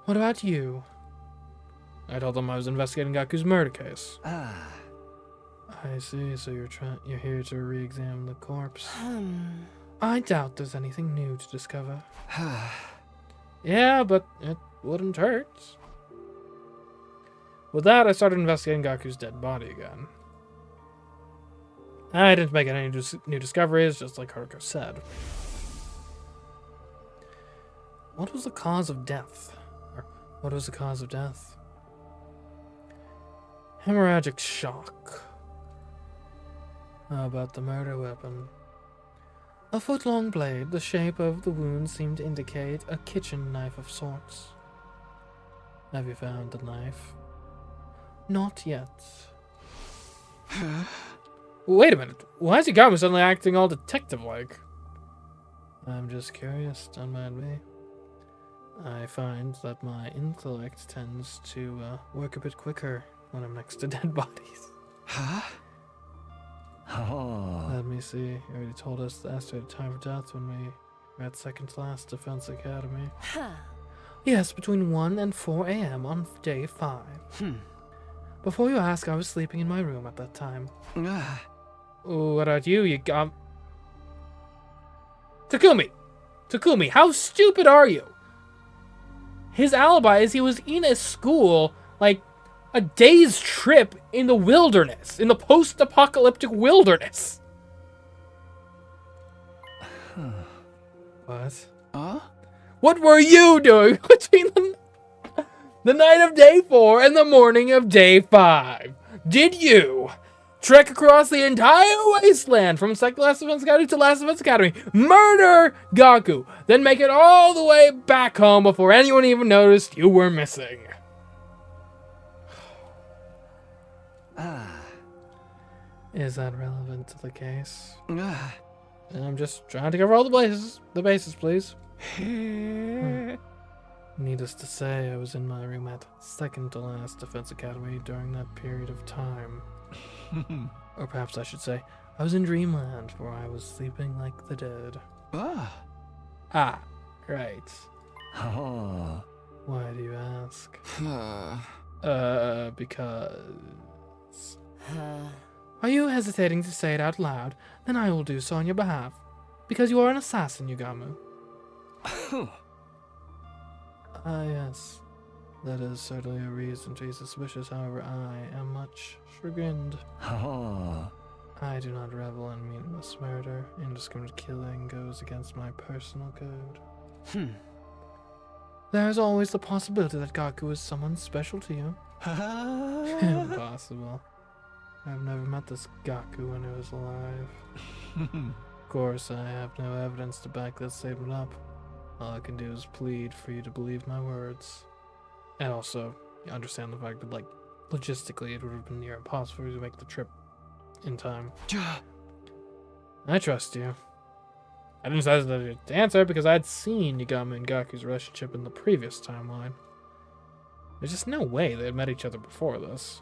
What about you? I told them I was investigating Gaku's murder case. I see, so you're here to re-examine the corpse. I doubt there's anything new to discover. Yeah, but it wouldn't hurt. With that, I started investigating Gaku's dead body again. I didn't make any new discoveries, just like Haruko said. What was the cause of death? Or what was the cause of death? Hemorrhagic shock. How about the murder weapon? A foot-long blade, the shape of the wound seemed to indicate a kitchen knife of sorts. Have you found the knife? Not yet. Wait a minute. Why is Yagami suddenly acting all detective-like? I'm just curious, don't mind me. I find that my intellect tends to work a bit quicker when I'm next to dead bodies. Huh? Oh. Let me see. You already told us the estimated time of death when we were at second to last Defense Academy. Yes, between 1 and 4 a.m. on day 5. Before you ask, I was sleeping in my room at that time. What about you? You got... Takumi! Takumi, how stupid are you? His alibi is he was in a school, like, a day's trip in the wilderness, in the post-apocalyptic wilderness. What? What were you doing between the night of day 4 and the morning of day 5? Did you trek across the entire wasteland from Second Last Defense Academy to Last Defense Academy, murder Gaku, then make it all the way back home before anyone even noticed you were missing? Is that relevant to the case? I'm just trying to cover all the bases, please. Needless to say, I was in my room at Second to Last Defense Academy during that period of time. Or perhaps I should say, I was in dreamland, where I was sleeping like the dead. Right. Why do you ask? Because... Are you hesitating to say it out loud? Then I will do so on your behalf. Because you are an assassin, Yugamu. Yes. That is certainly a reason to be suspicious, however, I am much chagrined. I do not revel in meaningless murder. Indiscriminate killing goes against my personal code. There is always the possibility that Gaku is someone special to you. Impossible. I've never met this Gaku when he was alive. Of course, I have no evidence to back that statement up. All I can do is plead for you to believe my words. And also, you understand the fact that, like, logistically it would have been near impossible for you to make the trip in time. I trust you. I didn't hesitate to answer because I'd seen Yagami and Gaku's relationship in the previous timeline. There's just no way they had met each other before this.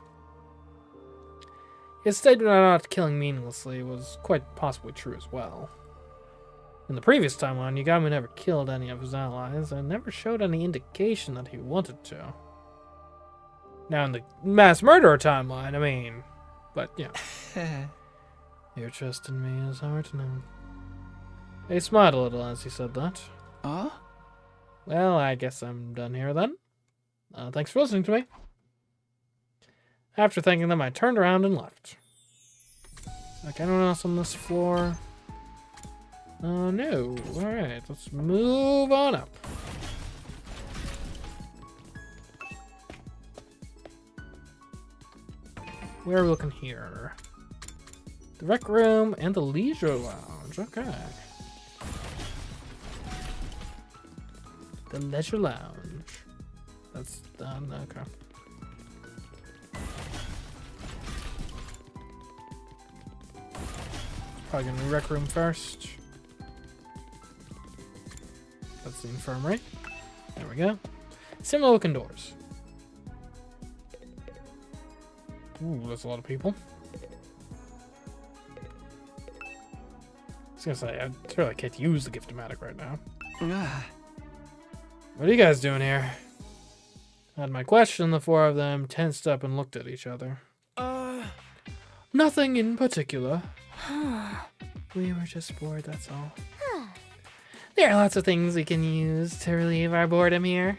His statement about not killing meaninglessly was quite possibly true as well. In the previous timeline, Yagami never killed any of his allies and never showed any indication that he wanted to. Now in the mass murderer timeline, I mean, but you know. Your trust in me is hard to know. He smiled a little as he said that. Well, I guess I'm done here then. Thanks for listening to me. After thanking them, I turned around and left. Like anyone else on this floor? No. Alright, let's move on up. Where are we looking here? The rec room and the leisure lounge. Okay. The leisure lounge. That's done. Okay. Probably gonna rec room first. That's the infirmary. There we go. Similar looking doors. Ooh, that's a lot of people. I was gonna say, I really can't use the Gift-O-Matic right now. What are you guys doing here? I had my question, the four of them tensed up and looked at each other. Nothing in particular. We were just bored, that's all. There are lots of things we can use to relieve our boredom here.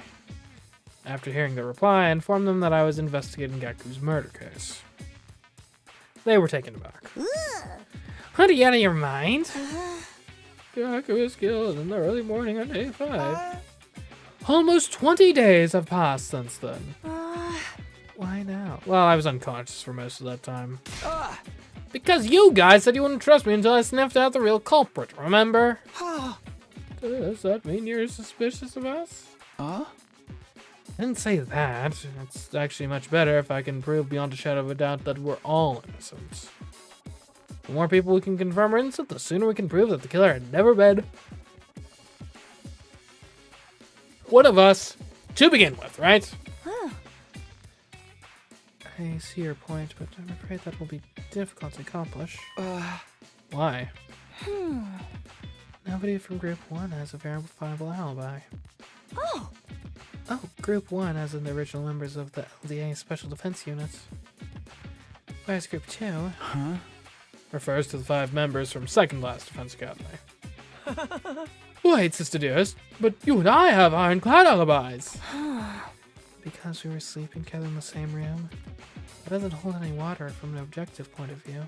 After hearing the reply, I informed them that I was investigating Gaku's murder case. They were taken aback. What, are you out of your mind? Gaku was killed in the early morning on day 5. Almost 20 days have passed since then. Why now? Well, I was unconscious for most of that time. Because you guys said you wouldn't trust me until I sniffed out the real culprit, remember? Does that mean you're suspicious of us? I didn't say that. It's actually much better if I can prove beyond a shadow of a doubt that we're all innocent. The more people we can confirm are innocent, the sooner we can prove that the killer had never been one of us to begin with, right? I see your point, but I'm afraid that will be difficult to accomplish. Why? Nobody from Group 1 has a verifiable alibi. Oh, Group 1, as in the original members of the LDA Special Defense Unit. Whereas Group 2 refers to the 5 members from Second Last Defense Academy. Wait, Sister Dearest, but you and I have ironclad alibis. because we were sleeping together in the same room. It doesn't hold any water from an objective point of view.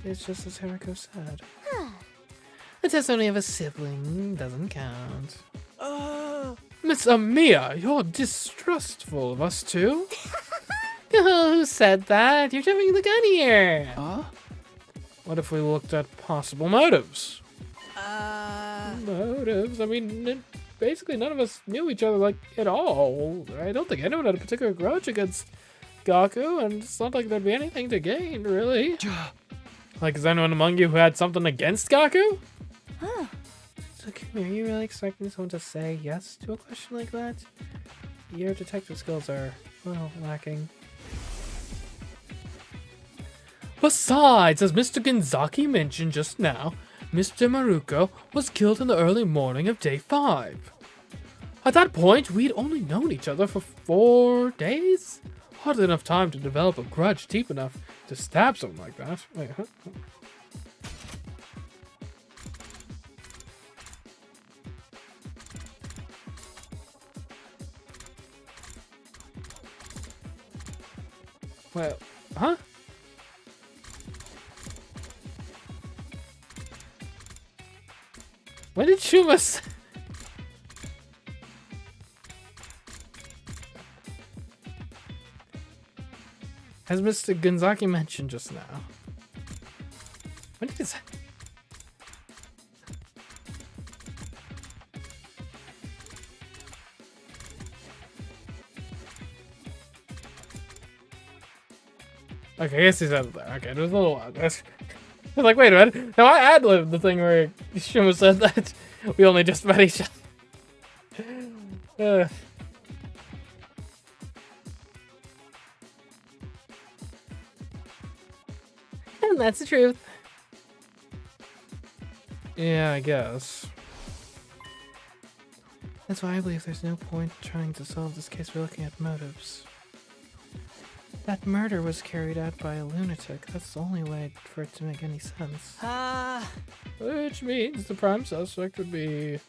It's just as Haruko said. The testimony of a sibling doesn't count. Miss Amiya, you're distrustful of us too? Who said that? You're jumping the gun here. What if we looked at possible motives? Motives? I mean, basically none of us knew each other, like, at all. I don't think anyone had a particular grudge against Gaku, and it's not like there'd be anything to gain, really. Like, is anyone among you who had something against Gaku? So, Kimi, are you really expecting someone to say yes to a question like that? Your detective skills are, well, lacking. Besides, as Mr. Gonzaki mentioned just now, Mr. Maruko was killed in the early morning of day 5. At that point, we'd only known each other for 4 days? Hardly enough time to develop a grudge deep enough to stab someone like that. Wait, huh? Well, huh? When did Shuma as Mr. Gonzaki mentioned just now? When did it say? Okay, I guess he said it there. Okay, there's a little while. I was like, wait a minute. No, I ad-libbed the thing where Shuma said that we only just met each other. And that's the truth. Yeah, I guess. That's why I believe there's no point trying to solve this case by looking at motives. That murder was carried out by a lunatic. That's the only way for it to make any sense. Which means the prime suspect would be...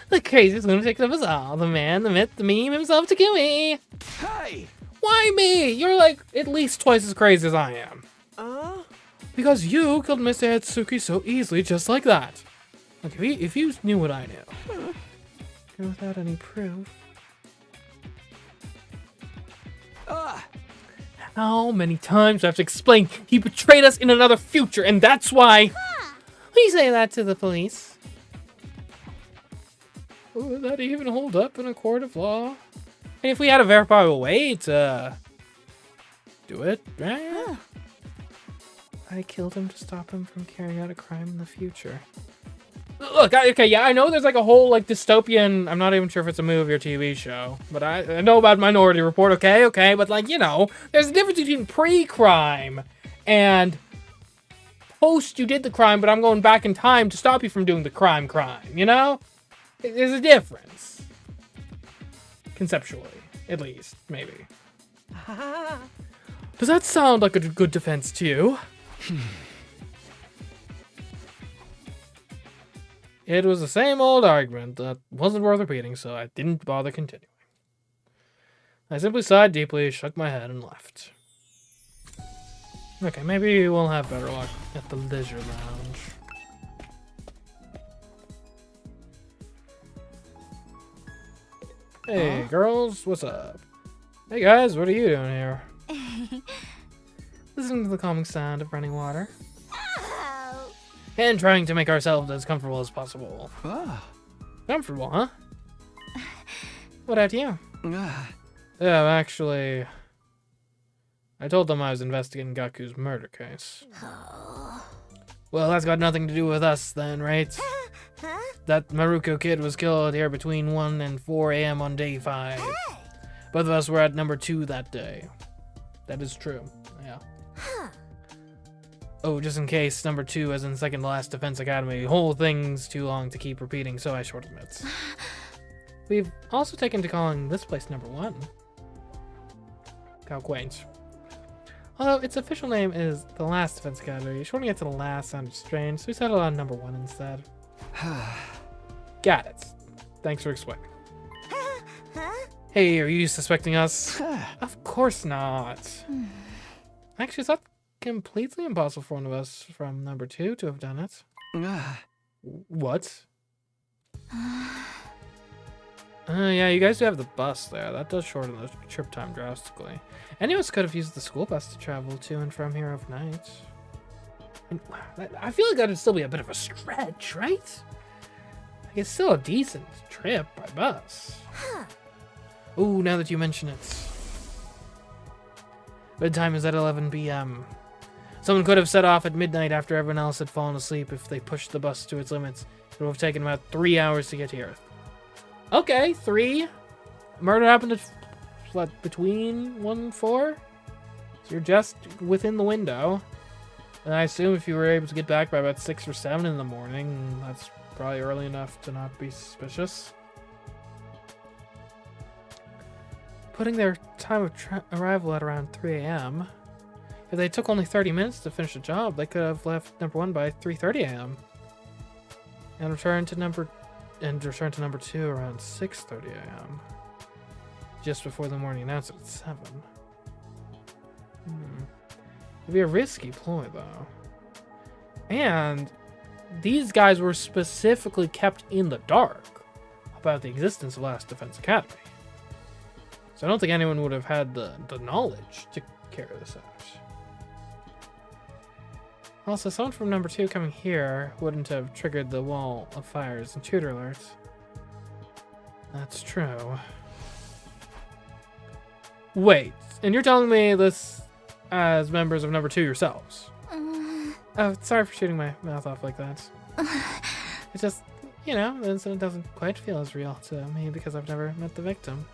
the craziest lunatic of us all. The man, the myth, the meme himself, Takumi. Hey! Why me? You're like at least twice as crazy as I am. Because you killed Mr. Hatsuki so easily just like that. Like if you knew what I knew. And without any proof. How many times do I have to explain he betrayed us in another future, and that's why we say that to the police. Would that even hold up in a court of law? And if we had a verifiable way to do it, right? I killed him to stop him from carrying out a crime in the future. Look, okay, yeah, I know there's like a whole like dystopian, I'm not even sure if it's a movie or TV show, but I know about Minority Report, okay, but like, you know, there's a difference between pre-crime and post you did the crime, but I'm going back in time to stop you from doing the crime, you know? There's a difference. Conceptually, at least, maybe. Does that sound like a good defense to you? It was the same old argument that wasn't worth repeating, so I didn't bother continuing. I simply sighed deeply, shook my head, and left. Okay, maybe we'll have better luck at the leisure lounge. Hey, girls, what's up? Hey, guys, what are you doing here? Listening to the calming sound of running water. And trying to make ourselves as comfortable as possible. Comfortable, huh? What about you? Yeah, actually... I told them I was investigating Gaku's murder case. Well, that's got nothing to do with us then, right? That Maruko kid was killed here between 1 and 4 a.m. on day 5. Both of us were at number 2 that day. That is true, yeah. Oh, just in case, number 2 as in second to last Defense Academy. Whole thing's too long to keep repeating, so I shortened it. We've also taken to calling this place number 1. How quaint. Although its official name is the Last Defense Academy, shortening it to the last sounded strange, so we settled on number 1 instead. Got it. Thanks for explaining. Hey, are you suspecting us? Of course not. Actually, it's not completely impossible for one of us from number 2 to have done it. What? Yeah, you guys do have the bus there. That does shorten the trip time drastically. Any of us could have used the school bus to travel to and from here overnight. And I feel like that'd still be a bit of a stretch, right? Like, it's still a decent trip by bus. Ooh, now that you mention it. Bedtime is at 11 p.m. Someone could have set off at midnight after everyone else had fallen asleep. If they pushed the bus to its limits, it would have taken about 3 hours to get here. Okay, 3. Murder happened at, what, between 1 and 4? So you're just within the window. And I assume if you were able to get back by about 6 or 7 in the morning, that's probably early enough to not be suspicious. Putting their time of arrival at around 3 a.m. If they took only 30 minutes to finish the job, they could have left number 1 by 3:30 a.m. and returned to number 2 around 6:30 a.m. just before the morning announcement at 7. It'd be a risky ploy, though. And these guys were specifically kept in the dark about the existence of Last Defense Academy. So I don't think anyone would have had the knowledge to carry this out. Also, someone from number 2 coming here wouldn't have triggered the wall of fires and intruder alerts. That's true. Wait, and you're telling me this as members of number 2 yourselves? Oh, sorry for shooting my mouth off like that. It's just, you know, the incident doesn't quite feel as real to me because I've never met the victim.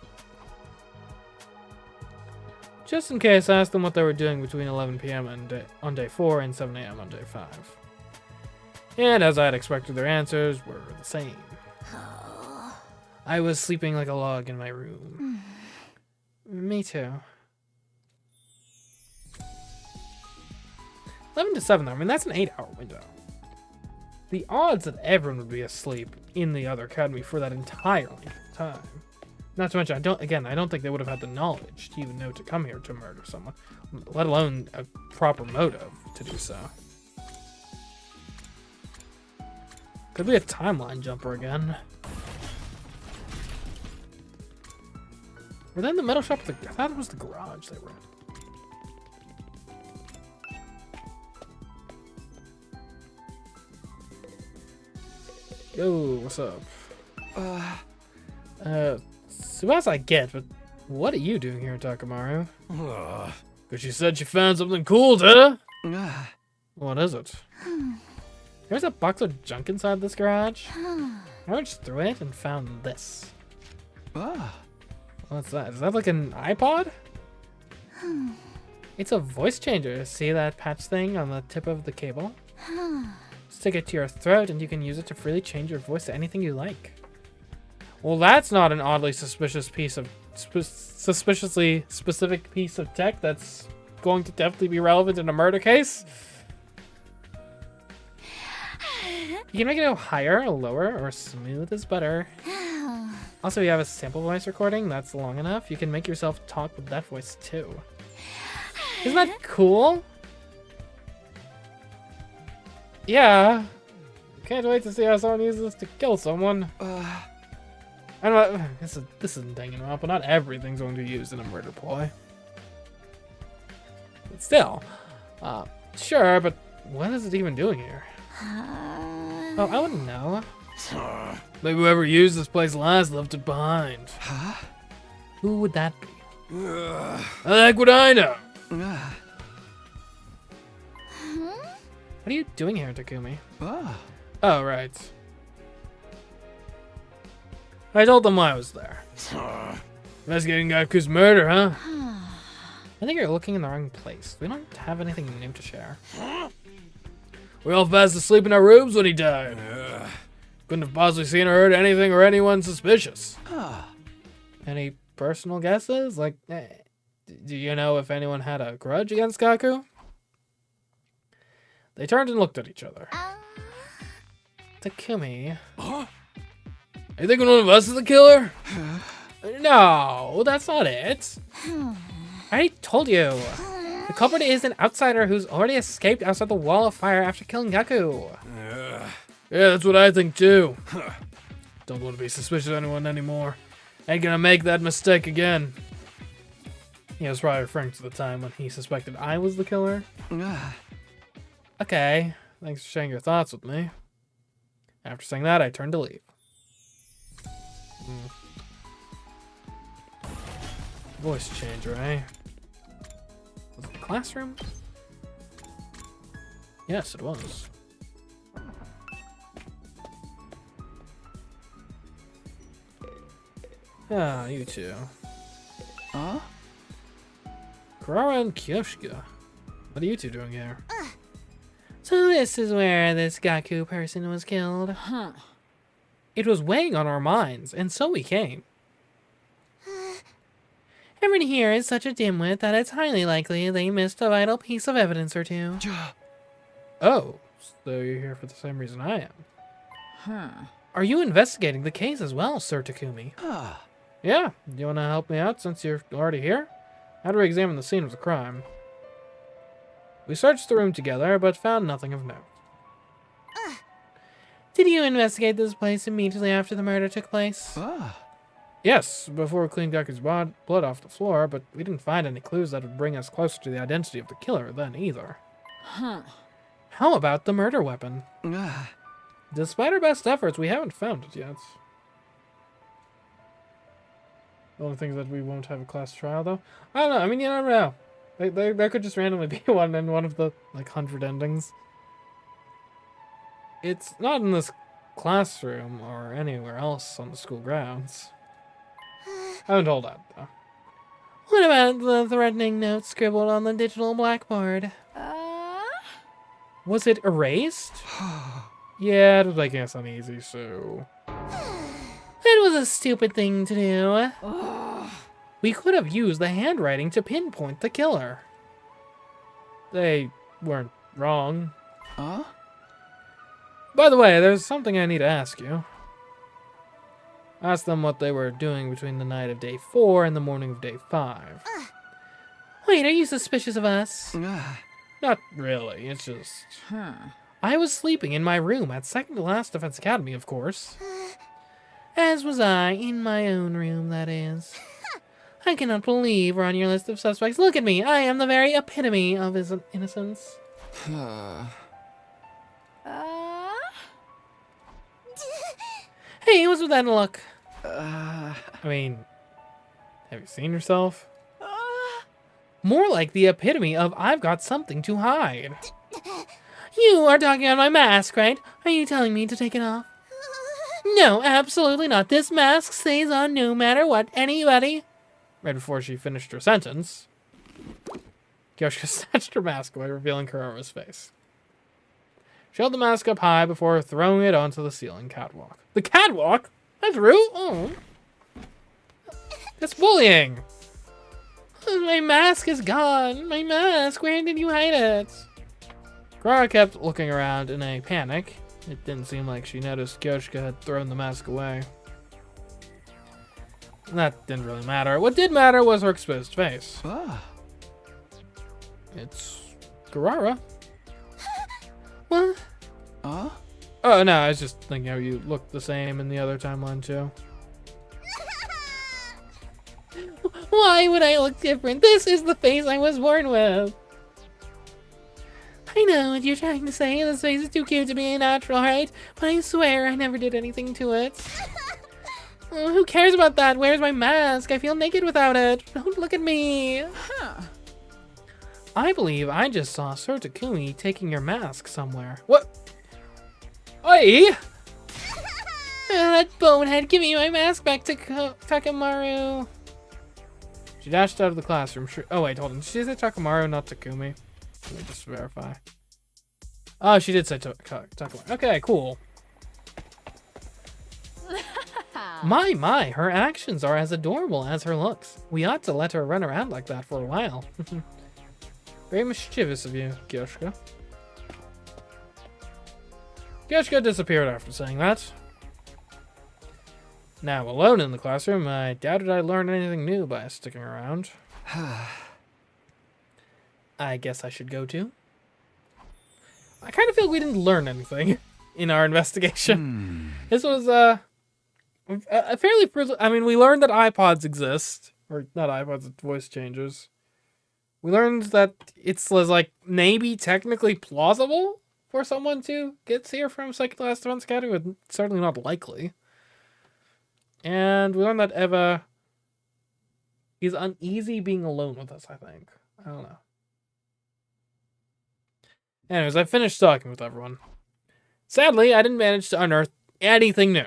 Just in case, I asked them what they were doing between 11 p.m. on day 4 and 7 a.m. on day 5. And as I had expected, their answers were the same. I was sleeping like a log in my room. Me too. 11 to 7 though, I mean that's an 8-hour window. The odds that everyone would be asleep in the other academy for that entire length of time. Not to mention, I don't think they would have had the knowledge to even know to come here to murder someone, let alone a proper motive to do so. Could be a timeline jumper again. Were they in the metal shop? I thought it was the garage they were in. Yo, what's up? So as I get, but what are you doing here, Takamaru? Because you said you found something cool, huh? What is it? There's a box of junk inside this garage. I went just through it and found this. What's that? Is that like an iPod? It's a voice changer. See that patch thing on the tip of the cable? Stick it to your throat and you can use it to freely change your voice to anything you like. Well, that's not an oddly suspicious piece of suspiciously specific piece of tech that's going to definitely be relevant in a murder case. You can make it go higher, lower, or smooth as butter. Also, you have a sample voice recording that's long enough. You can make yourself talk with that voice too. Isn't that cool? Yeah. Can't wait to see how someone uses this to kill someone. I don't know, this isn't hanging out, but not everything's going to be used in a murder ploy. But still, sure, but what is it even doing here? Oh, I wouldn't know. Maybe whoever used this place last left it behind. Who would that be? Like what I know. What are you doing here, Takumi? Oh, right. I told them I was there. Investigating Gaku's murder, huh? I think you're looking in the wrong place. We don't have anything new to share. We all fast asleep in our rooms when he died. Couldn't have possibly seen or heard anything or anyone suspicious. Any personal guesses? Like, do you know if anyone had a grudge against Gaku? They turned and looked at each other. Takumi. You think one of us is the killer? No, that's not it. I told you. The culprit is an outsider who's already escaped outside the wall of fire after killing Gaku. Yeah, that's what I think too. Don't want to be suspicious of anyone anymore. Ain't gonna make that mistake again. He was probably referring to the time when he suspected I was the killer. Okay, thanks for sharing your thoughts with me. After saying that, I turned to leave. Voice changer, eh? Was it the classroom? Yes, it was. Ah, you two. Huh? Kurara and Kyoshika. What are you two doing here? So this is where this Gaku person was killed. Huh. It was weighing on our minds, and so we came. Everyone here is such a dimwit that it's highly likely they missed a vital piece of evidence or two. Oh, so you're here for the same reason I am. Huh. Are you investigating the case as well, Sir Takumi? Yeah, do you want to help me out since you're already here? How do we examine the scene of the crime? We searched the room together, but found nothing of note. Did you investigate this place immediately after the murder took place? Yes, before we cleaned Gaku's blood off the floor, but we didn't find any clues that would bring us closer to the identity of the killer then either. Huh. How about the murder weapon? Despite our best efforts, we haven't found it yet. The only thing is that we won't have a class trial, though. I don't know. I mean, you never know. There could just randomly be one in one of the, 100 endings. It's not in this classroom or anywhere else on the school grounds. I haven't told that, though. What about the threatening note scribbled on the digital blackboard? Was it erased? Yeah, it was making us uneasy, so... It was a stupid thing to do. We could have used the handwriting to pinpoint the killer. They weren't wrong. By the way, there's something I need to ask you. Ask them what they were doing between the night of day 4 and the morning of day 5. Wait, are you suspicious of us? Not really, it's just... I was sleeping in my room at second to last Defense Academy, of course. As was I, in my own room, that is. I cannot believe we're on your list of suspects. Look at me, I am the very epitome of his innocence. Hey, what's with that look? I mean, have you seen yourself? More like the epitome of I've got something to hide. You are talking about my mask, right? Are you telling me to take it off? No, absolutely not. This mask stays on no matter what, anybody. Right before she finished her sentence, Kyoshika snatched her mask away, revealing Kurara's face. She held the mask up high before throwing it onto the ceiling catwalk. The catwalk? That's rude. Oh. That's bullying. My mask is gone. My mask. Where did you hide it? Kurara kept looking around in a panic. It didn't seem like she noticed Kyoshika had thrown the mask away. That didn't really matter. What did matter was her exposed face. It's Kurara. What? Oh, no, I was just thinking how you look the same in the other timeline, too. Why would I look different? This is the face I was born with. I know what you're trying to say. This face is too cute to be a natural, right? But I swear I never did anything to it. Oh, who cares about that? Where's my mask? I feel naked without it. Don't look at me. I believe I just saw Sir Takumi taking your mask somewhere. What? Oi! That bonehead, give me my mask back to Takamaru. She dashed out of the classroom. Oh wait, hold on. Did she say Takamaru, not Takumi? Let me just verify. Oh, she did say Takamaru. Okay, cool. My, her actions are as adorable as her looks. We ought to let her run around like that for a while. Very mischievous of you, Kyoshika. Kyoshika disappeared after saying that. Now, alone in the classroom, I doubted I learned anything new by sticking around. I guess I should go too. I kind of feel we didn't learn anything in our investigation. This was a fairly... I mean, we learned that iPods exist. Or not iPods, voice changers. We learned that it's like maybe technically plausible for someone to get here from Second Class Defense Academy, but certainly not likely. And we learned that Eva is uneasy being alone with us, I think. I don't know. Anyways, I finished talking with everyone. Sadly, I didn't manage to unearth anything new.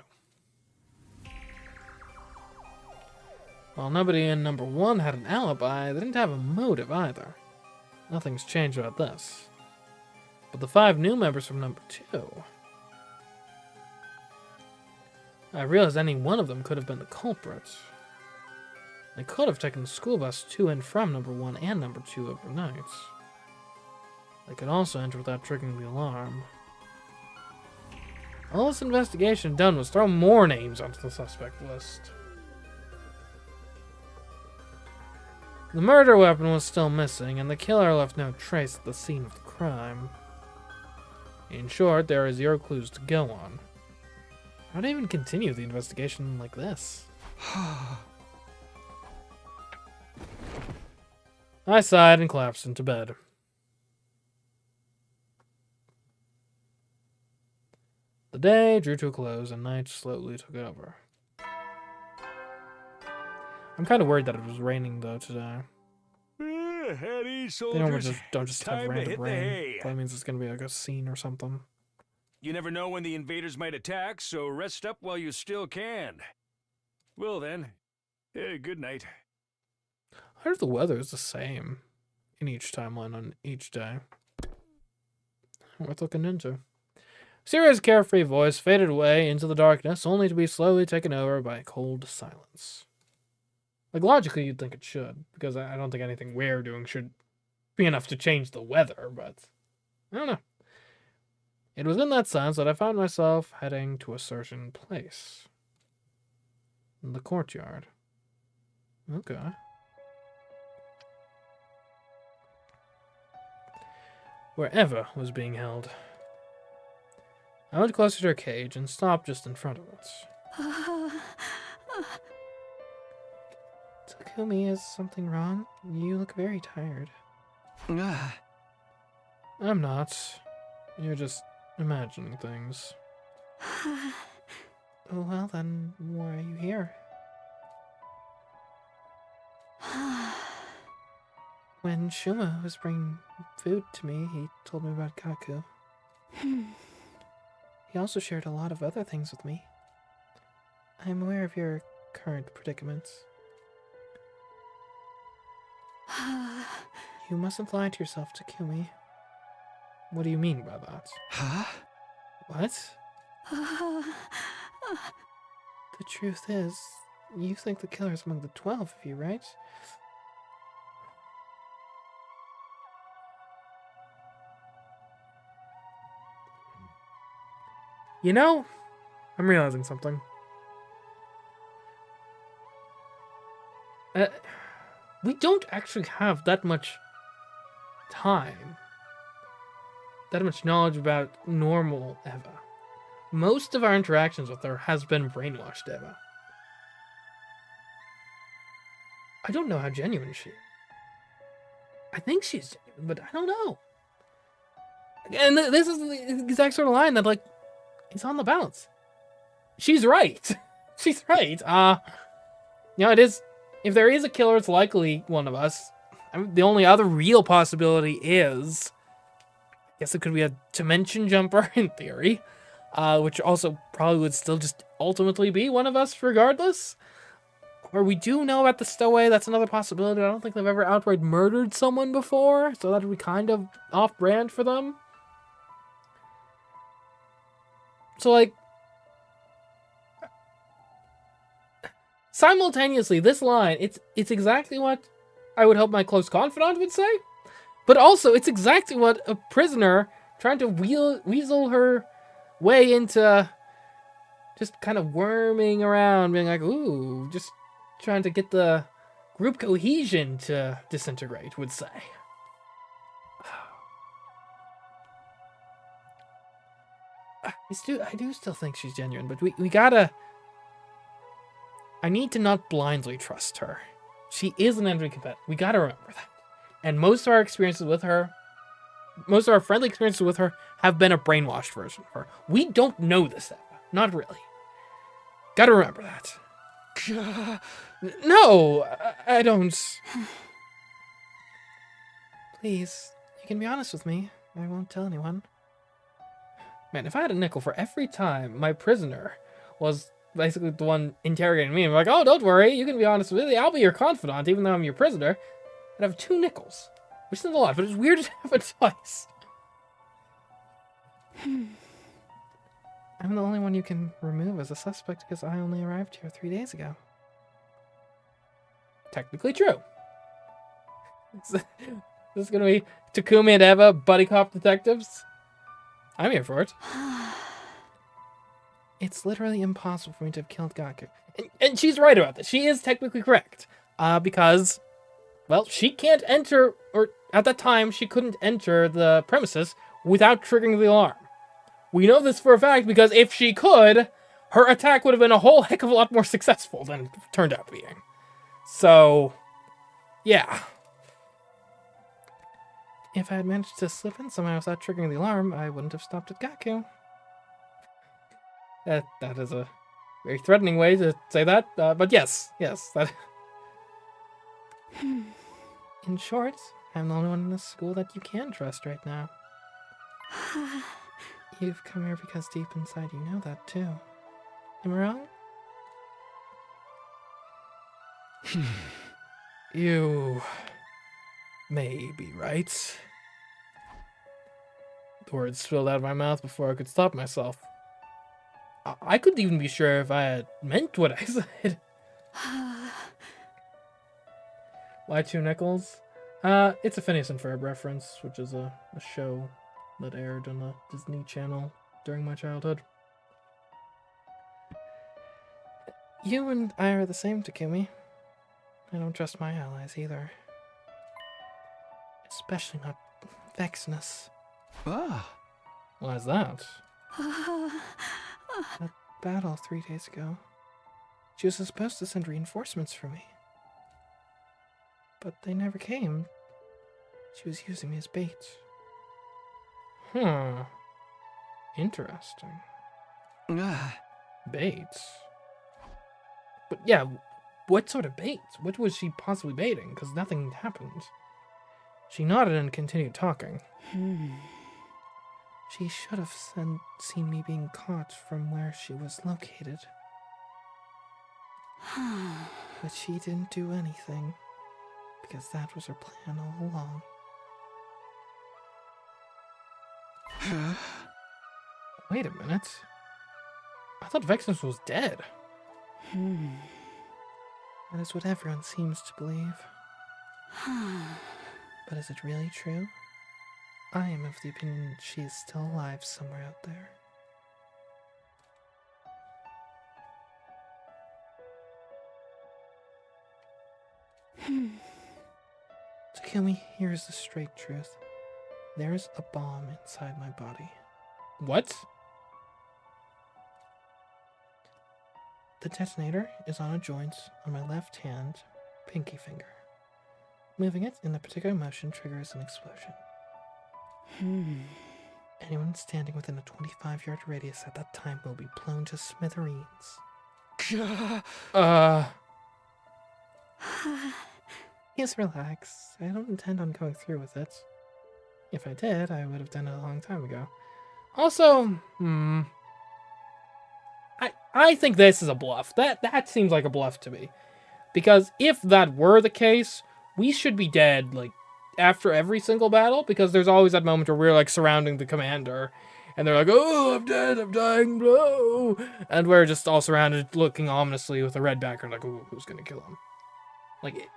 While nobody in number 1 had an alibi, they didn't have a motive either. Nothing's changed about this. But the 5 new members from number 2... I realized any one of them could have been the culprit. They could have taken the school bus to and from number 1 and number 2 overnight. They could also enter without triggering the alarm. All this investigation done was throw more names onto the suspect list. The murder weapon was still missing, and the killer left no trace at the scene of the crime. In short, there are 0 clues to go on. How do I even continue the investigation like this? I sighed and collapsed into bed. The day drew to a close and night slowly took over. I'm kind of worried that it was raining though today. Heady, They soldiers. don't just have Time to random hit the rain. hay. That means it's gonna be like a scene or something. You never know when the invaders might attack, so rest up while you still can. Well then, good night. I heard the weather is the same in each timeline on each day. Worth looking into. Siria's carefree voice faded away into the darkness, only to be slowly taken over by a cold silence. Like, logically, you'd think it should, because I don't think anything we're doing should be enough to change the weather, but I don't know. It was in that silence that I found myself heading to a certain place. The courtyard. Okay. Where Eva was being held. I went closer to her cage and stopped just in front of it. Takumi, is something wrong? You look very tired. I'm not. You're just imagining things. Well then, why are you here? When Shuma was bringing food to me, he told me about Kaku. He also shared a lot of other things with me. I'm aware of your current predicament. You mustn't lie to yourself, Takumi. What do you mean by that? Huh? What? The truth is, you think the killer's among the 12 of you, right? You know, I'm realizing something. We don't actually have that much time. That much knowledge about normal Eva. Most of our interactions with her has been brainwashed Eva. I don't know how genuine she is. I think she's genuine, but I don't know. And this is the exact sort of line that, like, is on the balance. She's right. She's right. You know, it is... If there is a killer, it's likely one of us. I mean, the only other real possibility is... I guess it could be a dimension jumper, in theory. Which also probably would still just ultimately be one of us, regardless. Or we do know about the stowaway. That's another possibility. I don't think they've ever outright murdered someone before. So that would be kind of off-brand for them. So, like... Simultaneously, this line, it's exactly what I would hope my close confidant would say. But also, it's exactly what a prisoner trying to weasel her way into just kind of worming around, being like, ooh, just trying to get the group cohesion to disintegrate, would say. I do still think she's genuine, but we gotta... I need to not blindly trust her. She is an enemy competitor. We gotta remember that. And most of our experiences with her, most of our friendly experiences with her, have been a brainwashed version of her. We don't know this, Eva. Not really. Gotta remember that. No, I don't. Please, you can be honest with me. I won't tell anyone. Man, if I had a nickel for every time my prisoner was basically the one interrogating me and like, oh, don't worry, you can be honest with me, I'll be your confidant even though I'm your prisoner, I'd have 2 nickels. Which isn't a lot, but it's weird to have it twice. I'm the only one you can remove as a suspect because I only arrived here 3 days ago. Technically true. This is gonna be Takumi and Eva, buddy cop detectives. I'm here for it. It's literally impossible for me to have killed Gaku. And she's right about this. She is technically correct. Because, well, she can't enter, or at that time, she couldn't enter the premises without triggering the alarm. We know this for a fact because if she could, her attack would have been a whole heck of a lot more successful than it turned out being. So, yeah. If I had managed to slip in somehow without triggering the alarm, I wouldn't have stopped at Gaku. That is a very threatening way to say that, but yes, that... In short, I'm the only one in this school that you can trust right now. You've come here because deep inside you know that too. Am I wrong? You may be right. The words spilled out of my mouth before I could stop myself. I couldn't even be sure if I had meant what I said. Why 2 nickels? It's a Phineas and Ferb reference, which is a show that aired on the Disney Channel during my childhood. You and I are the same, Takumi. I don't trust my allies either. Especially not Vexnus. Ah. Why is that? That battle 3 days ago. She was supposed to send reinforcements for me. But they never came. She was using me as bait. Interesting. Baits? But yeah, what sort of bait? What was she possibly baiting? Because nothing happened. She nodded and continued talking. She should have seen me being caught from where she was located. But she didn't do anything, because that was her plan all along. Wait a minute. I thought Vexnus was dead. That is what everyone seems to believe. But is it really true? I am of the opinion that she is still alive somewhere out there. Takumi, here's the straight truth. There's a bomb inside my body. What? The detonator is on a joint on my left hand, pinky finger. Moving it in a particular motion triggers an explosion. Anyone standing within a 25-yard radius at that time will be blown to smithereens. Yes, relax. I don't intend on going through with it. If I did, I would have done it a long time ago. Also, I think this is a bluff. That seems like a bluff to me. Because if that were the case, we should be dead, like, after every single battle, because there's always that moment where we're, like, surrounding the commander, and they're like, oh, I'm dead, I'm dying, bro, and we're just all surrounded, looking ominously with a red background, like, ooh, who's gonna kill him? Like,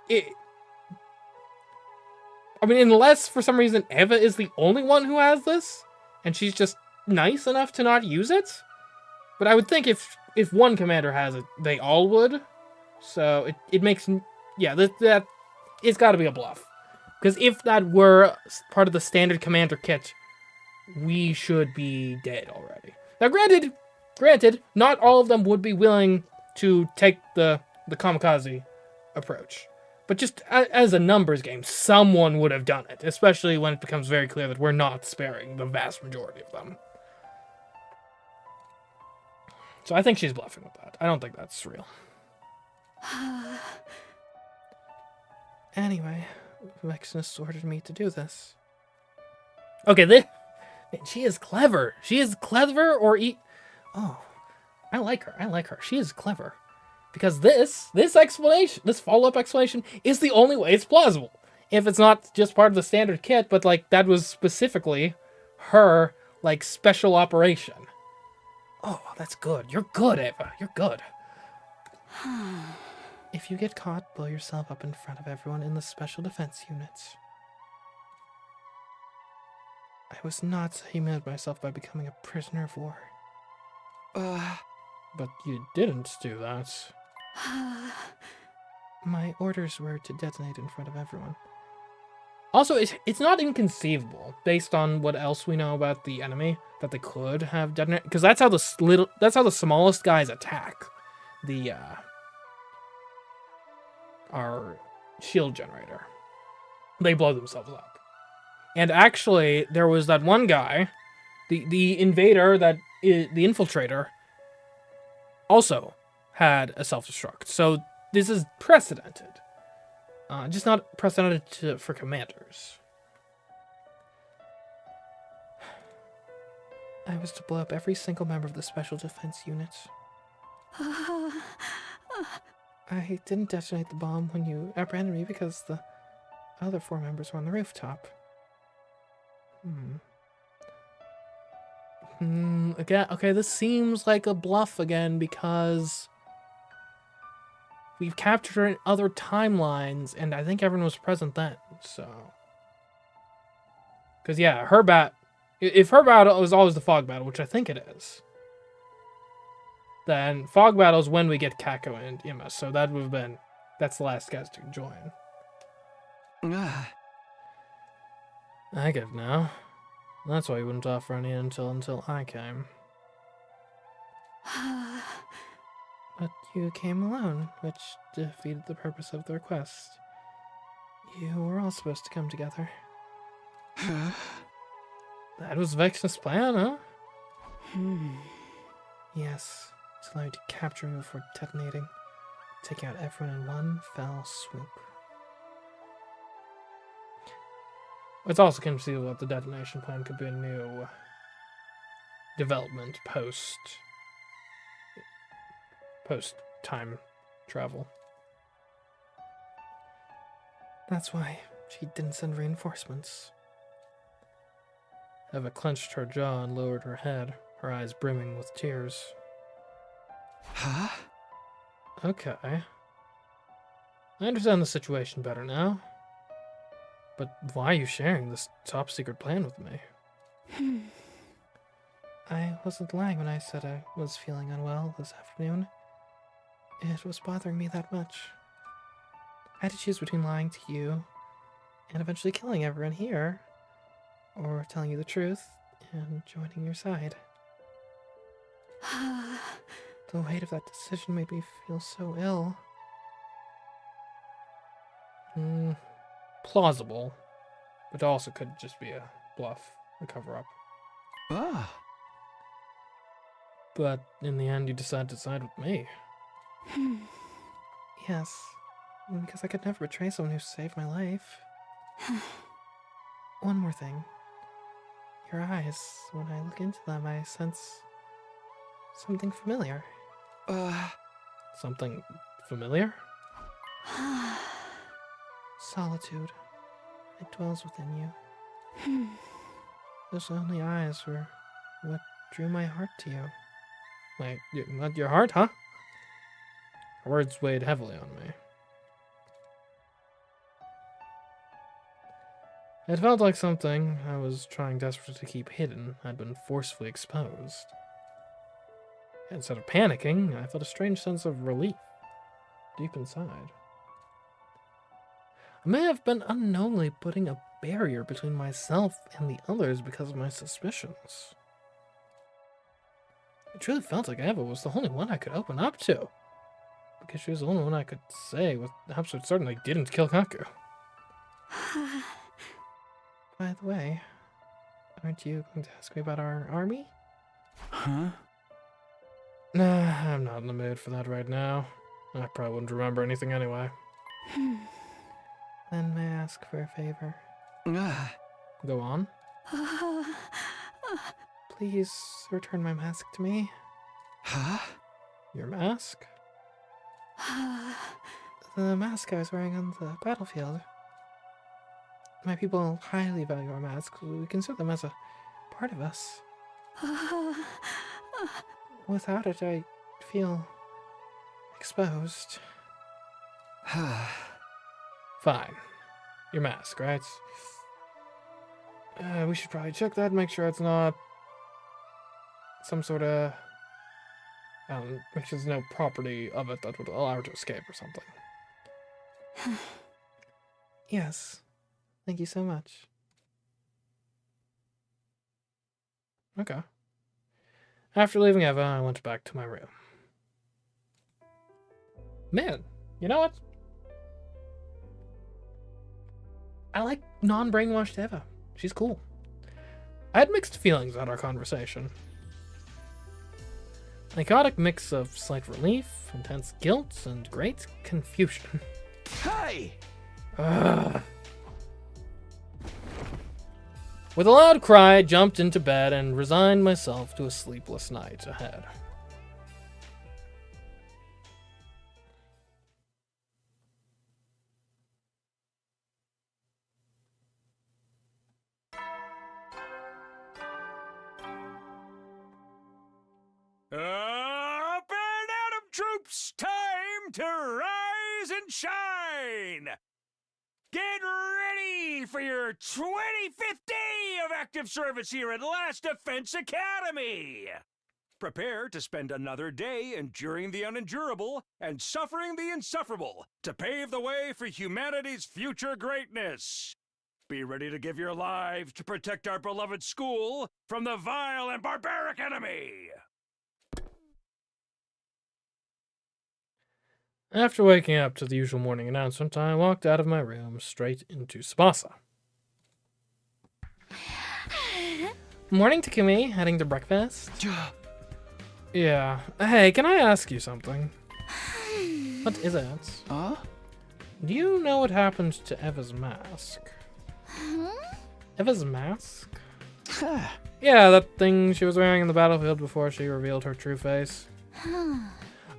I mean, unless, for some reason, Eva is the only one who has this, and she's just nice enough to not use it, but I would think if if one commander has it, they all would. So it makes, yeah, that it's got to be a bluff. Because if that were part of the standard commander kit, we should be dead already. Now, granted, not all of them would be willing to take the kamikaze approach. But just as a numbers game, someone would have done it, especially when it becomes very clear that we're not sparing the vast majority of them. So I think she's bluffing with that. I don't think that's real. Anyway, Vexnus ordered me to do this. Okay, she is clever. She is clever Oh, I like her. She is clever. Because this explanation, this follow-up explanation, is the only way it's plausible. If it's not just part of the standard kit, but, like, that was specifically her, like, special operation. Oh, that's good. You're good, Ava. You're good. If you get caught, blow yourself up in front of everyone in the special defense units. I was not humiliated myself by becoming a prisoner of war. But you didn't do that. My orders were to detonate in front of everyone. Also, it's not inconceivable, based on what else we know about the enemy, that they could have detonated. Because that's how the smallest guys attack our shield generator. They blow themselves up. And actually, there was that one guy, the invader, the infiltrator, also had a self-destruct. So this is precedented. Just not precedented for commanders. I was to blow up every single member of the special defense unit. I didn't detonate the bomb when you apprehended me because the other 4 members were on the rooftop. Again, okay, this seems like a bluff again because we've captured her in other timelines, and I think everyone was present then, so. Because, yeah, if her battle is always the fog battle, which I think it is, then fog battle is when we get Kako and Ima, so that would have been, that's the last guys to join. I get it now. That's why you wouldn't offer any until I came. But you came alone, which defeated the purpose of the request. You were all supposed to come together. That was Vexnus' plan, huh? Yes, to allow you to capture me before detonating, taking out everyone in one fell swoop. It's also conceivable that the detonation plan could be a new development post time travel. That's why she didn't send reinforcements. Eva clenched her jaw and lowered her head, her eyes brimming with tears. Huh? Okay. I understand the situation better now. But why are you sharing this top secret plan with me? I wasn't lying when I said I was feeling unwell this afternoon. It was bothering me that much. I had to choose between lying to you and eventually killing everyone here, or telling you the truth and joining your side. The weight of that decision made me feel so ill. Plausible, but also could just be a bluff, a cover-up. But in the end, you decided to side with me. Yes, because I could never betray someone who saved my life. One more thing. Your eyes, when I look into them, I sense something familiar. Something familiar? Solitude. It dwells within you. Those lonely eyes were what drew my heart to you. Wait, not your heart, huh? Her words weighed heavily on me. It felt like something I was trying desperately to keep hidden had been forcefully exposed. Instead of panicking, I felt a strange sense of relief deep inside. I may have been unknowingly putting a barrier between myself and the others because of my suspicions. It truly felt like Eva was the only one I could open up to, because she was the only one I could say with absolute certainty didn't kill Kaku. By the way, aren't you going to ask me about our army? Huh? Nah, I'm not in the mood for that right now. I probably wouldn't remember anything anyway. Then may I ask for a favor? Go on. Please return my mask to me. Huh? Your mask? The mask I was wearing on the battlefield. My people highly value our masks. We consider them as a part of us. Without it, I feel exposed. Fine. Your mask, right? We should probably check that, make sure it's not some sort of... make sure there's no property of it that would allow her to escape or something. Yes. Thank you so much. Okay. After leaving Eva, I went back to my room. Man, you know what? I like non-brainwashed Eva. She's cool. I had mixed feelings on our conversation. An chaotic mix of slight relief, intense guilt, and great confusion. Hey! With a loud cry, I jumped into bed and resigned myself to a sleepless night ahead. Up and Atom troops, time to rise and shine! Get ready for your 25th day of active service here at Last Defense Academy! Prepare to spend another day enduring the unendurable and suffering the insufferable to pave the way for humanity's future greatness. Be ready to give your lives to protect our beloved school from the vile and barbaric enemy! After waking up to the usual morning announcement, I walked out of my room straight into Tsubasa. Morning, Takumi. Heading to breakfast? Yeah. Hey, can I ask you something? What is it? Huh? Do you know what happened to Eva's mask? Eva's mask? Yeah, that thing she was wearing in the battlefield before she revealed her true face.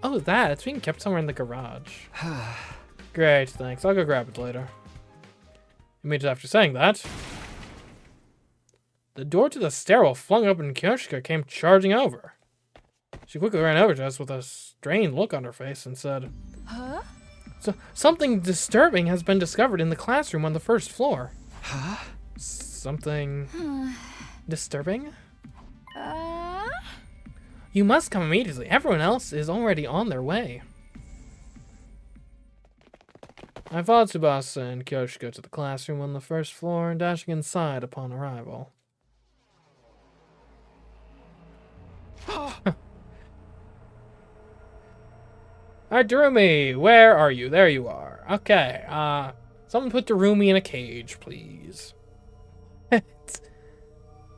Oh, that. It's being kept somewhere in the garage. Great, thanks. I'll go grab it later. Immediately after saying that, the door to the stairwell flung open and Kyoshika came charging over. She quickly ran over to us with a strained look on her face and said, Huh? So, something disturbing has been discovered in the classroom on the first floor. Huh? Something disturbing? You must come immediately. Everyone else is already on their way. I followed Tsubasa and Kyoshika to the classroom on the first floor, dashing inside upon arrival. Alright, Darumi, where are you? There you are. Okay, someone put Darumi in a cage, please.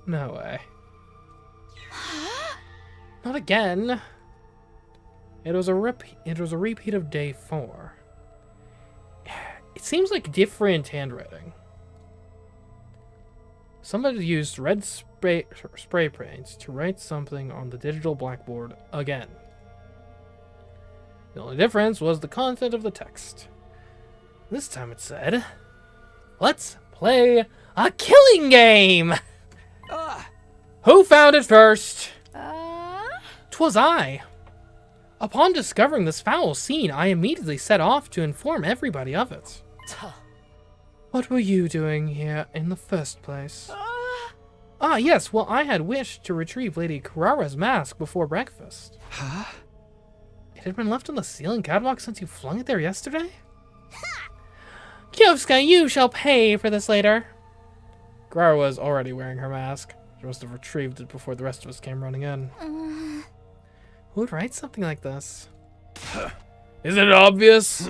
No way. Not again. It was a repeat of day 4. It seems like different handwriting. Somebody used red spray paint to write something on the digital blackboard again. The only difference was the content of the text. This time it said, "Let's play a killing game!" Who found it first? 'Twas I. Upon discovering this foul scene, I immediately set off to inform everybody of it. What were you doing here in the first place? Ah, yes, well, I had wished to retrieve Lady Carrara's mask before breakfast. Huh? It had been left on the ceiling catwalk since you flung it there yesterday? Kiovska, you shall pay for this later. Carrara was already wearing her mask. She must have retrieved it before the rest of us came running in. Who would write something like this? Isn't it obvious?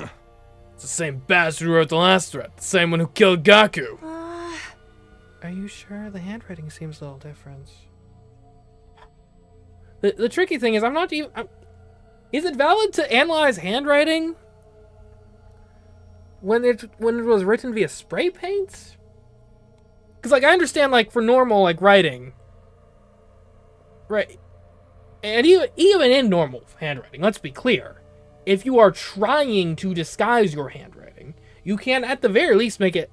It's the same bastard who wrote the last threat. The same one who killed Gaku. Are you sure? The handwriting seems a little different. The tricky thing is, I'm not even... is it valid to analyze handwriting when it was written via spray paint? Because, like, I understand, like, for normal, like, writing. Right. And even in normal handwriting, let's be clear. If you are trying to disguise your handwriting, you can, at the very least, make it...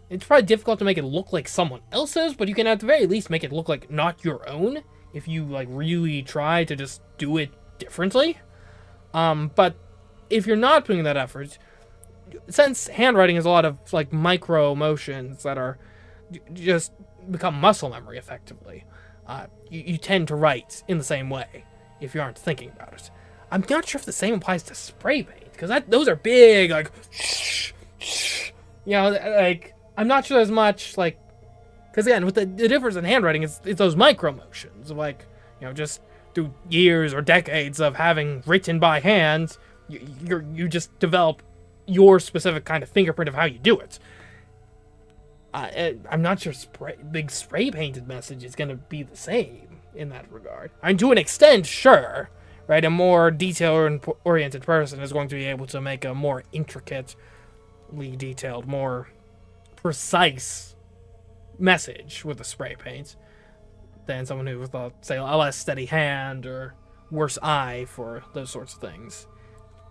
It's probably difficult to make it look like someone else's, but you can, at the very least, make it look like not your own. If you, like, really try to just do it differently. But if you're not putting that effort... Since handwriting is a lot of, like, micro motions that are... just become muscle memory, effectively. You tend to write in the same way if you aren't thinking about it. I'm not sure if the same applies to spray paint, because those are big, like, you know, like, I'm not sure there's much, like, because again, with the difference in handwriting, it's those micro motions of, like, you know, just through years or decades of having written by hand, you just develop your specific kind of fingerprint of how you do it. I'm not sure big spray painted message is going to be the same in that regard. I mean, to an extent, sure, right? A more detail-oriented person is going to be able to make a more intricately detailed, more precise message with the spray paint than someone who with, say, a less steady hand or worse eye for those sorts of things.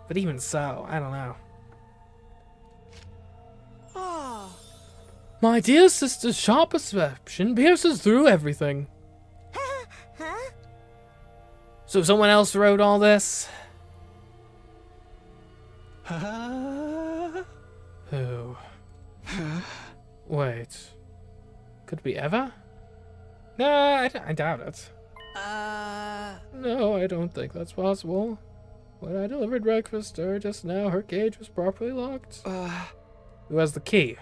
But even so, I don't know. My dear sister's sharp perception pierces through everything. Huh? So someone else wrote all this? Who? Wait. Could it be Eva? Nah, I doubt it. No, I don't think that's possible. When I delivered breakfast to her just now, her cage was properly locked. Who has the key?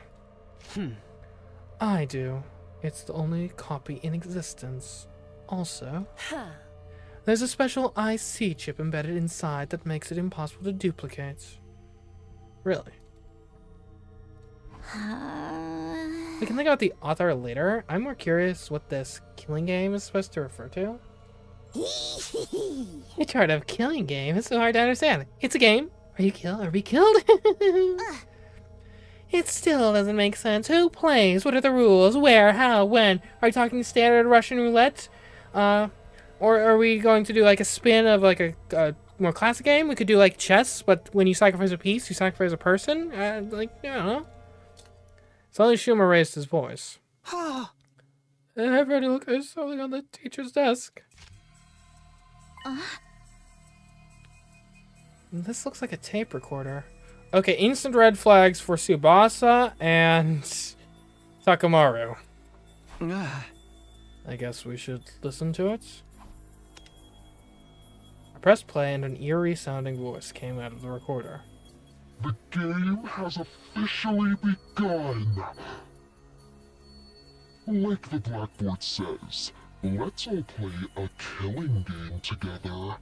I do. It's the only copy in existence. Also, there's a special IC chip embedded inside that makes it impossible to duplicate. Really? We can think about the author later. I'm more curious what this killing game is supposed to refer to. The chart of killing game is so hard to understand. It's a game. Are you killed? Are we killed? It still doesn't make sense. Who plays? What are the rules? Where? How? When? Are you talking standard Russian roulette? Or are we going to do like a spin of like a more classic game? We could do like chess, but when you sacrifice a piece, you sacrifice a person? Like, I don't know. Suddenly Schumer raised his voice. Everybody look, there's something on the teacher's desk. This looks like a tape recorder. Okay, instant red flags for Tsubasa and Takamaru. I guess we should listen to it. I pressed play and an eerie sounding voice came out of the recorder. The game has officially begun. Like the blackboard says, let's all play a killing game together.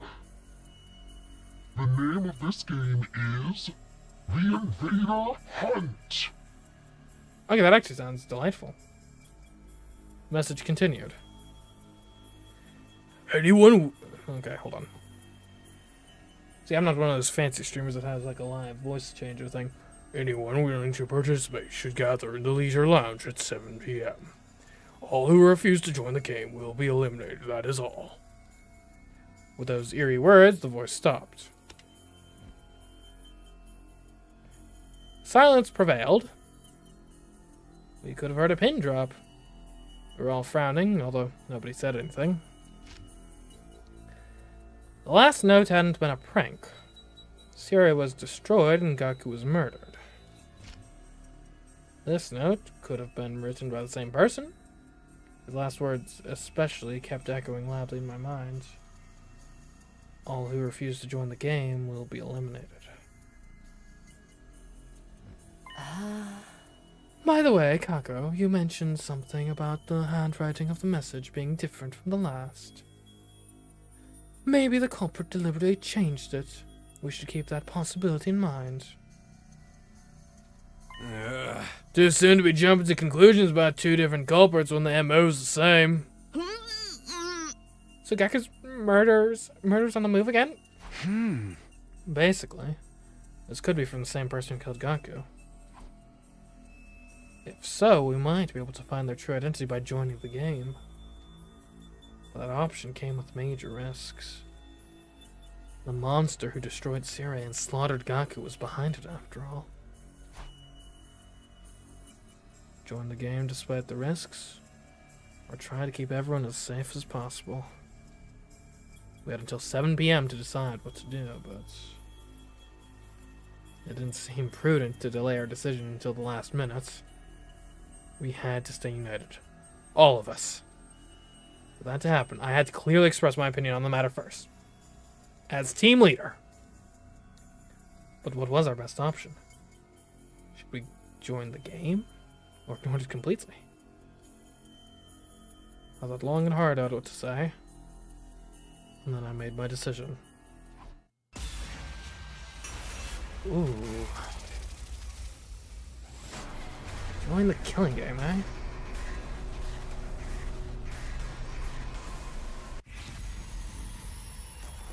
The name of this game is The Invader Hunt. Okay, that actually sounds delightful. Message continued. Anyone... Okay, hold on. See, I'm not one of those fancy streamers that has like a live voice changer thing. Anyone willing to participate should gather in the Leisure Lounge at 7 p.m. All who refuse to join the game will be eliminated, that is all. With those eerie words, the voice stopped. Silence prevailed. We could have heard a pin drop. We were all frowning, although nobody said anything. The last note hadn't been a prank. Syria was destroyed and Gaku was murdered. This note could have been written by the same person. His last words especially kept echoing loudly in my mind. All who refuse to join the game will be eliminated. By the way, Kako, you mentioned something about the handwriting of the message being different from the last. Maybe the culprit deliberately changed it. We should keep that possibility in mind. Too soon to be jumping to conclusions about two different culprits when the MO's the same. So Geku's murders on the move again? Basically. This could be from the same person who killed Gaku. If so, we might be able to find their true identity by joining the game. But that option came with major risks. The monster who destroyed Sirei and slaughtered Gaku was behind it after all. Join the game despite the risks, or try to keep everyone as safe as possible. We had until 7 PM to decide what to do, but it didn't seem prudent to delay our decision until the last minute. We had to stay united. All of us. For that to happen, I had to clearly express my opinion on the matter first. As team leader. But what was our best option? Should we join the game? Or ignore it completely? I thought long and hard out what to say. And then I made my decision. Ooh. Join the killing game, eh?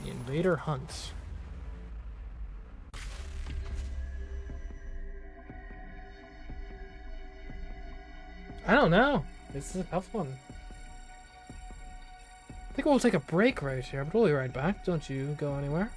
The invader hunts. I don't know. This is a tough one. I think we'll take a break right here, but we'll be right back. Don't you go anywhere.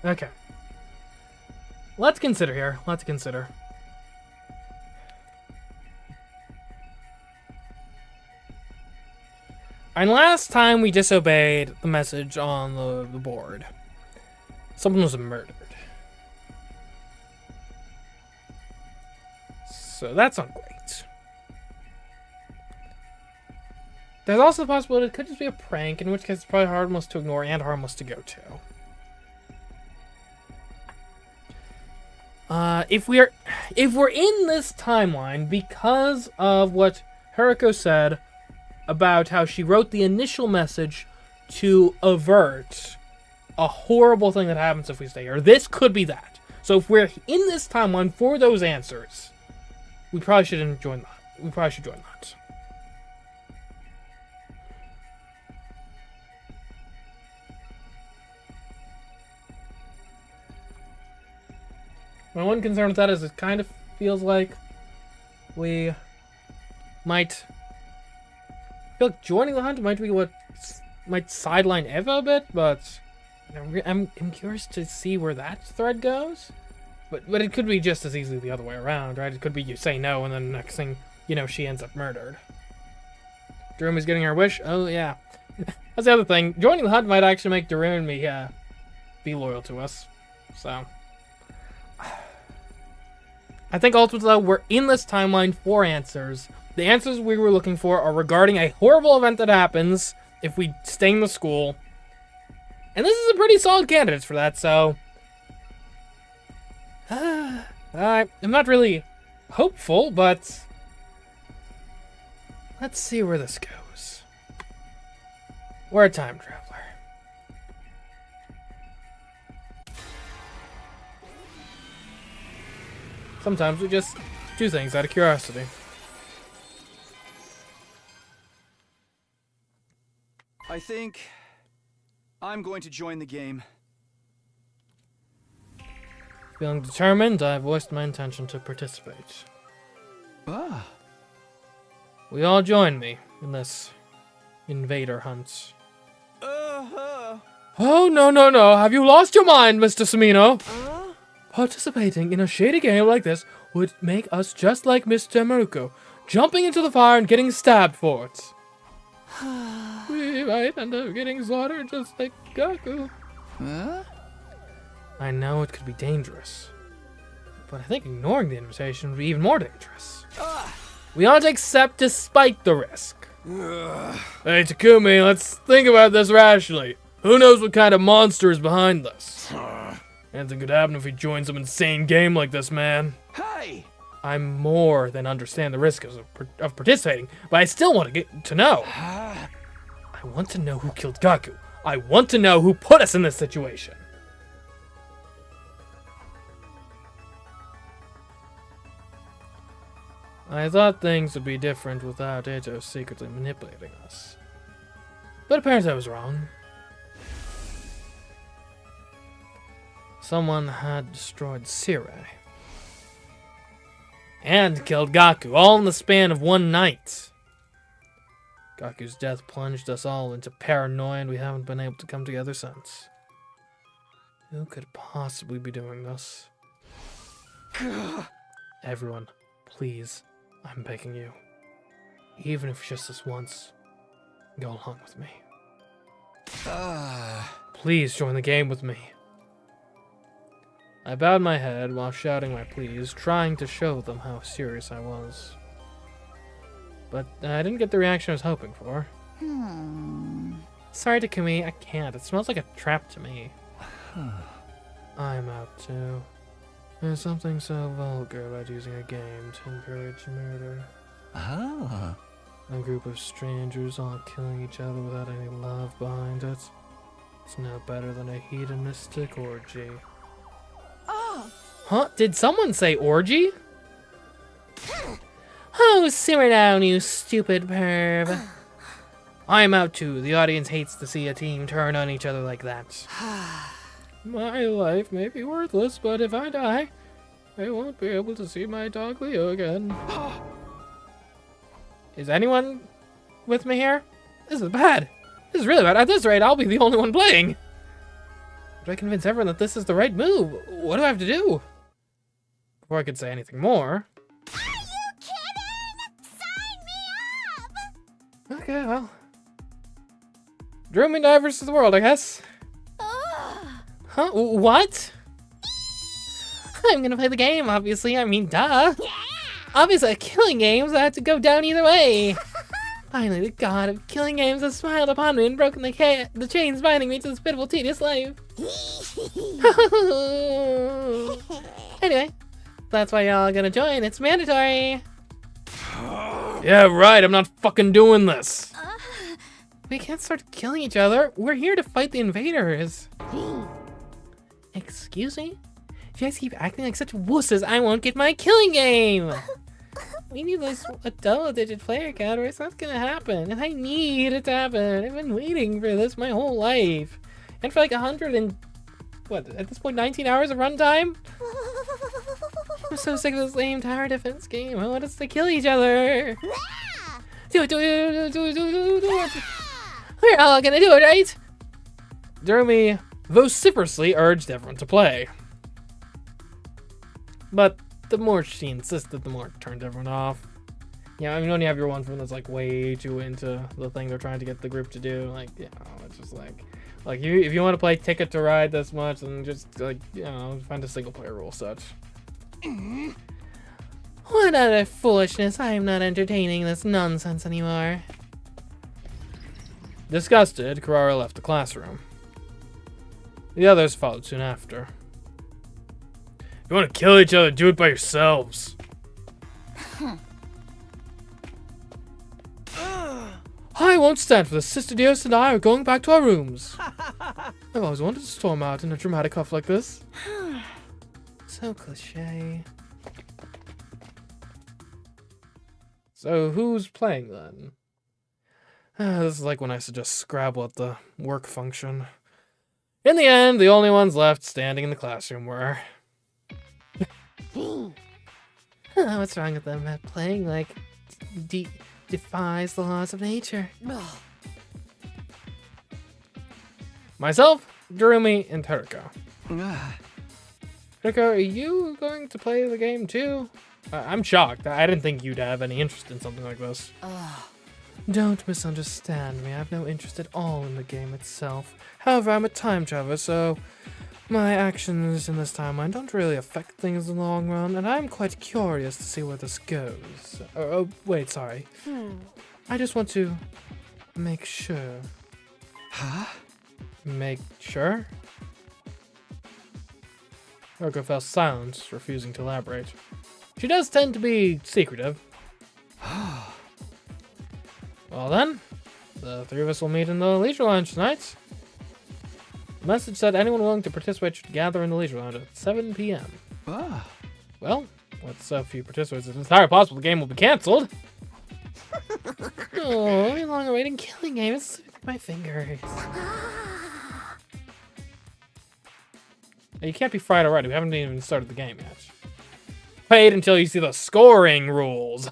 Okay. Let's consider here. Let's consider. And last time we disobeyed the message on the board, someone was murdered. So that's not great. There's also the possibility it could just be a prank, in which case it's probably harmless to ignore and harmless to go to. If we're in this timeline because of what Haruko said about how she wrote the initial message to avert a horrible thing that happens if we stay here, this could be that. So if we're in this timeline for those answers, we probably shouldn't join that. We probably should join that. My one concern with that is it kind of feels like we might... I feel like joining the hunt might be what might sideline Eva a bit, but I'm curious to see where that thread goes. But it could be just as easily the other way around, right? It could be you say no, and then the next thing, you know, she ends up murdered. Darumi's getting her wish? Oh, yeah. That's the other thing. Joining the hunt might actually make Darumi and me be loyal to us. So... I think ultimately, though, we're in this timeline for answers. The answers we were looking for are regarding a horrible event that happens if we stay in the school. And this is a pretty solid candidate for that, so... I'm not really hopeful, but... let's see where this goes. We're a time traveler. Sometimes we just do things out of curiosity. I think I'm going to join the game. Feeling determined, I voiced my intention to participate. Ah. We all join me in this invader hunt. Oh, no. Have you lost your mind, Mr. Samino? Participating in a shady game like this would make us just like Mr. Maruko, jumping into the fire and getting stabbed for it. We might end up getting slaughtered just like Gaku. Huh? I know it could be dangerous, but I think ignoring the invitation would be even more dangerous. We ought to accept despite the risk. Hey, Takumi, let's think about this rationally. Who knows what kind of monster is behind this? Anything could happen if we join some insane game like this, man. Hey! I more than understand the risk of participating, but I still want to get to know. I want to know who killed Gaku. I want to know who put us in this situation. I thought things would be different without Eto secretly manipulating us. But apparently I was wrong. Someone had destroyed Sirei. And killed Gaku, all in the span of one night. Gaku's death plunged us all into paranoia, and we haven't been able to come together since. Who could possibly be doing this? Everyone, please, I'm begging you. Even if just this once, go along with me. Please join the game with me. I bowed my head while shouting my pleas, trying to show them how serious I was. But I didn't get the reaction I was hoping for. Sorry, Takumi, I can't. It smells like a trap to me. I'm out too. There's something so vulgar about using a game to encourage murder. Ah. A group of strangers all killing each other without any love behind it. It's no better than a hedonistic orgy. Huh? Did someone say orgy? Oh, simmer down, you stupid perv. I'm out too. The audience hates to see a team turn on each other like that. My life may be worthless, but if I die, I won't be able to see my dog Leo again. Is anyone with me here? This is bad. This is really bad. At this rate, I'll be the only one playing. How do I convince everyone that this is the right move? What do I have to do? Before I could say anything more. Are you kidding? Sign me up! Okay, well. Dreaming Dive versus the world, I guess. Huh? What? I'm gonna play the game, obviously. I mean, duh. Yeah! Obviously, killing games, I have to go down either way. Finally, the god of killing games has smiled upon me and broken the chains binding me to this pitiful, tedious life. Anyway, that's why y'all gonna join. It's mandatory. Yeah, right. I'm not fucking doing this. We can't start killing each other. We're here to fight the invaders. Excuse me? If you guys keep acting like such wusses, I won't get my killing game. We need a double-digit player count or it's not gonna happen. And I need it to happen. I've been waiting for this my whole life. And for like 100 and what, at this point, 19 hours of runtime? I'm so sick of this lame tower defense game. I want us to kill each other. Do it. We're all gonna do it, right? Jeremy vociferously urged everyone to play. But the more she insisted, the more it turned everyone off. Yeah, I mean, when you have your one friend that's like way too into the thing they're trying to get the group to do, like, you know, it's just like if you want to play Ticket to Ride this much, then just like, you know, find a single player rule set. What utter foolishness! I am not entertaining this nonsense anymore. Disgusted, Carrara left the classroom. The others followed soon after. If you want to kill each other, do it by yourselves. I won't stand for this. Sister Dios and I are going back to our rooms. I've always wanted to storm out in a dramatic huff like this. So cliche. So who's playing then? This is like when I suggest Scrabble at the work function. In the end, the only ones left standing in the classroom were... What's wrong with them? Playing like defies the laws of nature. Myself, Jeremy, and Teriko. Teriko, are you going to play the game too? I'm shocked. I didn't think you'd have any interest in something like this. Don't misunderstand me. I have no interest at all in the game itself. However, I'm a time traveler, so my actions in this timeline don't really affect things in the long run, and I'm quite curious to see where this goes. Oh, wait, sorry. I just want to make sure. Huh? Make sure? Urko fell silent, refusing to elaborate. She does tend to be secretive. Well then, the three of us will meet in the leisure lounge tonight. The message said anyone willing to participate should gather in the leisure lounge at 7 p.m. Well, with so few participants, it's entirely possible the game will be cancelled. Oh, a long-awaited killing game is slipping through my fingers. You can't be fried already. We haven't even started the game yet. Wait until you see the scoring rules.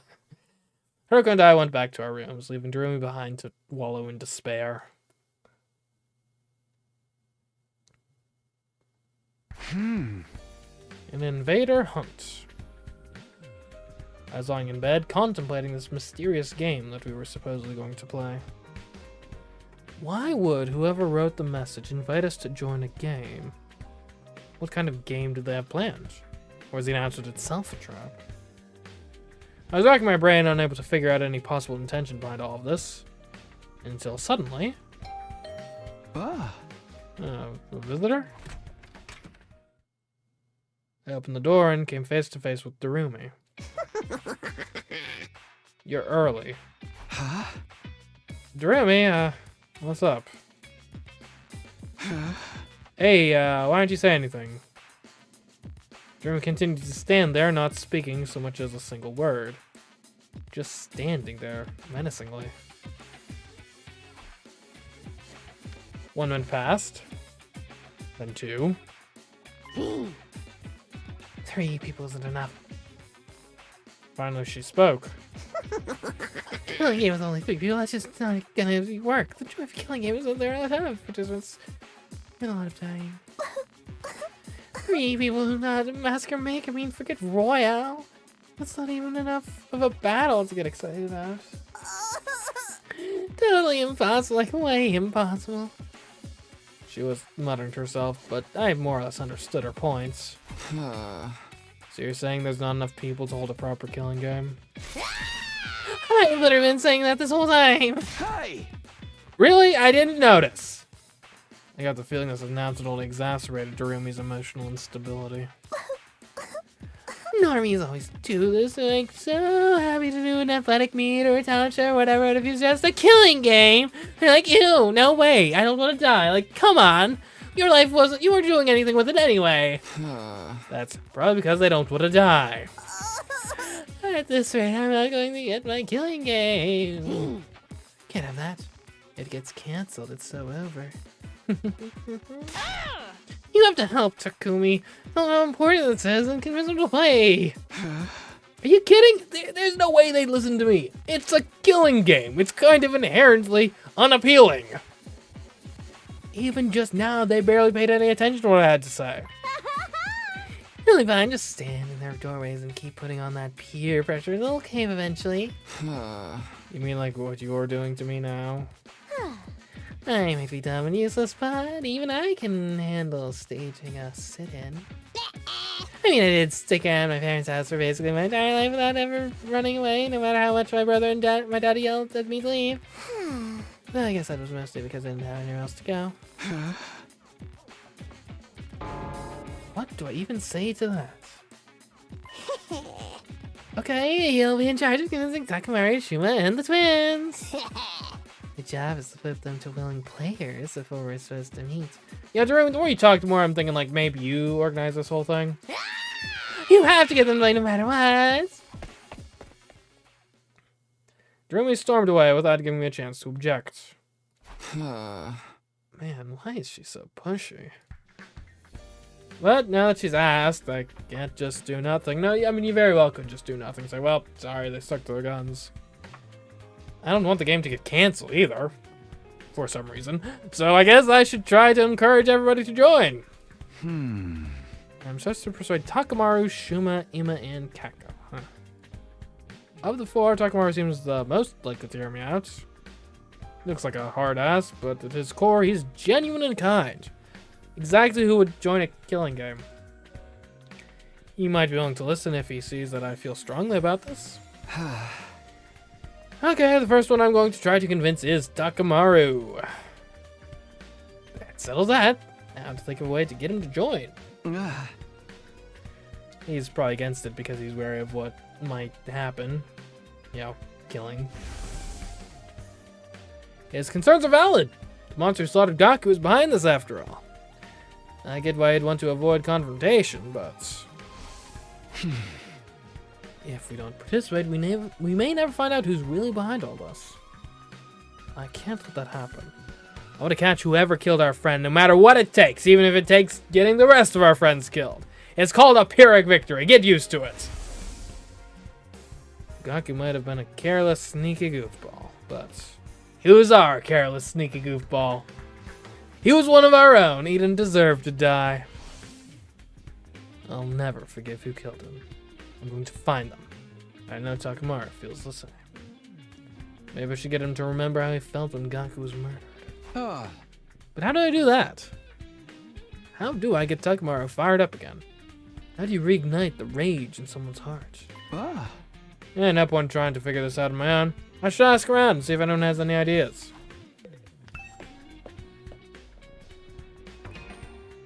Hiroko and I went back to our rooms, leaving Jeremy behind to wallow in despair. An invader hunt. I was lying in bed, contemplating this mysterious game that we were supposedly going to play. Why would whoever wrote the message invite us to join a game? What kind of game did they have planned? Or is the announcement itself a trap? I was racking my brain, unable to figure out any possible intention behind all of this. Until suddenly... a visitor? I opened the door and came face to face with Darumi. You're early. Huh? Darumi, what's up? Hey, why don't you say anything? Darumi continued to stand there, not speaking so much as a single word. Just standing there, menacingly. 1 minute passed. Then 2. 3 people isn't enough. Finally, she spoke. Killing game with only 3 people, that's just not gonna work. The joy of killing game is that there are a ton of participants. And a lot of time. 3 people who know how to massacre make. I mean, forget Royale. That's not even enough of a battle to get excited about. Totally impossible, like way impossible. She was muttering to herself, but I more or less understood her points. So you're saying there's not enough people to hold a proper killing game? I've literally been saying that this whole time. Hey! Really? I didn't notice. I got the feeling this announcement only exacerbated Darumi's emotional instability. Normies always do this, like, so happy to do an athletic meet or a talent show or whatever, and if it's just a killing game, they're like, ew, no way, I don't want to die. Like, come on. Your life wasn't, you weren't doing anything with it anyway. That's probably because they don't want to die. At this rate, I'm not going to get my killing game. Can't have that. It gets canceled, it's so over. You have to help Takumi. Tell him how important this is and convince him to play. Are you kidding? There's no way they'd listen to me. It's a killing game. It's kind of inherently unappealing. Even just now, they barely paid any attention to what I had to say. Really fine, just stand in their doorways and keep putting on that peer pressure. They'll cave eventually. You mean like what you're doing to me now? I might be dumb and useless, but even I can handle staging a sit-in. I mean, I did stick around my parents' house for basically my entire life without ever running away, no matter how much my brother and my daddy yelled at me to leave. Well, I guess that was mostly because I didn't have anywhere else to go. What do I even say to that? Okay, he'll be in charge of convincing Takamari, Shuma, and the twins. The job is to flip them to willing players before we're supposed to meet. Yeah, the more you talk, the more I'm thinking like maybe you organize this whole thing. You have to get them to play no matter what. Jeremy stormed away without giving me a chance to object. Man, why is she so pushy? But now that she's asked, I can't just do nothing. No, I mean, you very well could just do nothing. Say, well, sorry, they stuck to their guns. I don't want the game to get canceled either, for some reason. So I guess I should try to encourage everybody to join. I'm supposed to persuade Takamaru, Shuma, Ima, and Kako. Huh. Of the four, Takamaru seems the most likely to hear me out. Looks like a hard ass, but at his core, he's genuine and kind. Exactly who would join a killing game. He might be willing to listen if he sees that I feel strongly about this. Okay, the first one I'm going to try to convince is Takamaru. That settles that. Now to think of a way to get him to join. He's probably against it because he's wary of what might happen. You know, killing. His concerns are valid. The monster who slaughtered Gaku is behind this after all. I get why he'd want to avoid confrontation, but... if we don't participate, we may never find out who's really behind all this. I can't let that happen. I want to catch whoever killed our friend, no matter what it takes, even if it takes getting the rest of our friends killed. It's called a Pyrrhic victory. Get used to it. Gaku might have been a careless, sneaky goofball, but he was our careless, sneaky goofball. He was one of our own. He didn't deserve to die. I'll never forgive who killed him. I'm going to find them. I know Takamaru feels the same. Maybe I should get him to remember how he felt when Gaku was murdered. But how do I do that? How do I get Takamaru fired up again? How do you reignite the rage in someone's heart? Yeah, no point trying to figure this out on my own. I should ask around and see if anyone has any ideas.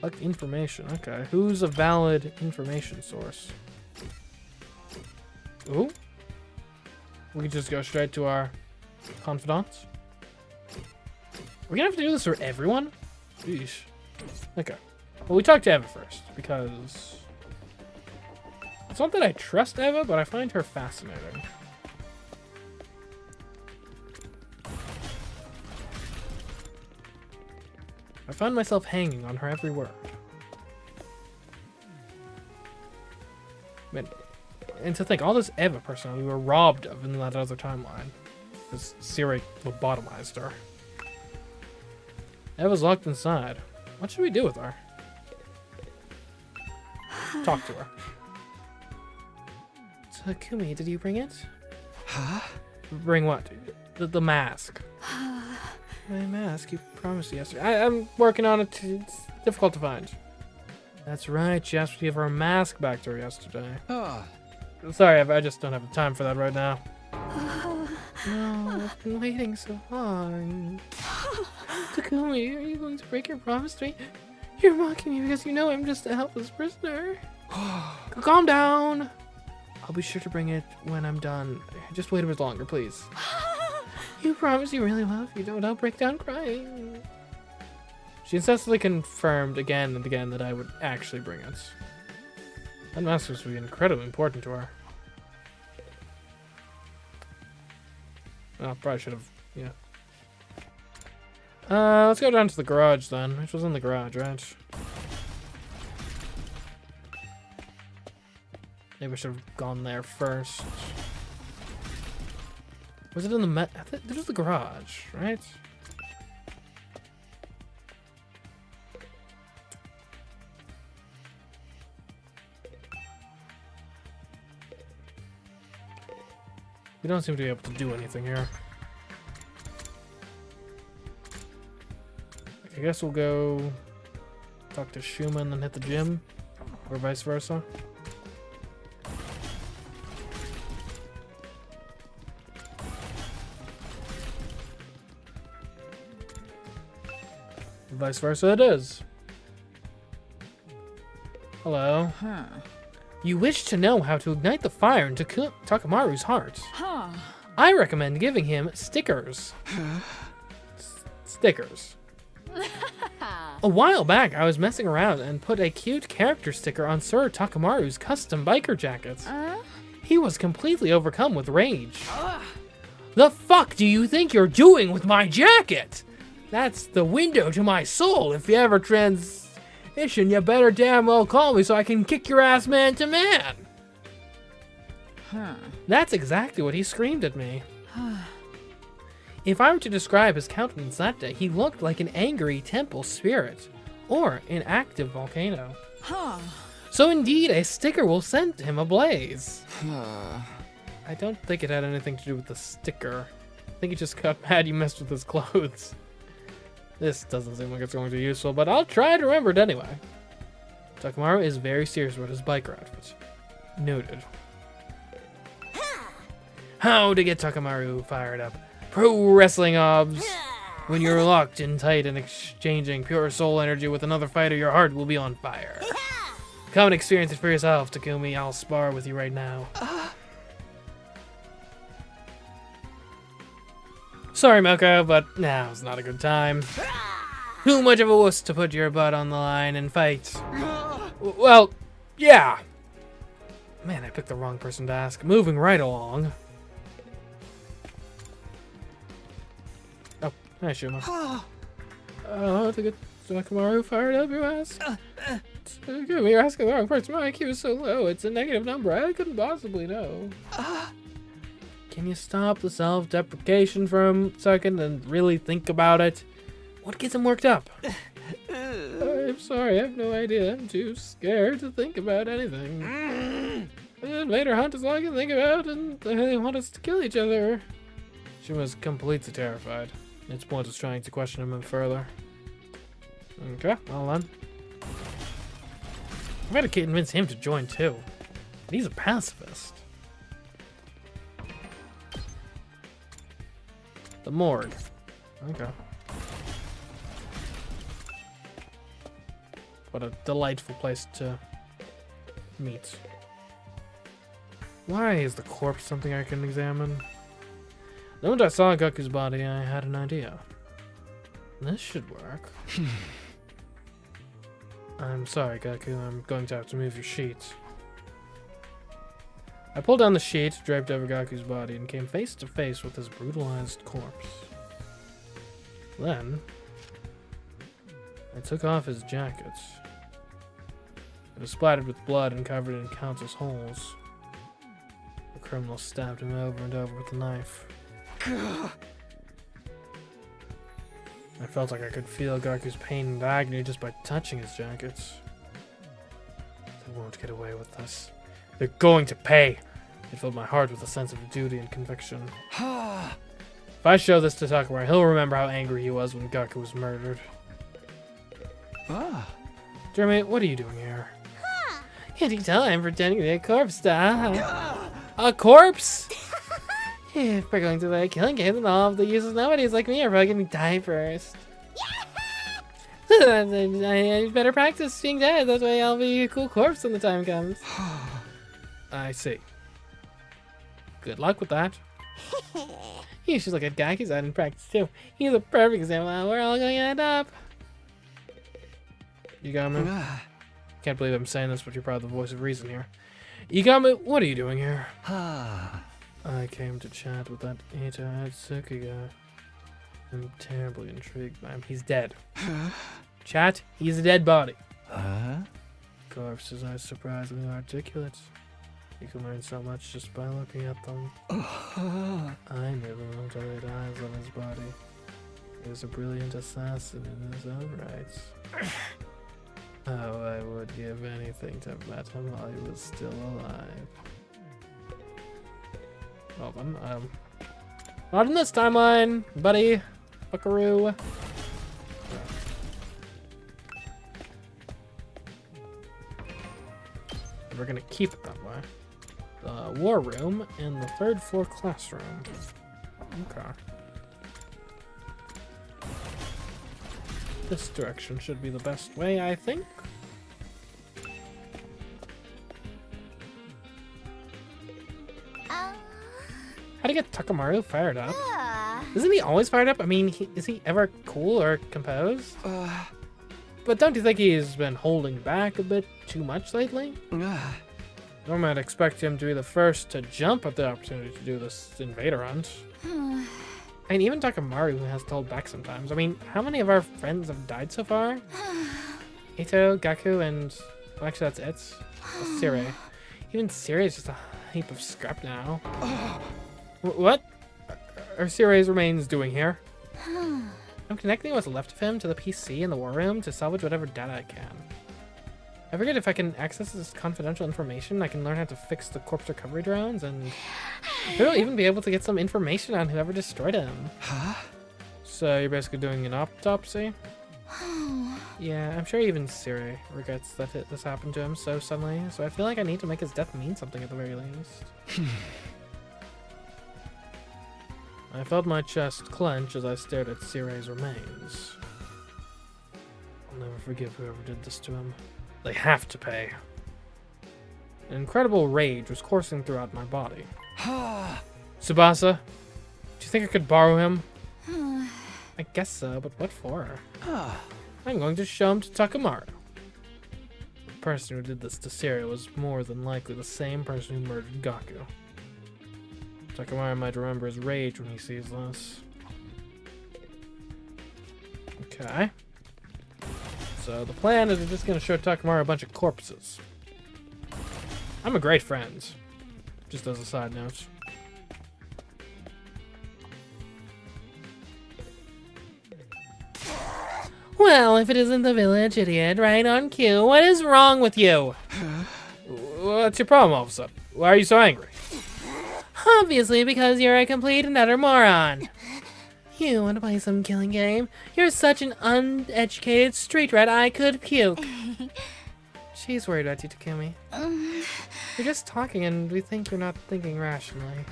Like information, okay. Who's a valid information source? Ooh. We can just go straight to our confidants. We're gonna have to do this for everyone? Sheesh. Okay. Well, we talked to Eva first, because... it's not that I trust Eva, but I find her fascinating. I find myself hanging on her every word. And to think, all this Eva personality we were robbed of in that other timeline. Because Siri lobotomized her. Eva's locked inside. What should we do with her? Talk to her. Takumi, did you bring it? Huh? Bring what? The mask. My mask, you promised yesterday. I'm working on it. It's difficult to find. That's right, she asked me to give her a mask back to her yesterday. Sorry, I just don't have the time for that right now. No, I've been waiting so long. Takumi, are you going to break your promise to me? You're mocking me because you know I'm just a helpless prisoner. Calm down. I'll be sure to bring it when I'm done. Just wait a bit longer, please. You promise you really will. If you don't, I'll break down crying. She incessantly confirmed again and again that I would actually bring it. That mask was be incredibly important to her. Oh, probably should have, yeah. Let's go down to the garage then. Which was in the garage, right? Maybe I should have gone there first. Was it in the I think this was the garage, right? We don't seem to be able to do anything here. I guess we'll go talk to Shuma and then hit the gym, or vice versa. Vice versa it is. Hello. Huh. You wish to know how to ignite the fire into Takamaru's heart. Huh. I recommend giving him stickers. Stickers. A while back, I was messing around and put a cute character sticker on Sir Takamaru's custom biker jacket. He was completely overcome with rage. The fuck do you think you're doing with my jacket? That's the window to my soul. If you ever transition, you better damn well call me so I can kick your ass man to man. That's exactly what he screamed at me. If I were to describe his countenance that day, he looked like an angry temple spirit or an active volcano. So indeed, a sticker will send him ablaze. I don't think it had anything to do with the sticker. I think he just got mad you messed with his clothes. This doesn't seem like it's going to be useful, but I'll try to remember it anyway. Takamaru is very serious about his biker outfit. Noted. How to get Takamaru fired up. Pro wrestling obs. When you're locked in tight and exchanging pure soul energy with another fighter, your heart will be on fire. Come and experience it for yourself, Takumi. I'll spar with you right now. Sorry, Moko, but now's not a good time. Too much of a wuss to put your butt on the line and fight. Well, yeah. Man, I picked the wrong person to ask. Moving right along. Oh, hi, Shuma. Oh, to get Takamaru fired up, you ask? You're asking the wrong person. My IQ is so low, it's a negative number. I couldn't possibly know. Can you stop the self-deprecation for a second and really think about it? What gets him worked up? I'm sorry, I have no idea. I'm too scared to think about anything. Later hunt is all I can think about, and they want us to kill each other. She was completely terrified. It's pointless trying to question him further. Okay, well then. I've got to convince him to join too. He's a pacifist. The morgue. Okay. What a delightful place to meet. Why is the corpse something I can examine? The moment I saw Gaku's body, I had an idea. This should work. I'm sorry, Gaku. I'm going to have to move your sheet. I pulled down the sheet, draped over Gaku's body, and came face to face with his brutalized corpse. Then, I took off his jacket. It was splattered with blood and covered in countless holes. The criminal stabbed him over and over with a knife. I felt like I could feel Gaku's pain and agony just by touching his jacket. They won't get away with this. They're going to pay! It filled my heart with a sense of duty and conviction. If I show this to Takamaru, he'll remember how angry he was when Gaku was murdered. Jeremy, what are you doing here? Can't you tell I'm pretending to be a corpse, A corpse? If we're going to the killing game, then all of the useless nobodies like me are probably gonna die first. I better practice being dead, that way I'll be a cool corpse when the time comes. I see. Good luck with that. You should look at Gaku's out in practice too. He's a perfect example of how we're all going to end up. You got me? Can't believe I'm saying this, but you're probably the voice of reason here. You got me? What are you doing here? I came to chat with that Ito Atsuki guy. I'm terribly intrigued by him. He's dead. Chat, he's a dead body. Corpses are surprisingly articulate. You can learn so much just by looking at them. I knew the multi-layered eyes on his body. He was a brilliant assassin in his own right. Oh, I would give anything to have met him while he was still alive. Well then, not in this timeline, buddy. Buckaroo. We're gonna keep it that way. The war room and the 3rd floor classroom. Okay. This direction should be the best way, I think. How do you get Takamaru fired up? Isn't he always fired up? I mean, is he ever cool or composed? But don't you think he's been holding back a bit too much lately? Normally I'd expect him to be the first to jump at the opportunity to do this invader hunt. I mean, even Takamaru has to hold back sometimes. I mean, how many of our friends have died so far? Ito, Gaku, and... Well, actually, that's it. That's Sirei. Even Sirei is just a heap of scrap now. What are Sirei's remains doing here? I'm connecting what's left of him to the PC in the war room to salvage whatever data I can. I figured if I can access this confidential information, I can learn how to fix the corpse recovery drones, and we'll even be able to get some information on whoever destroyed him. Huh? So you're basically doing an autopsy? Yeah, I'm sure even Sirei regrets that this happened to him so suddenly, so I feel like I need to make his death mean something at the very least. I felt my chest clench as I stared at Sirei's remains. I'll never forgive whoever did this to him. They have to pay. An incredible rage was coursing throughout my body. Tsubasa, do you think I could borrow him? I guess so, but what for? I'm going to show him to Takamaru. The person who did this to Sirei was more than likely the same person who murdered Gaku. Takamaru might remember his rage when he sees this. Okay. So the plan is we're just going to show Takamaru a bunch of corpses. I'm a great friend. Just as a side note. Well, if it isn't the village idiot, right on cue. What is wrong with you? What's your problem all of a sudden? Why are you so angry? Obviously because you're a complete and utter moron. You want to play some killing game? You're such an uneducated street rat I could puke. She's worried about you, Takumi. You're just talking and we think you're not thinking rationally.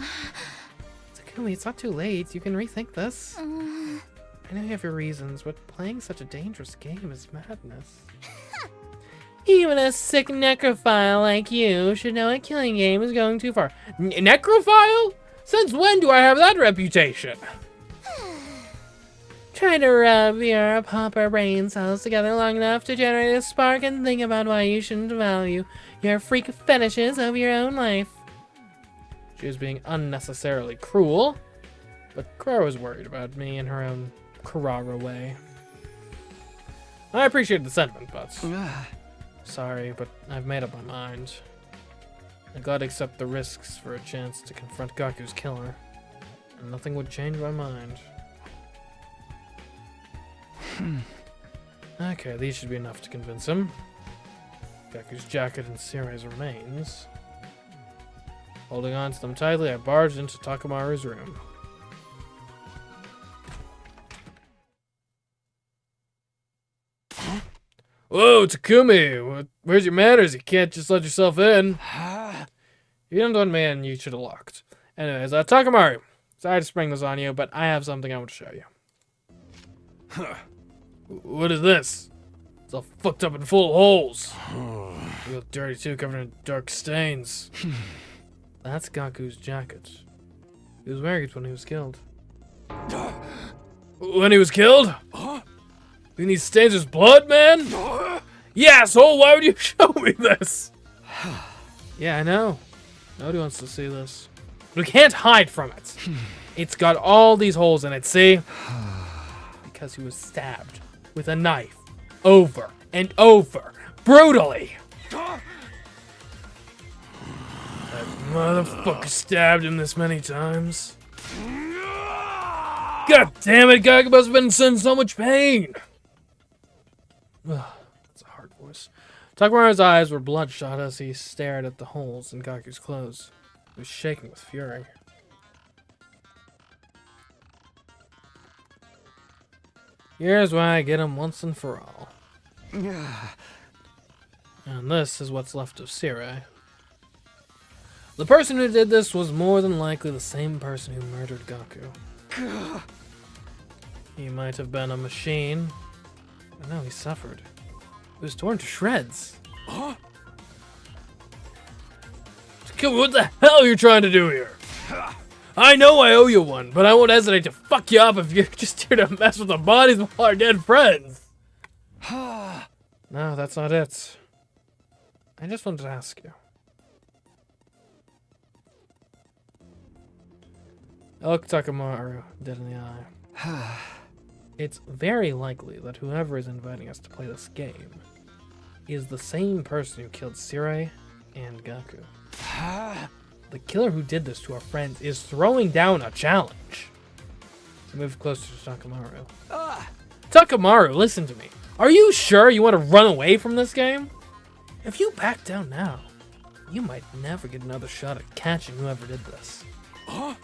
Takumi, it's not too late. You can rethink this. I know you have your reasons, but playing such a dangerous game is madness. Even a sick necrophile like you should know a killing game is going too far. Necrophile? Since when do I have that reputation? Try to rub your pauper brain cells together long enough to generate a spark and think about why you shouldn't value your freak fetishes over your own life. She was being unnecessarily cruel, but Crow was worried about me in her own Kurara way. I appreciate the sentiment, but... Sorry, but I've made up my mind. I gotta accept the risks for a chance to confront Gaku's killer, and nothing would change my mind. Okay, these should be enough to convince him. Gaku's jacket and Sirei's remains. Holding on to them tightly, I barged into Takamaru's room. Whoa, Takumi! Where's your manners? You can't just let yourself in. You didn't let me in, you should have locked. Anyways, Takamaru. Sorry to spring this on you, but I have something I want to show you. Huh. What is this? It's all fucked up and full of holes. Real dirty too, covered in dark stains. That's Gaku's jacket. He was wearing it when he was killed. When he was killed? You need stains his blood, man? Yeah, asshole, why would you show me this? Yeah, I know. Nobody wants to see this. But we can't hide from it. It's got all these holes in it, see? Because he was stabbed with a knife over and over, brutally. I Motherfucker stabbed him this many times. God damn it, Gaku must have been in so much pain. That's a hard voice. Takamaru's eyes were bloodshot as he stared at the holes in Gaku's clothes. He was shaking with fury. Here's why I get him once and for all. And this is what's left of Sirai. The person who did this was more than likely the same person who murdered Gaku. He might have been a machine, but no, he suffered. He was torn to shreds. Huh? What the hell are you trying to do here? I know I owe you one, but I won't hesitate to fuck you up if you're just here to mess with the bodies of our dead friends. No, that's not it. I just wanted to ask you. I looked Takamaru dead in the eye. It's very likely that whoever is inviting us to play this game is the same person who killed Sirai and Gaku. The killer who did this to our friends is throwing down a challenge. I moved closer to Takamaru. Takamaru, listen to me. Are you sure you want to run away from this game? If you back down now, you might never get another shot at catching whoever did this. Huh?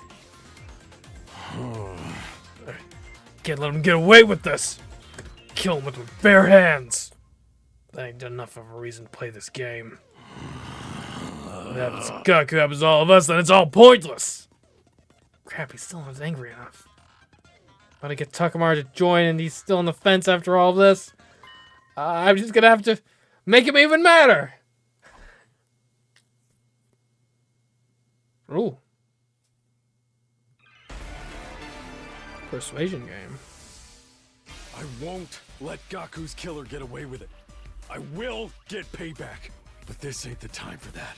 Can't let him get away with this. Kill him with my bare hands. That ain't enough of a reason to play this game. What happens to Gaku happens to all of us, then it's all pointless. Crap, he's still not angry enough. Gotta get Takamaru to join and he's still on the fence after all of this. I'm just gonna have to make him even madder. Ooh. Persuasion game. I won't let Gaku's killer get away with it. I will get payback, but this ain't the time for that.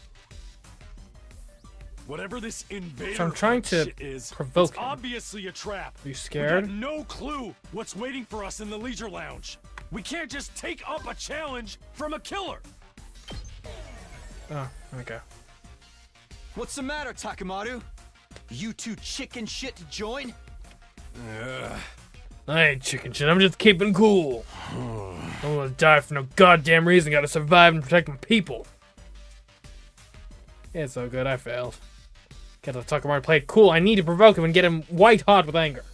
Whatever this invader So I'm trying to shit is, provoke it's him. obviously a trap. Are you scared? We got no clue what's waiting for us in the leisure lounge. We can't just take up a challenge from a killer. Oh, okay. What's the matter, Takamaru? You too chicken shit to join? I ain't chicken shit, I'm just keeping cool. I don't want to die for no goddamn reason, gotta survive and protect my people. Yeah, it's so good, I failed. Get the Takamaru play it cool, I need to provoke him and get him white hot with anger.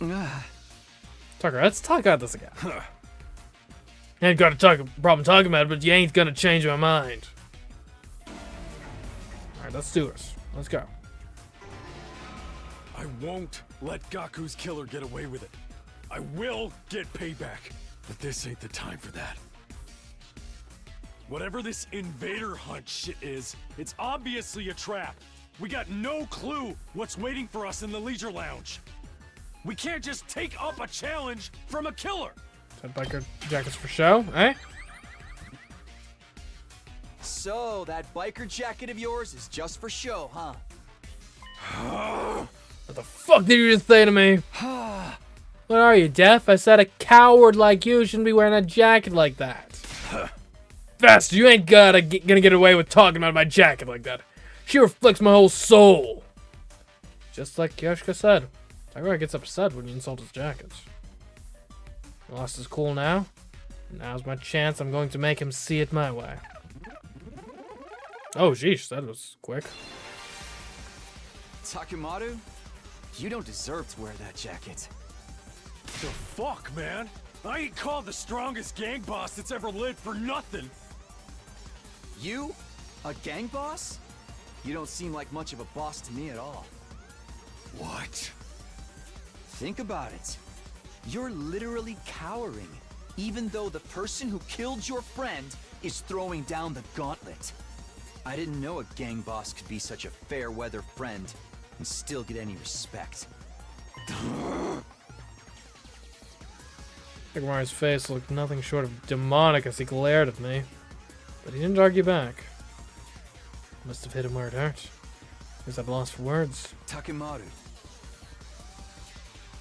Tucker, let's talk about this again. Ain't got a problem talking about it, but you ain't gonna change my mind. Alright, let's do this. Let's go. I won't let Gaku's killer get away with it. I will get payback, but this ain't the time for that. Whatever this invader hunt shit is, it's obviously a trap. We got no clue what's waiting for us in the leisure lounge. We can't just take up a challenge from a killer. That biker jacket's for show, eh? So, that biker jacket of yours is just for show, huh? What the fuck did you just say to me? What are you, deaf? I said a coward like you shouldn't be wearing a jacket like that. Fast, you ain't gonna get away with talking about my jacket like that. She reflects my whole soul. Just like Yoshika said. Takara gets upset when you insult his jacket. Lost his cool now? Now's my chance. I'm going to make him see it my way. Oh, jeez, that was quick. Takamaru, you don't deserve to wear that jacket. The fuck, man? I ain't called the strongest gang boss that's ever lived for nothing. You? A gang boss? You don't seem like much of a boss to me at all. What? Think about it. You're literally cowering, even though the person who killed your friend is throwing down the gauntlet. I didn't know a gang boss could be such a fair-weather friend and still get any respect. Takamaru's face looked nothing short of demonic as he glared at me, but he didn't argue back. Must have hit him where it hurt. Guess I'm lost for words. Takamaru.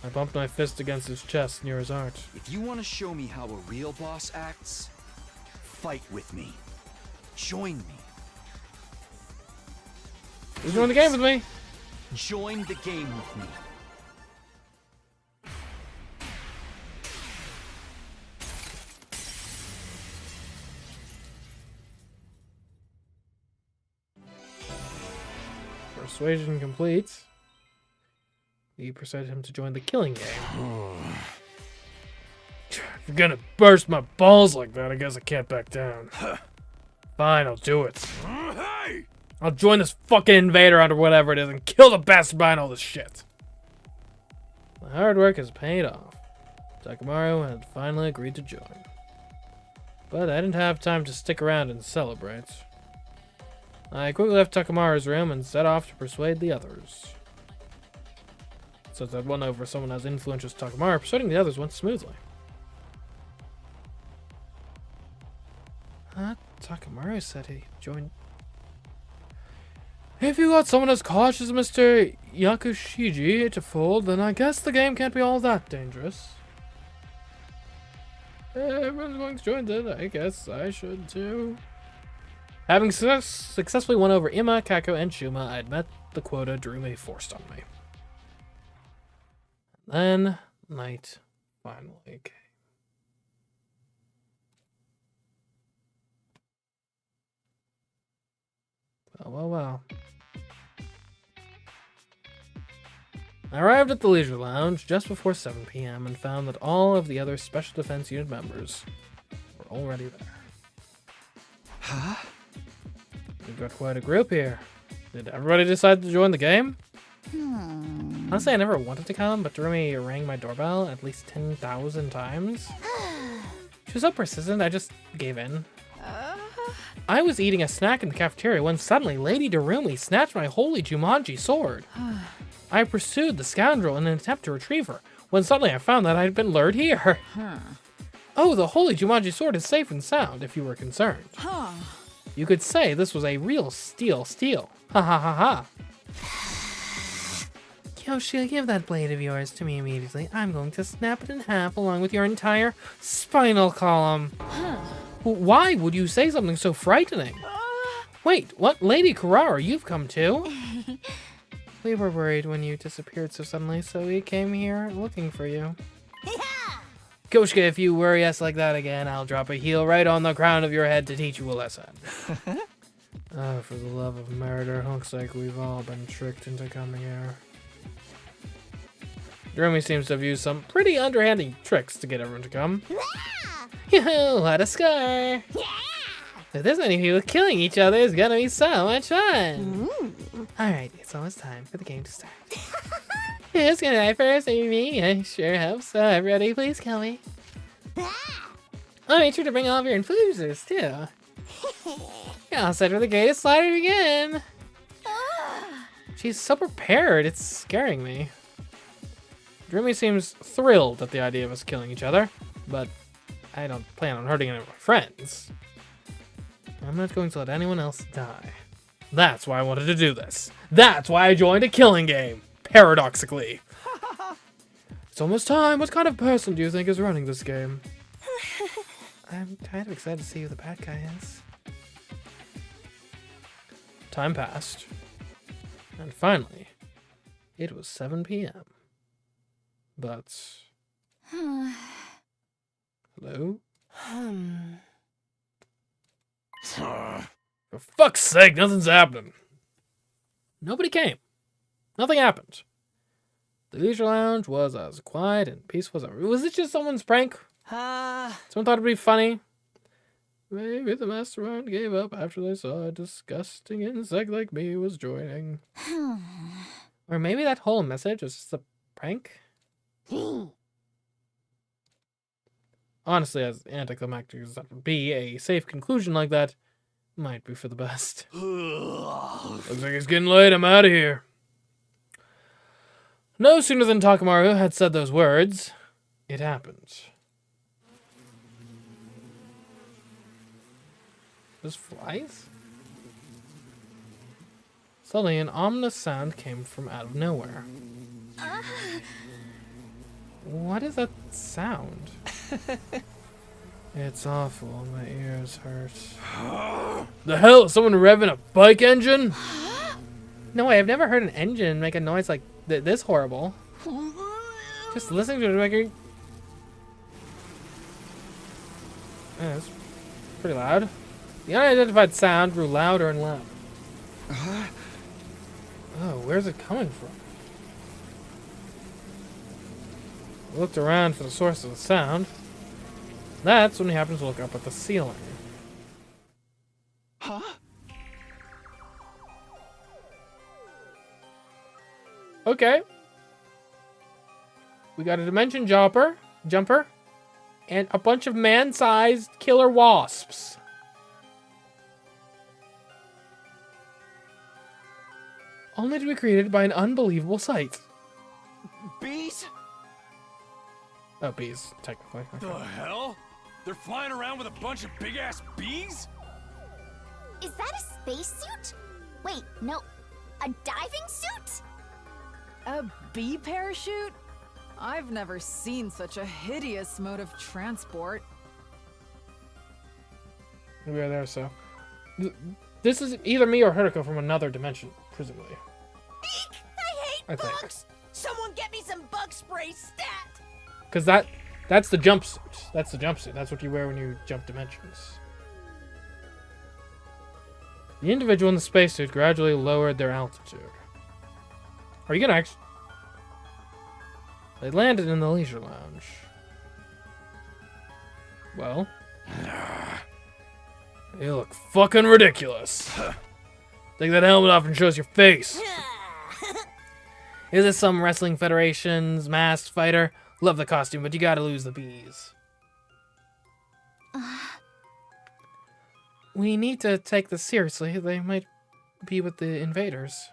I bumped my fist against his chest near his heart. If you want to show me how a real boss acts, fight with me. Join me. Who's joining the game with me? Join the game with me. Persuasion complete. You persuaded him to join the killing game. If you're gonna burst my balls like that, I guess I can't back down. Fine, I'll do it. Hey! I'll join this fucking invader or whatever it is and kill the bastard behind all this shit. My hard work has paid off. Takamaru had finally agreed to join. But I didn't have time to stick around and celebrate. I quickly left Takamaru's room and set off to persuade the others. Since I'd won over someone as influential as Takamaru, persuading the others went smoothly. Takamaru said he joined. If you got someone as cautious as Mr. Yakushiji to fold, then I guess the game can't be all that dangerous. Everyone's going to join it, I guess I should too. Having successfully won over Ima, Kako, and Shuma, I'd met the quota Darumi forced on me. Then, night finally came. Well. I arrived at the Leisure Lounge just before 7 p.m. and found that all of the other Special Defense Unit members were already there. Huh? We've got quite a group here. Did everybody decide to join the game? Honestly, I never wanted to come, but Darumi rang my doorbell at least 10,000 times. She was so persistent, I just gave in. I was eating a snack in the cafeteria when suddenly Lady Darumi snatched my holy Jumanji sword. I pursued the scoundrel in an attempt to retrieve her, when suddenly I found that I had been lured here. Oh, the holy Jumanji sword is safe and sound, if you were concerned. You could say this was a real steal. Ha ha ha ha. Yoshi, give that blade of yours to me immediately. I'm going to snap it in half along with your entire spinal column. Why would you say something so frightening? Wait, what Lady Carrara you've come to? We were worried when you disappeared so suddenly, so we came here looking for you. Koshka, if you worry us like that again, I'll drop a heel right on the crown of your head to teach you a lesson. Oh, for the love of murder, looks like we've all been tricked into coming here. Darumi seems to have used some pretty underhanded tricks to get everyone to come. Yoo-hoo, what a score! If there's many people killing each other, it's gonna be so much fun! Alright, it's almost time for the game to start. Who's gonna die first? Maybe me? I sure hope so. Everybody, please kill me. Oh, make sure to bring all of your infusers, too. You're all set for the greatest slaughter again! She's so prepared, it's scaring me. Darumi seems thrilled at the idea of us killing each other, but I don't plan on hurting any of my friends. I'm not going to let anyone else die. That's why I wanted to do this. That's why I joined a killing game, paradoxically. It's almost time. What kind of person do you think is running this game? I'm kind of excited to see who the bad guy is. Time passed. And finally, it was 7 p.m. But... Hello? For fuck's sake, nothing's happening. Nobody came. Nothing happened. The Leisure Lounge was as quiet and peaceful as ever. Was it just someone's prank? Someone thought it'd be funny. Maybe the mastermind gave up after they saw a disgusting insect like me was joining. Or maybe that whole message was just a prank? Honestly, as anticlimactic as that would be, a safe conclusion like that might be for the best. Looks like it's getting late. I'm out of here. No sooner than Takamaru had said those words, it happened. Those flies? Suddenly, an ominous sound came from out of nowhere. What is that sound? It's awful. My ears hurt. The hell? Is someone revving a bike engine? No way, I've never heard an engine make a noise like this horrible. Just listening to it making... Yeah, it's pretty loud. The unidentified sound grew louder and louder. Oh, where's it coming from? I looked around for the source of the sound. That's when he happens to look up at the ceiling. Huh? Okay. We got a dimension jumper, and a bunch of man-sized killer wasps. Only to be created by an unbelievable sight. Bees? Oh, bees, technically. Okay. The hell? They're flying around with a bunch of big-ass bees? Is that a spacesuit? Wait, no. A diving suit? A bee parachute? I've never seen such a hideous mode of transport. We are there, so... This is either me or Huriko from another dimension, presumably. Eek! I hate bugs! Someone get me some bug spray stat! Because that's the jumpsuit. That's the jumpsuit. That's what you wear when you jump dimensions. The individual in the spacesuit gradually lowered their altitude. Are you gonna actually... They landed in the leisure lounge. Well... You look fucking ridiculous. Take that helmet off and show us your face. Is this some Wrestling Federation's masked fighter? Love the costume, but you gotta lose the bees. We need to take this seriously. They might be with the invaders.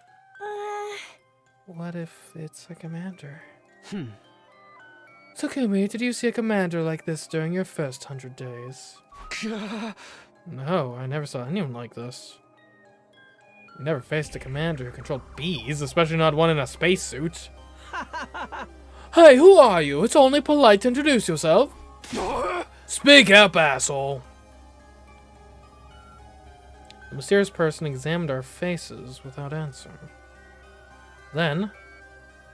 What if it's a commander? Takumi, did you see a commander like this during your first 100 days? No, I never saw anyone like this. I never faced a commander who controlled bees, especially not one in a spacesuit. Hey, who are you? It's only polite to introduce yourself. Speak up, asshole. The mysterious person examined our faces without answering. Then,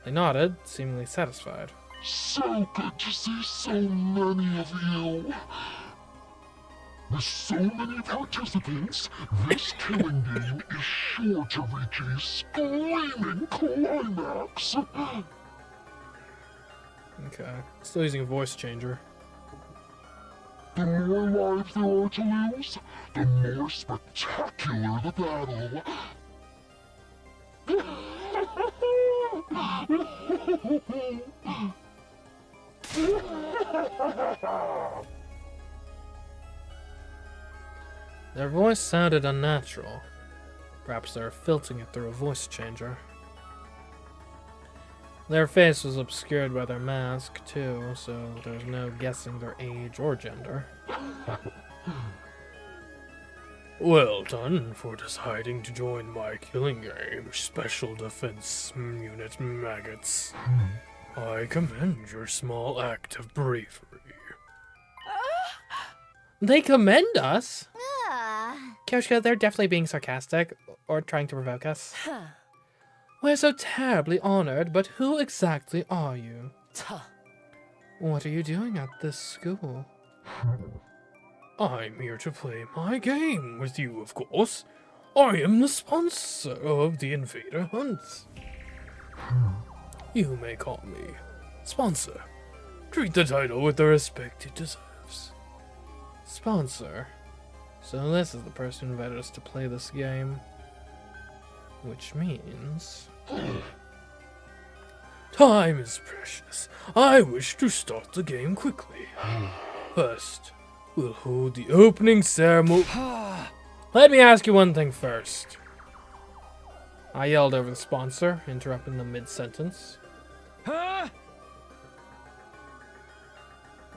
they nodded, seemingly satisfied. So good to see so many of you. With so many participants, this killing game is sure to reach a screaming climax. Okay, still using a voice changer. The more lives there are to lose, the more spectacular the battle. Their voice sounded unnatural. Perhaps they were filtering it through a voice changer. Their face was obscured by their mask, too, so there's no guessing their age or gender. Well done for deciding to join my killing game, Special Defense Unit Maggots. I commend your small act of bravery. They commend us? Kyoshka, they're definitely being sarcastic, or trying to provoke us. We're so terribly honored, but who exactly are you? What are you doing at this school? I'm here to play my game with you, of course. I am the sponsor of the Invader Hunts. You may call me Sponsor. Treat the title with the respect it deserves. Sponsor. So this is the person who invited us to play this game. Which means... Time is precious. I wish to start the game quickly. First, we'll hold the opening ceremony. Let me ask you one thing first. I yelled over the sponsor, interrupting the mid-sentence. Huh?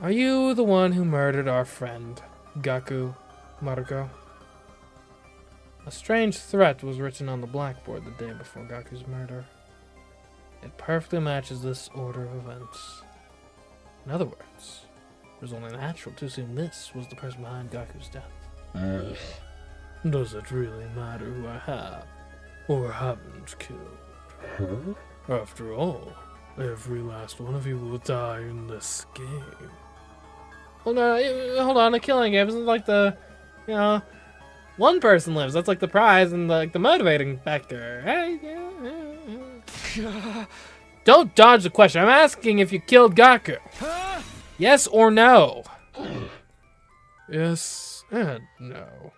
Are you the one who murdered our friend, Gaku Maruko? A strange threat was written on the blackboard the day before Gaku's murder. It perfectly matches this order of events. In other words, it was only natural to assume this was the person behind Gaku's death. Does it really matter who I have? or haven't killed. After all, every last one of you will die in this game. Well, no, hold on. A killing game isn't like the, you know, one person lives. That's like the prize and like the motivating factor. Hey, don't dodge the question. I'm asking if you killed Gaku. Yes or no? Yes and no.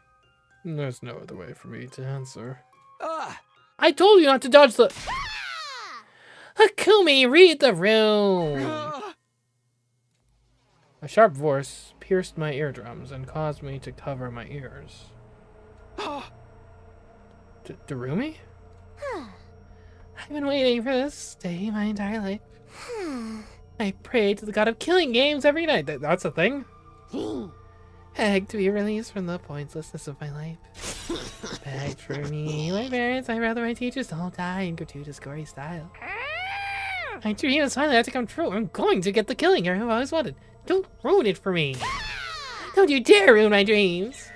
There's no other way for me to answer. I told you not to dodge the... Hakumi, read the room! A sharp voice pierced my eardrums and caused me to cover my ears. Darumi? I've been waiting for this day my entire life. I prayed to the god of killing games every night. That's a thing? Begged to be released from the pointlessness of my life. Begged for me, my parents, my brother, my teachers all die in gratuitous, gory style. My dream is finally about to come true. I'm going to get the killing hero I've always wanted. Don't ruin it for me. Don't you dare ruin my dreams.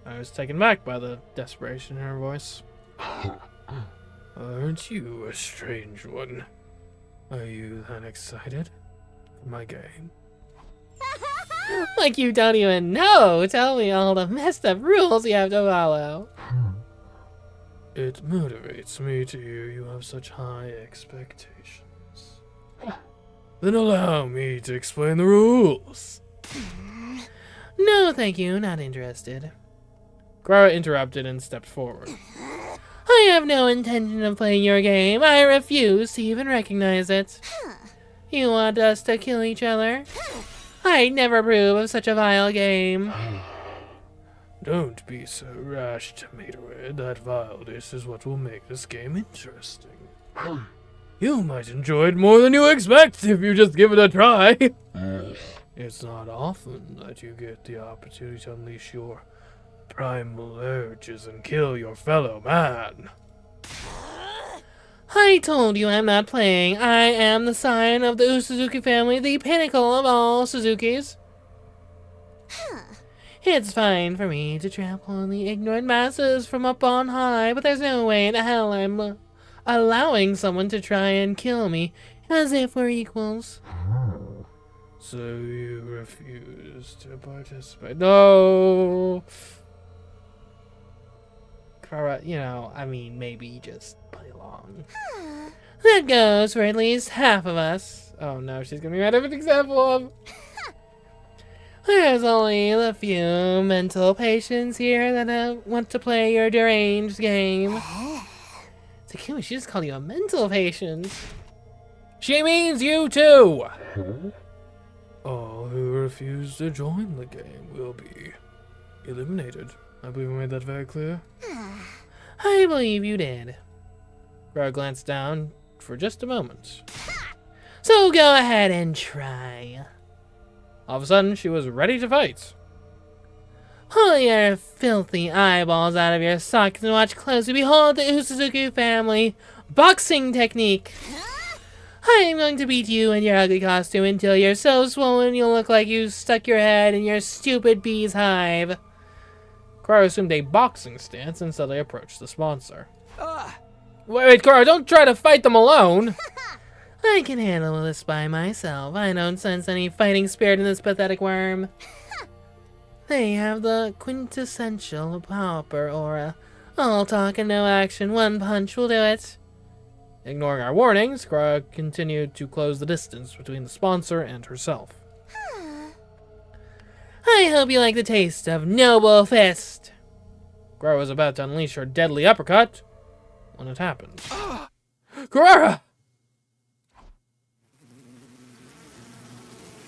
I was taken back by the desperation in her voice. Aren't you a strange one? Are you that excited for my game? Like you don't even know! Tell me all the messed up rules you have to follow. It motivates me to hear you have such high expectations. Then allow me to explain the rules. No, thank you, not interested. Grara interrupted and stepped forward. I have no intention of playing your game. I refuse to even recognize it. You want us to kill each other? I'd never approve of such a vile game. Don't be so rash, tomato. That vileness is what will make this game interesting. You might enjoy it more than you expect if you just give it a try. It's not often that you get the opportunity to unleash your primal urges and kill your fellow man. I told you I'm not playing. I am the scion of the Suzuki family, the pinnacle of all Suzukis. It's fine for me to trample on the ignorant masses from up on high, but there's no way in hell I'm allowing someone to try and kill me as if we're equals. So you refuse to participate? No! Grara, you know, I mean, maybe just play along. That goes for at least half of us. Oh no, she's gonna be mad at an example of... There's only a few mental patients here that want to play your deranged game. Takumi, she just called you a mental patient. She means you too! All who refuse to join the game will be eliminated. I believe I made that very clear. I believe you did. Grara glanced down for just a moment. So go ahead and try. All of a sudden, she was ready to fight. Pull your filthy eyeballs out of your sockets and watch closely. Behold the Usuzuki family boxing technique. I'm going to beat you in your ugly costume until you're so swollen you'll look like you stuck your head in your stupid bee's hive. Grara assumed a boxing stance and suddenly approached the sponsor. Wait, Grara, don't try to fight them alone! I can handle this by myself. I don't sense any fighting spirit in this pathetic worm. They have the quintessential pauper aura. All talk and no action. One punch will do it. Ignoring our warnings, Grara continued to close the distance between the sponsor and herself. I hope you like the taste of Noble Fist. Grara was about to unleash her deadly uppercut when it happened. Grara!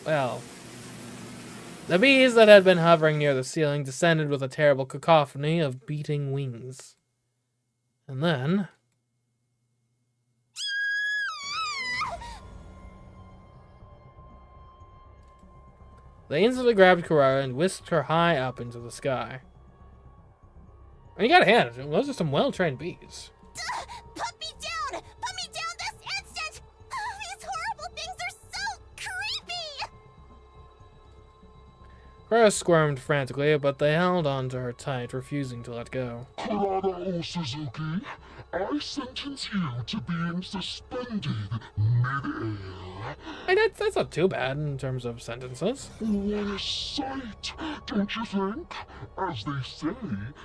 Well, the bees that had been hovering near the ceiling descended with a terrible cacophony of beating wings. And then... they instantly grabbed Grara and whisked her high up into the sky. And you gotta hand it, those are some well-trained bees. Put me down! Put me down this instant! These horrible things are so creepy! Kurara squirmed frantically, but they held on to her tight, refusing to let go. Kurara Suzuki, I sentence you to being suspended mid-air. Hey, that's not too bad in terms of sentences. What a sight, don't you think? As they say,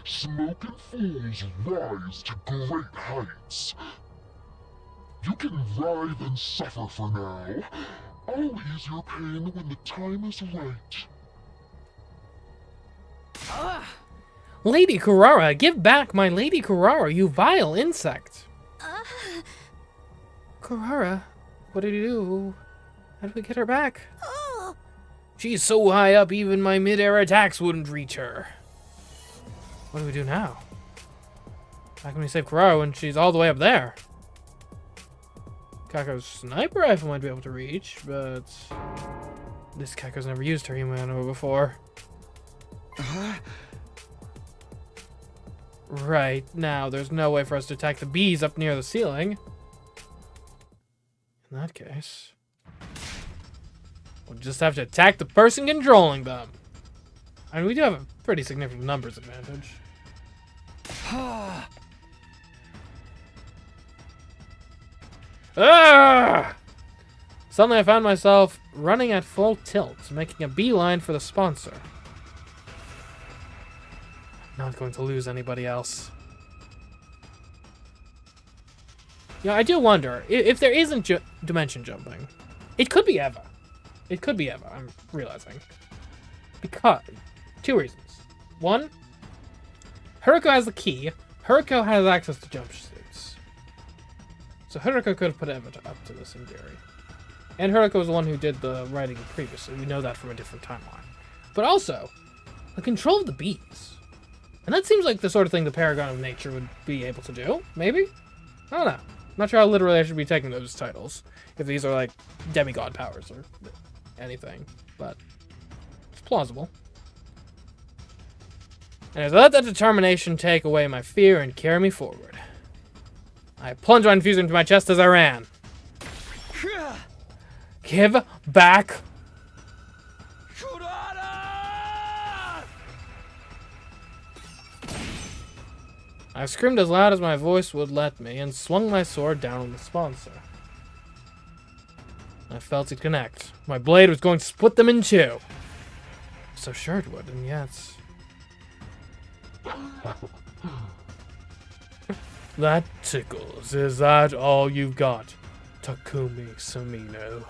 smoke and fools rise to great heights. You can writhe and suffer for now. I'll ease your pain when the time is right. Lady Kurara, give back my Lady Kurara, you vile insect! Kurara, what did you do? How did we get her back? She's so high up, even my mid-air attacks wouldn't reach her. What do we do now? How can we save Kurara when she's all the way up there? Kako's sniper rifle might be able to reach, but this Kako's never used her Humano before. Right, now there's no way for us to attack the bees up near the ceiling. In that case, we'll just have to attack the person controlling them. I mean, we do have a pretty significant numbers advantage. Ah! Suddenly I found myself running at full tilt, making a beeline for the sponsor. Not going to lose anybody else. Yeah, I do wonder if there isn't dimension jumping. It could be Eva. It could be Eva, I'm realizing. Because, two reasons. One, Haruko has the key. Haruko has access to jump suits. So Haruko could have put Eva up to this in theory. And Haruko was the one who did the writing previously. We know that from a different timeline. But also, the control of the bees. And that seems like the sort of thing the Paragon of Nature would be able to do. Maybe? I don't know. I'm not sure how literally I should be taking those titles. If these are like demigod powers or anything. But it's plausible. And as I let that determination take away my fear and carry me forward, I plunged my infuser into my chest as I ran. Give back. I screamed as loud as my voice would let me and swung my sword down on the sponsor. I felt it connect. My blade was going to split them in two. So sure it would, and yet... That tickles. Is that all you've got, Takumi Sumino?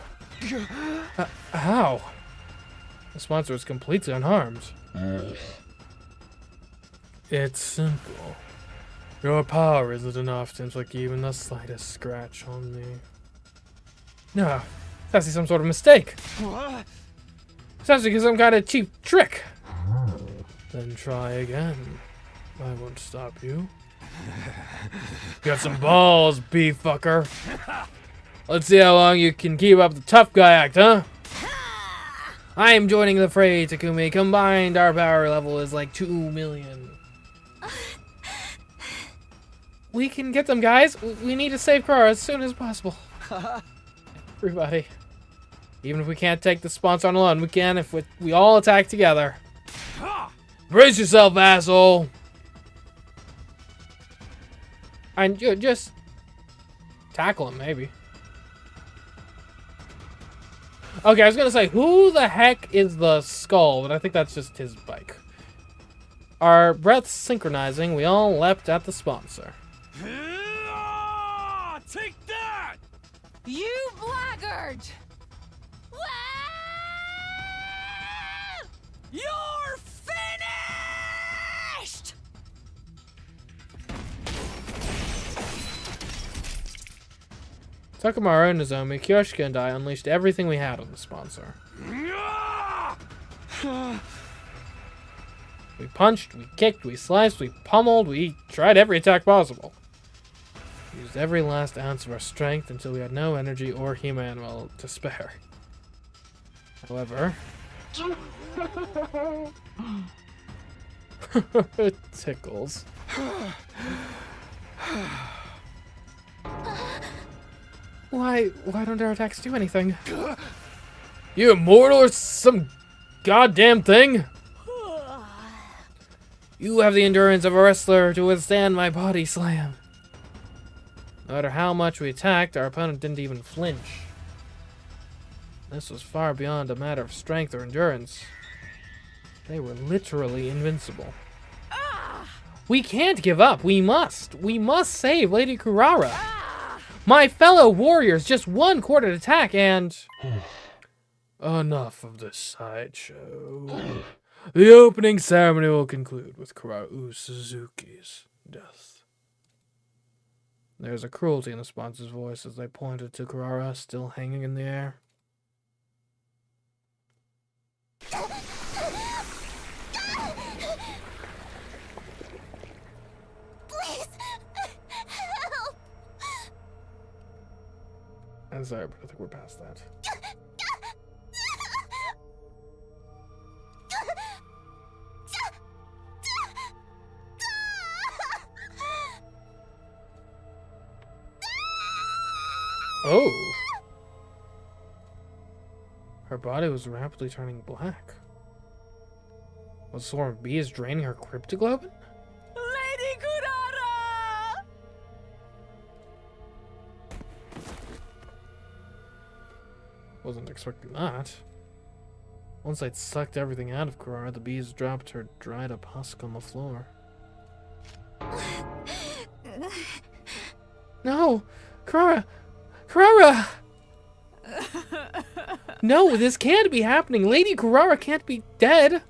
How? The sponsor is completely unharmed. It's simple. Your power isn't enough to inflict even the slightest scratch on me. No, that's some sort of mistake. What? Sounds like some kind of cheap trick. Then try again. I won't stop you. Got some balls, beef fucker. Let's see how long you can keep up the tough guy act, huh? I am joining the fray, Takumi. Combined, our power level is like 2 million. We can get them, guys. We need to save Kurara as soon as possible. Everybody. Even if we can't take the sponsor on alone, we can if we all attack together. Brace yourself, asshole. And just tackle him, maybe. Okay, I was gonna say, who the heck is the skull? But I think that's just his bike. Our breaths synchronizing, we all leapt at the sponsor. Take that! You blackguard! You're finished! Takamaru, Nozomi, Kyoshika, and I unleashed everything we had on the sponsor. We punched, we kicked, we sliced, we pummeled, we tried every attack possible. We used every last ounce of our strength until we had no energy or Humanuel to spare. However... it tickles. Why don't our attacks do anything? You immortal or some goddamn thing! You have the endurance of a wrestler to withstand my body slam. No matter how much we attacked, our opponent didn't even flinch. This was far beyond a matter of strength or endurance. They were literally invincible. We can't give up. We must. We must save Lady Kurara. My fellow warriors, just one quartered attack and... Enough of this sideshow. The opening ceremony will conclude with Kurara Suzuki's death. There's a cruelty in the sponsor's voice as they pointed to Kurara, still hanging in the air. Please, help! I'm sorry, but I think we're past that. Oh. Her body was rapidly turning black. Was a swarm of bees draining her cryptoglobin? Lady Kurara! Wasn't expecting that. Once I'd sucked everything out of Kurara, the bees dropped her dried up husk on the floor. No! Kurara! Kurara! No, this can't be happening. Lady Kurara can't be dead.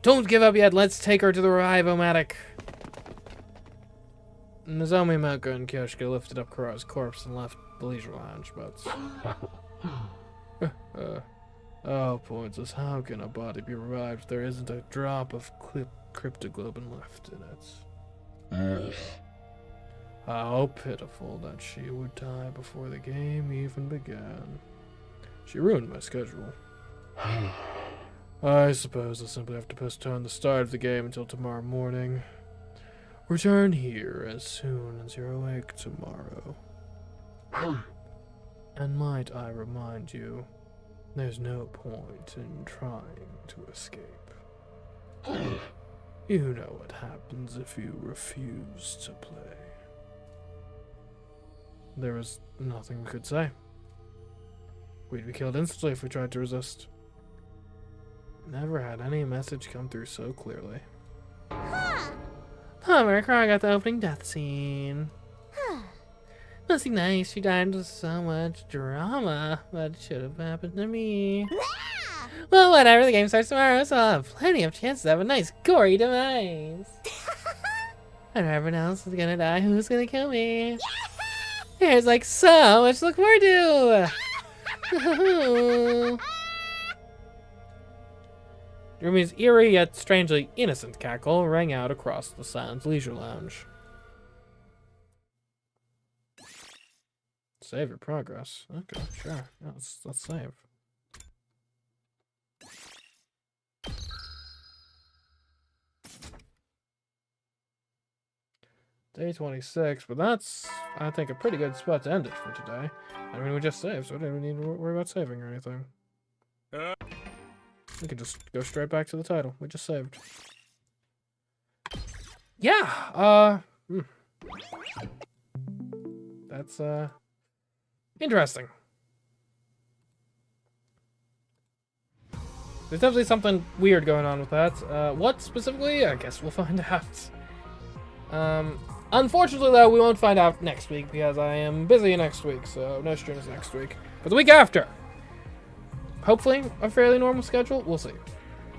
Don't give up yet. Let's take her to the Revive-O-Matic. Nozomi, Mako, and Kyoshika lifted up Kurara's corpse and left the leisure lounge, but... oh, Pointless, how can a body be revived if there isn't a drop of cryptoglobin left in it? How pitiful that she would die before the game even began. She ruined my schedule. I suppose I'll simply have to postpone the start of the game until tomorrow morning. Return here as soon as you're awake tomorrow. And might I remind you, there's no point in trying to escape. You know what happens if you refuse to play. There was nothing we could say. We'd be killed instantly if we tried to resist. Never had any message come through so clearly. Bummer, Kurara got the opening death scene. Must be nice, she died with so much drama, but it should have happened to me. Well, whatever, the game starts tomorrow, so I'll have plenty of chances to have a nice gory demise. And everyone else is gonna die, who's gonna kill me? There's like so much to look forward to! Rumi's eerie yet strangely innocent cackle rang out across the silent leisure lounge. Save your progress. Okay, sure. Yeah, let's save. Day 26, but that's, I think, a pretty good spot to end it for today. I mean, we just saved, so we don't even need to worry about saving or anything. We can just go straight back to the title. We just saved. Yeah, that's, interesting. There's definitely something weird going on with that. What specifically? I guess we'll find out. Unfortunately, though, we won't find out next week because I am busy next week, so no streams next week. But the week after, hopefully a fairly normal schedule. We'll see.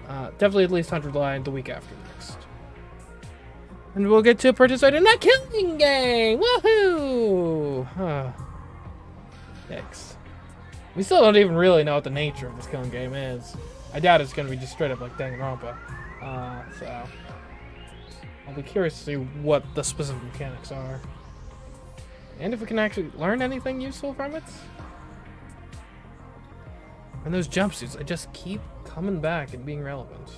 Definitely at least 100 line the week after next. And we'll get to participate in that killing game! Woohoo! Yikes. We still don't even really know what the nature of this killing game is. I doubt it's going to be just straight up like Danganronpa. So I'll be curious to see what the specific mechanics are. And if we can actually learn anything useful from it. And those jumpsuits, I just keep coming back and being relevant.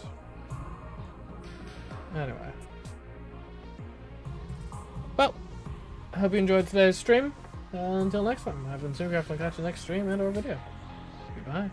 Anyway. Well, I hope you enjoyed today's stream. Until next time, I've been CMeeCraft. I'll catch you next stream and or video. Goodbye.